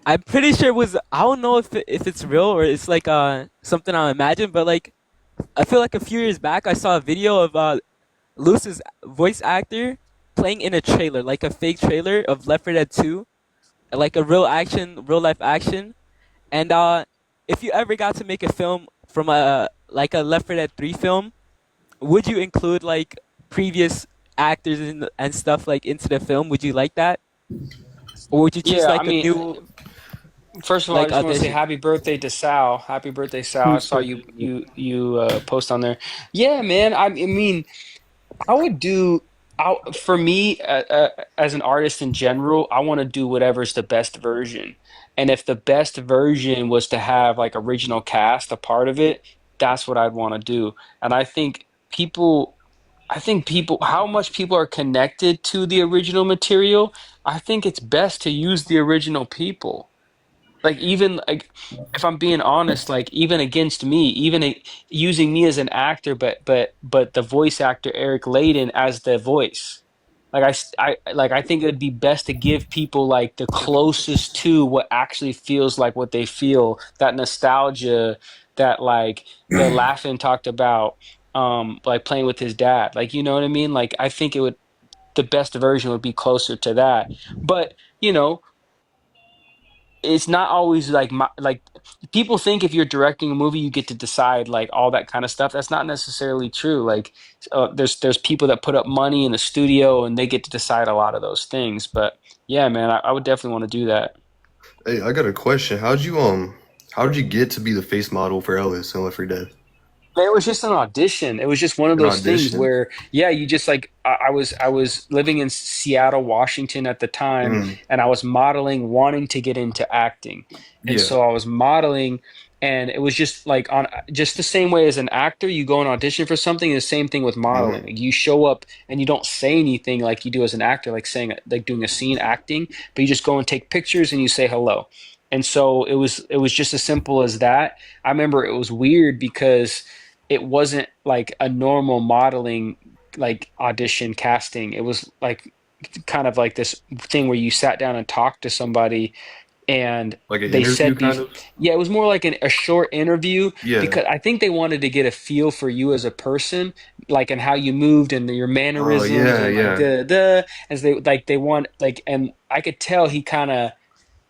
I'm pretty sure it was. I don't know if it's real or it's like something I imagine, but like I feel like a few years back I saw a video of Lewis's voice actor playing in a trailer, like a fake trailer of Left 4 Dead 2, like a real life action. And if you ever got to make a film from a Left 4 Dead 3 film, would you include like previous actors and stuff like into the film? Would you like that, or would you choose Yeah, I like a mean, new first of all, I like just want to say audition? happy birthday to Sal. Happy birthday, Sal. I who's saw birthday you is it? you you post on there. Yeah, man. I mean, I would do. For me, as an artist in general, I want to do whatever's the best version. And if the best version was to have like original cast a part of it, that's what I'd want to do. And people, I think people, how much people are connected to the original material, I think it's best to use the original people. Like even like if I'm being honest, like even against me, using me as an actor, but the voice actor Eric Layden as the voice. Like I think it'd be best to give people like the closest to what actually feels like what they feel, that nostalgia that like the Laughing talked about, like playing with his dad. Like you know what I mean? Like I think it would the best version would be closer to that. But you know, it's not always like like people think if you're directing a movie you get to decide like all that kind of stuff. That's not necessarily true. Like there's people that put up money in the studio and they get to decide a lot of those things. But yeah, man, I would definitely want to do that. Hey, I got a question. How'd you get to be the face model for Ellis in Left 4 Dead? It was just an audition. It was just one of An those things audition? where, yeah, you just like I was living in Seattle, Washington at the time, Mm, and I was modeling, wanting to get into acting, and yeah. so I was modeling, and it was just like on just the same way as an actor, you go and audition for something. The same thing with modeling. Mm, Like, you show up and you don't say anything like you do as an actor, like saying like doing a scene acting, but you just go and take pictures and you say hello. And so it was just as simple as that. I remember it was weird because it wasn't like a normal modeling like audition casting. It was like kind of like this thing where you sat down and talked to somebody and Like an they interview said, kind of? yeah, it was more like a short interview Yeah. because I think they wanted to get a feel for you as a person, like and how you moved and your Oh mannerisms yeah, and like yeah. as they want like, and I could tell he kind of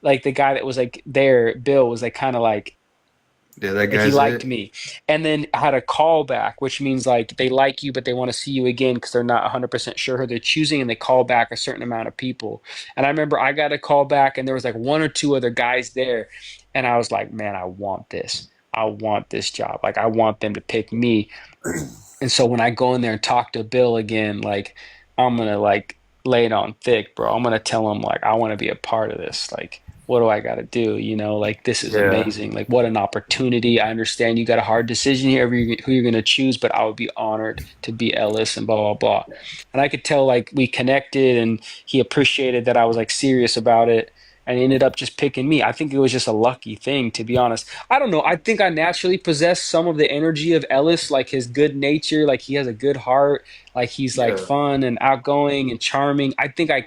like the guy that was like there, Bill was like kind of Yeah, that like he guy's liked it. me. And then I had a callback, which means like they like you, but they want to see you again because they're not 100% sure who they're choosing, and they call back a certain amount of people. And I remember I got a call back, and there was like one or two other guys there, and I was like, man, I want this. I want this job. Like I want them to pick me. And so when I go in there and talk to Bill again, like I'm gonna like lay it on thick, bro. I'm gonna tell him like I want to be a part of this. Like, what do I gotta do? You know, like this is Yeah. amazing. Like what an opportunity. I understand you got a hard decision here, who you're gonna choose, but I would be honored to be Ellis and blah blah blah. And I could tell like we connected and he appreciated that I was like serious about it and he ended up just picking me. I think it was just a lucky thing, to be honest. I don't know. I think I naturally possess some of the energy of Ellis, like his good nature, like he has a good heart, like he's like Yeah. fun and outgoing and charming. I think I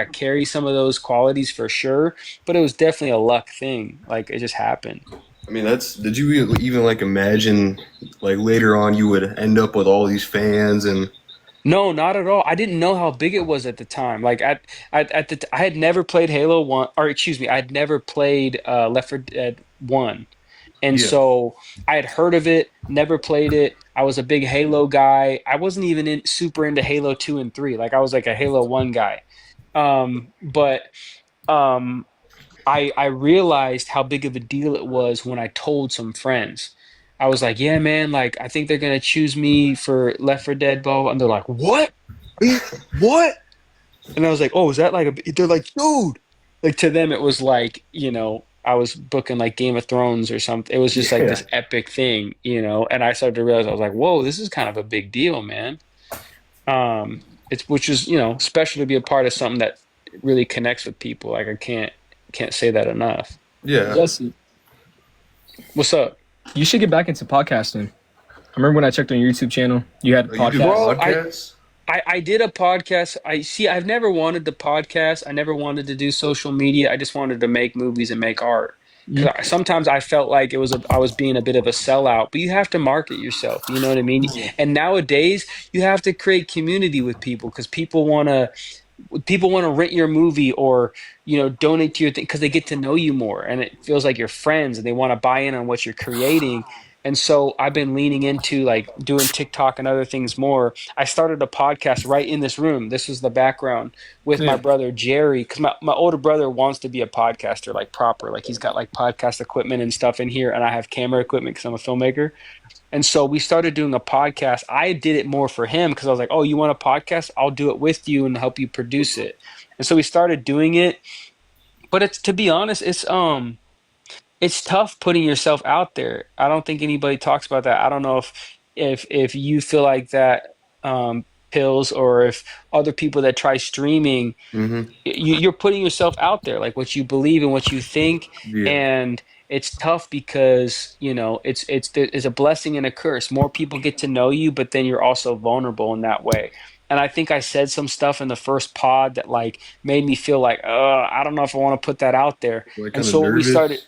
carry some of those qualities for sure, but it was definitely a luck thing. Like it just happened. I mean, that's. Did you even like imagine like later on you would end up with all these fans and? No, not at all. I didn't know how big it was at the time. Like I had never played Halo 1, or excuse me, I had never played Left 4 Dead 1. And Yeah. so I had heard of it, never played it. I was a big Halo guy. I wasn't even super into Halo 2 and 3. Like I was like a Halo 1 guy. But um, I realized how big of a deal it was when I told some friends. I was like, "Yeah, man, like I think they're gonna choose me for Left 4 Dead, blah, blah," and they're like, "What? Are you what?" And I was like, "Oh, is that like a?" They're like, "Dude!" Like to them, it was like I was booking like Game of Thrones or something. It was just like Yeah. this epic thing, And I started to realize I was like, "Whoa, this is kind of a big deal, man." It's which is special to be a part of something that really connects with people. Like I can't say that enough. Yeah. Jesse, What's up? you should get back into podcasting. I remember when I checked on your YouTube channel, you had a Oh, you do podcast. Bro, podcasts? I did a podcast. I've never wanted the podcast. I never wanted to do social media. I just wanted to make movies and make art. You, Because sometimes I felt like I was being a bit of a sellout, but you have to market yourself. You know what I mean? And nowadays, you have to create community with people because people want to rent your movie or donate to your thing because they get to know you more and it feels like you're friends and they want to buy in on what you're creating. And so I've been leaning into like doing TikTok and other things more. I started a podcast right in this room. This was the background with my yeah. brother Jerry because my older brother wants to be a podcaster like proper, like he's got like podcast equipment and stuff in here and I have camera equipment because I'm a filmmaker. And so we started doing a podcast. I did it more for him because I was like, "Oh, you want a podcast? I'll do it with you and help you produce it." And so we started doing it. But it's to be honest, it's tough putting yourself out there. I don't think anybody talks about that. I don't know if you feel like that, pills, or if other people that try streaming, Mm-hmm. you're putting yourself out there, like what you believe and what you think, Yeah. and it's tough because it's a blessing and a curse. More people get to know you, but then you're also vulnerable in that way. And I think I said some stuff in the first pod that like made me feel like, I don't know if I want to put that out there. Like And kind of so what we started, nervous.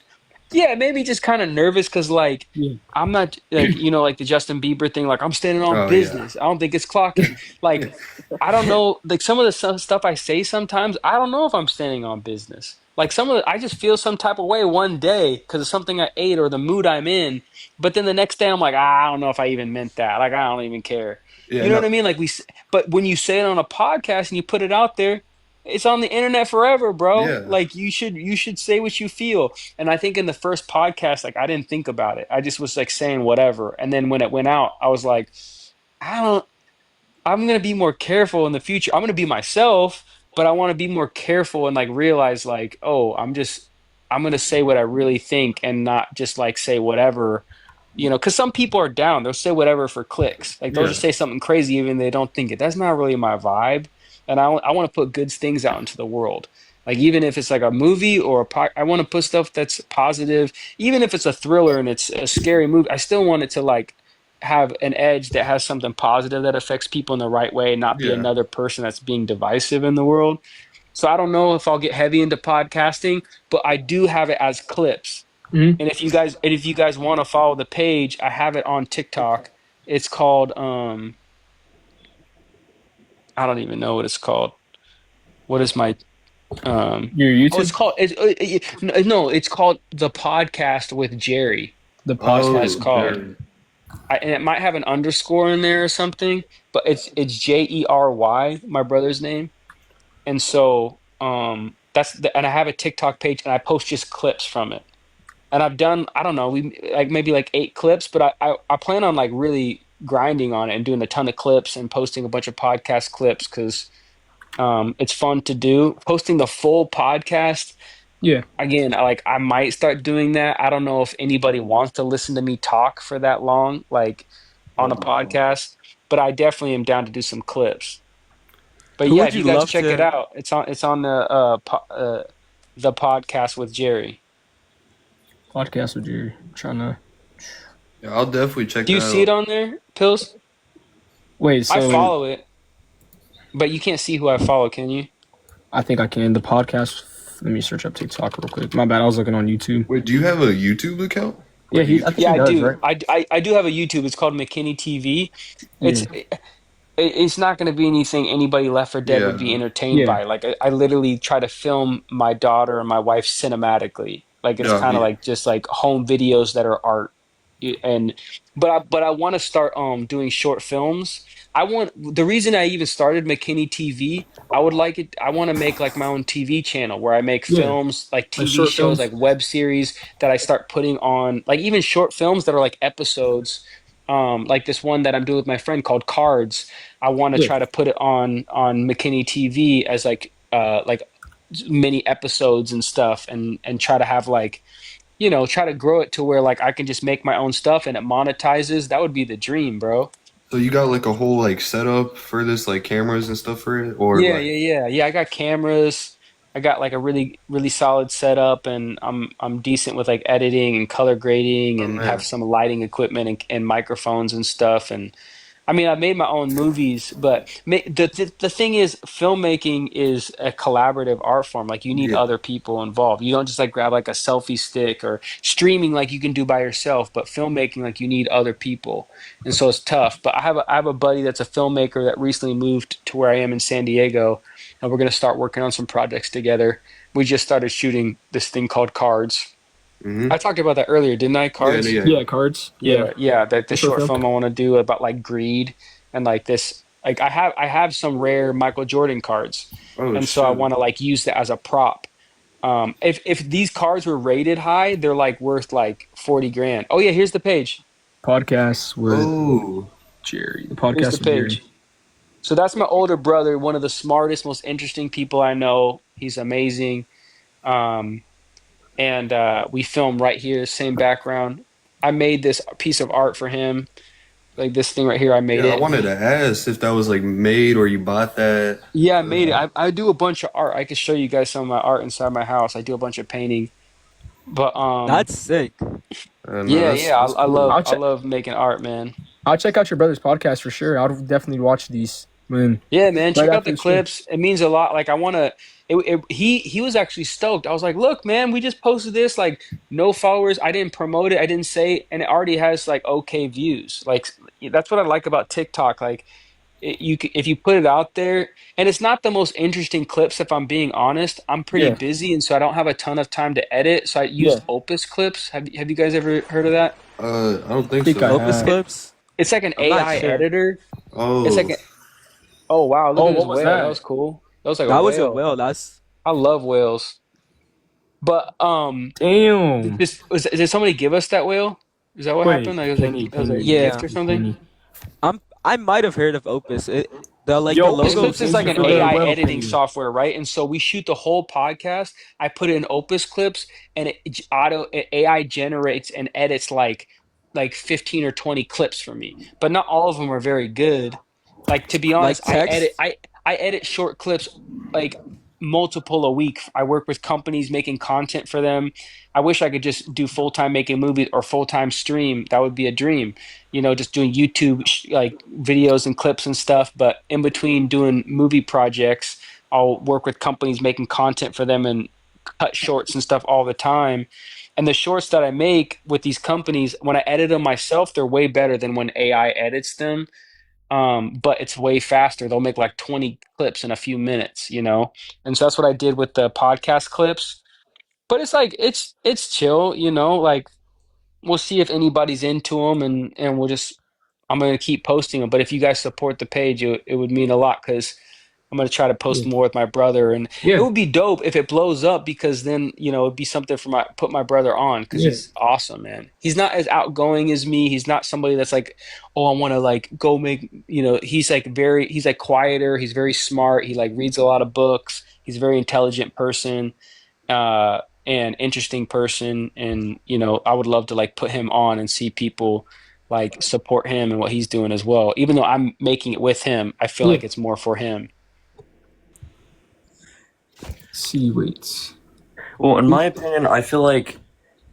yeah, maybe just kind of nervous because like Yeah. I'm not like like the Justin Bieber thing, like I'm standing on Oh yeah. business. I don't think it's clocking. Like I don't know, like some of the stuff I say sometimes, I don't know if I'm standing on business. Like I just feel some type of way one day because of something I ate or the mood I'm in. But then the next day I'm like, I don't know if I even meant that. Like I don't even care. Yeah. You know No. what I mean? But when you say it on a podcast and you put it out there, it's on the internet forever, bro. Yeah. Like you should say what you feel. And I think in the first podcast, like I didn't think about it. I just was like saying whatever. And then when it went out, I was like, I don't. I'm gonna be more careful in the future. I'm gonna be myself, but I want to be more careful and like realize like, oh, I'm gonna say what I really think and not just like say whatever, because some people are down. They'll say whatever for clicks. Like they'll Yeah. just say something crazy even they don't think it. That's not really my vibe. And I want to put good things out into the world. Like even if it's like a movie or I want to put stuff that's positive. Even if it's a thriller and it's a scary movie, I still want it to like have an edge that has something positive that affects people in the right way, and not be Yeah. another person that's being divisive in the world. So I don't know if I'll get heavy into podcasting, but I do have it as clips. Mhm. And if you guys want to follow the page, I have it on TikTok. It's called I don't even know what it's called. What is my Your oh, it's YouTube, called no, it's called The Podcast with Jerry. the That's what podcast. it's Oh, called. there. And it might have an underscore in there or something, but it's Jery, my brother's name. And so and I have a TikTok page and I post just clips from it. And I've done, I don't know, we like maybe like 8 clips, but I plan on like really grinding on it and doing a ton of clips and posting a bunch of podcast clips because it's fun to do. Posting the full podcast, Yeah. again, I might start doing that. I don't know if anybody wants to listen to me talk for that long, like on a podcast, but I definitely am down to do some clips. But Who yeah, would if you you guys love check it to? out, it's on the podcast with Jerry. Podcast with you. Trying to Yeah, I'll definitely check Do you that see it out. on there, Pills? wait. I So follow it, but you can't see who I follow, can you? I think I can. The podcast. Let me search up TikTok real quick. My bad. I was looking on YouTube. Wait, do you have a YouTube account? Yeah, Like I think Yeah, he I does, do. right? I do have a YouTube. It's called McKinney TV. Yeah. It's not going to be anything anybody left for dead would be Yeah. entertained Yeah. by. Like I literally try to film my daughter and my wife cinematically. Like it's Yeah. kind of like just like home videos that are art. And but I want to start doing short films. I want the reason I even started McKinney TV. I want to make like my own TV channel where I make Yeah. films like Like TV short shows, films. like web series that I start putting on, like even short films that are like episodes. Like this one that I'm doing with my friend called Cards. I want to Yeah. try to put it on McKinney TV as like mini episodes and stuff, and try to have like try to grow it to where like I can just make my own stuff and it monetizes. That would be the dream, bro. So you got like a whole like setup for this, like cameras and stuff for it, or Yeah, like yeah, yeah, yeah. I got cameras. I got like a really solid setup, and I'm decent with like editing and color grading, oh and have man, some lighting equipment and microphones and stuff. And I mean, I made my own movies, but the thing is, filmmaking is a collaborative art form. Like you need yeah. other people involved. You don't just like grab like a selfie stick, or streaming like you can do by yourself, but filmmaking like you need other people, and so it's tough. But I have a buddy that's a filmmaker that recently moved to where I am in San Diego, and we're gonna start working on some projects together. We just started shooting this thing called Cards. Mm-hmm. I talked about that earlier, didn't I? Yeah, Cards. yeah. Yeah. Cards. Yeah. Yeah, yeah, that the The short short film. film I want to do about like greed and like this. Like I have some rare Michael Jordan cards, Oh and so I shit. want to like use that as a prop. If these cards were rated high, they're like worth like 40 grand. Oh yeah, here's the page. Podcasts with Oh, Jerry. The Here's the podcast with Jerry. page. So that's my older brother, one of the smartest, most interesting people I know. He's amazing. Um, and we film right here, same background. I made this piece of art for him. Like this thing right here, I made yeah. I it. wanted to ask if that was like made or you bought that. Yeah, I made it. I do a bunch of art. I can show you guys some of my art inside my house. I do a bunch of painting. But That's sick. No, yeah, yeah, that's cool. I love making art, man. I'll check out your brother's podcast for sure. I'll definitely watch these when Yeah, man, right check out after the the stream. clips. It means a lot. Like I want to he was actually stoked. I was like, "Look, man, we just posted this like no followers. I didn't promote it. I didn't say and it already has like okay views." Like that's what I like about TikTok. Like if you put it out there, and it's not the most interesting clips if I'm being honest. I'm pretty Yeah. busy and so I don't have a ton of time to edit, so I Yeah. used Opus clips. Have you guys ever heard of that? I don't think Think I so. Opus have. clips? It's like an I'm not AI sure. editor. It's Oh, like oh wow, look Oh, at this what was whale. That that? was cool. That was like a That was a whale. whale. That's I love whales. But Damn. did somebody give us that whale? Is that what happened? Wait, Like Penny, it was a Penny, gift yeah. or something? Penny. I might have heard of Opus. The Yo, the Opus logo Clips is thank like you an seems for the AI familiar. well, editing Penny. software, right? And so we shoot the whole podcast. I put it in Opus Clips, and AI generates and edits like 15 or 20 clips for me. But not all of them are very good. Like to be Like honest, text. I edit short clips like multiple a week. I work with companies making content for them. I wish I could just do full time making movies or full time stream. That would be a dream. Just doing YouTube like videos and clips and stuff. But in between doing movie projects, I'll work with companies making content for them and cut shorts and stuff all the time. And the shorts that I make with these companies, when I edit them myself, they're way better than when AI edits them. But it's way faster. They'll make like 20 clips in a few minutes, you know? And so that's what I did with the podcast clips. But it's like it's chill, you know, like we'll see if anybody's into them, and we'll just I'm gonna keep posting them. But if you guys support the page, it would mean a lot because I'm gonna try to post Yeah. more with my brother, and it Yeah. would be dope if it blows up because then it'd be something for my put my brother on because Yeah. he's awesome, man. He's not as outgoing as me. He's not somebody that's like, oh, I want to like go make He's like he's like quieter. He's very smart. He like reads a lot of books. He's a very intelligent person. And interesting person, and I would love to like put him on and see people like support him and what he's doing as well. Even though I'm making it with him, I feel Yeah. like it's more for him. See, wait. Well, in my opinion, I feel like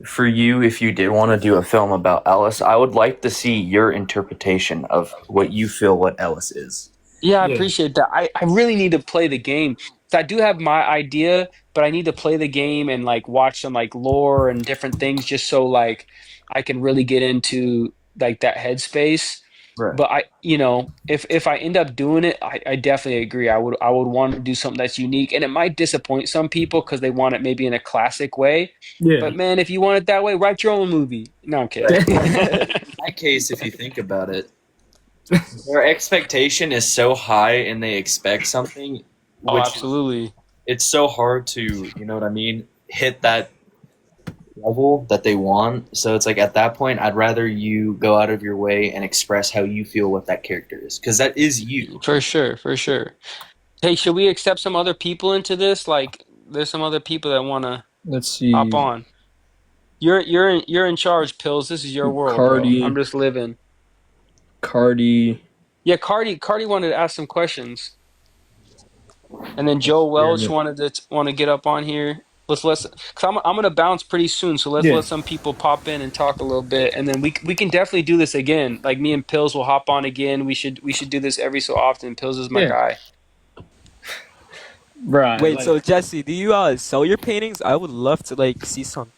for you, if you did want to do a film about Ellis, I would like to see your interpretation of what you feel what Ellis is. Yeah, I Yeah. appreciate that. I really need to play the game. So I do have my idea, but I need to play the game and like watch some like lore and different things just so like I can really get into like that headspace. Right. But if I end up doing it, I definitely agree. I would want to do something that's unique, and it might disappoint some people because they want it maybe in a classic way. Yeah. But man, if you want it that way, write your own movie. No, I'm kidding. In that case, if you think about it, their expectation is so high and they expect something, Oh, which absolutely. it's so hard to, you know what I mean, hit that level that they want. So it's like at that point, I'd rather you go out of your way and express how you feel what that character is, because that is you. For sure, for sure. Hey, should we accept some other people into this? Like, there's some other people that want to Let's see. hop on. You're in charge, Pills. This is your world, bro. Cardi. I'm just living. Cardi. Yeah, Cardi wanted to ask some questions, and then Joe Welch wanted to get up on here. Cause I'm gonna bounce pretty soon, so let's Yeah. let some people pop in and talk a little bit, and then we can definitely do this again. Like me and Pills will hop on again. We should do this every so often. Pills is my Yeah. guy. Right. Wait, like- so Jesse, do you sell your paintings? I would love to like see some.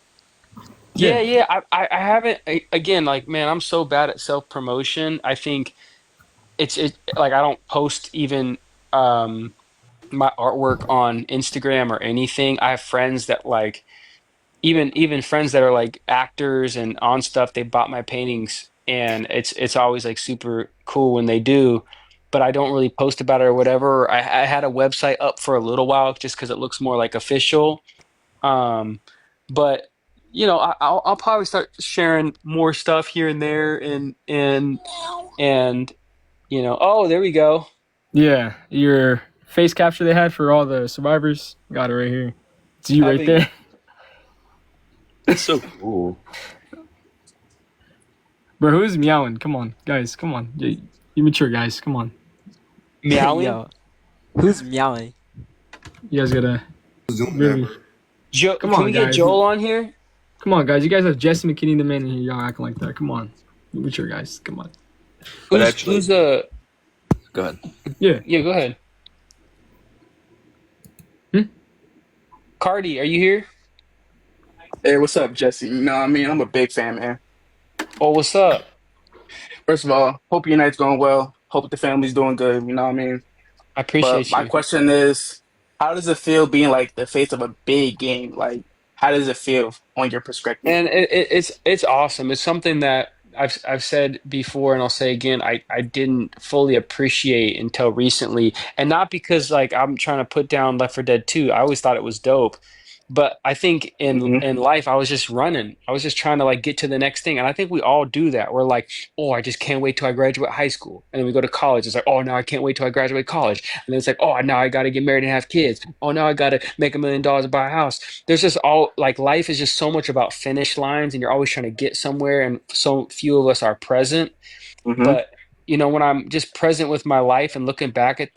Yeah. I haven't. Again, like man, I'm so bad at self promotion. I think it's like I don't post even my artwork on Instagram or anything. I have friends that like even friends that are like actors and on stuff. They bought my paintings, and it's always like super cool when they do. But I don't really post about it or whatever. I had a website up for a little while just because it looks more like official. But I'll probably start sharing more stuff here and there, and oh, there we go. Yeah. Your face capture they had for all the survivors. Got it right here. It's you right Having- there. It's so cool. Bro, who's meowing? Come on, guys. Come on. You mature guys. Come on. Meowing. Yo, who's meowing? You guys gotta. Zoom Really? member. Can on, we get guys. Joel on here? Come on, guys. You guys have Jesse McKinney the man in here. Y'all acting like that. Come on. You mature guys. Come on. But Who's, actually- who's Go ahead. Yeah. Yeah, go ahead. Cardi, are you here? Hey, what's up, Jesse? You know what I mean? I'm a big fan, man. Oh, what's up? First of all, hope your night's going well. Hope the family's doing good. You know what I mean? I appreciate But my you. question is, how does it feel being like the face of a big game? Like, how does it feel on your perspective? And it's awesome. It's something that I've said before and I'll say again, I didn't fully appreciate until recently. And not because like I'm trying to put down Left 4 Dead 2. I always thought it was dope. But I think in life I was just running. I was just trying to like get to the next thing. And I think we all do that. We're like, oh, I just can't wait till I graduate high school. And then we go to college. It's like, oh, now I can't wait till I graduate college. And then it's like, oh, now I got to get married and have kids. Oh, now I got to make $1 million and buy a house. There's just all like life is just so much about finish lines, and you're always trying to get somewhere. And so few of us are present. Mhm. But when I'm just present with my life and looking back at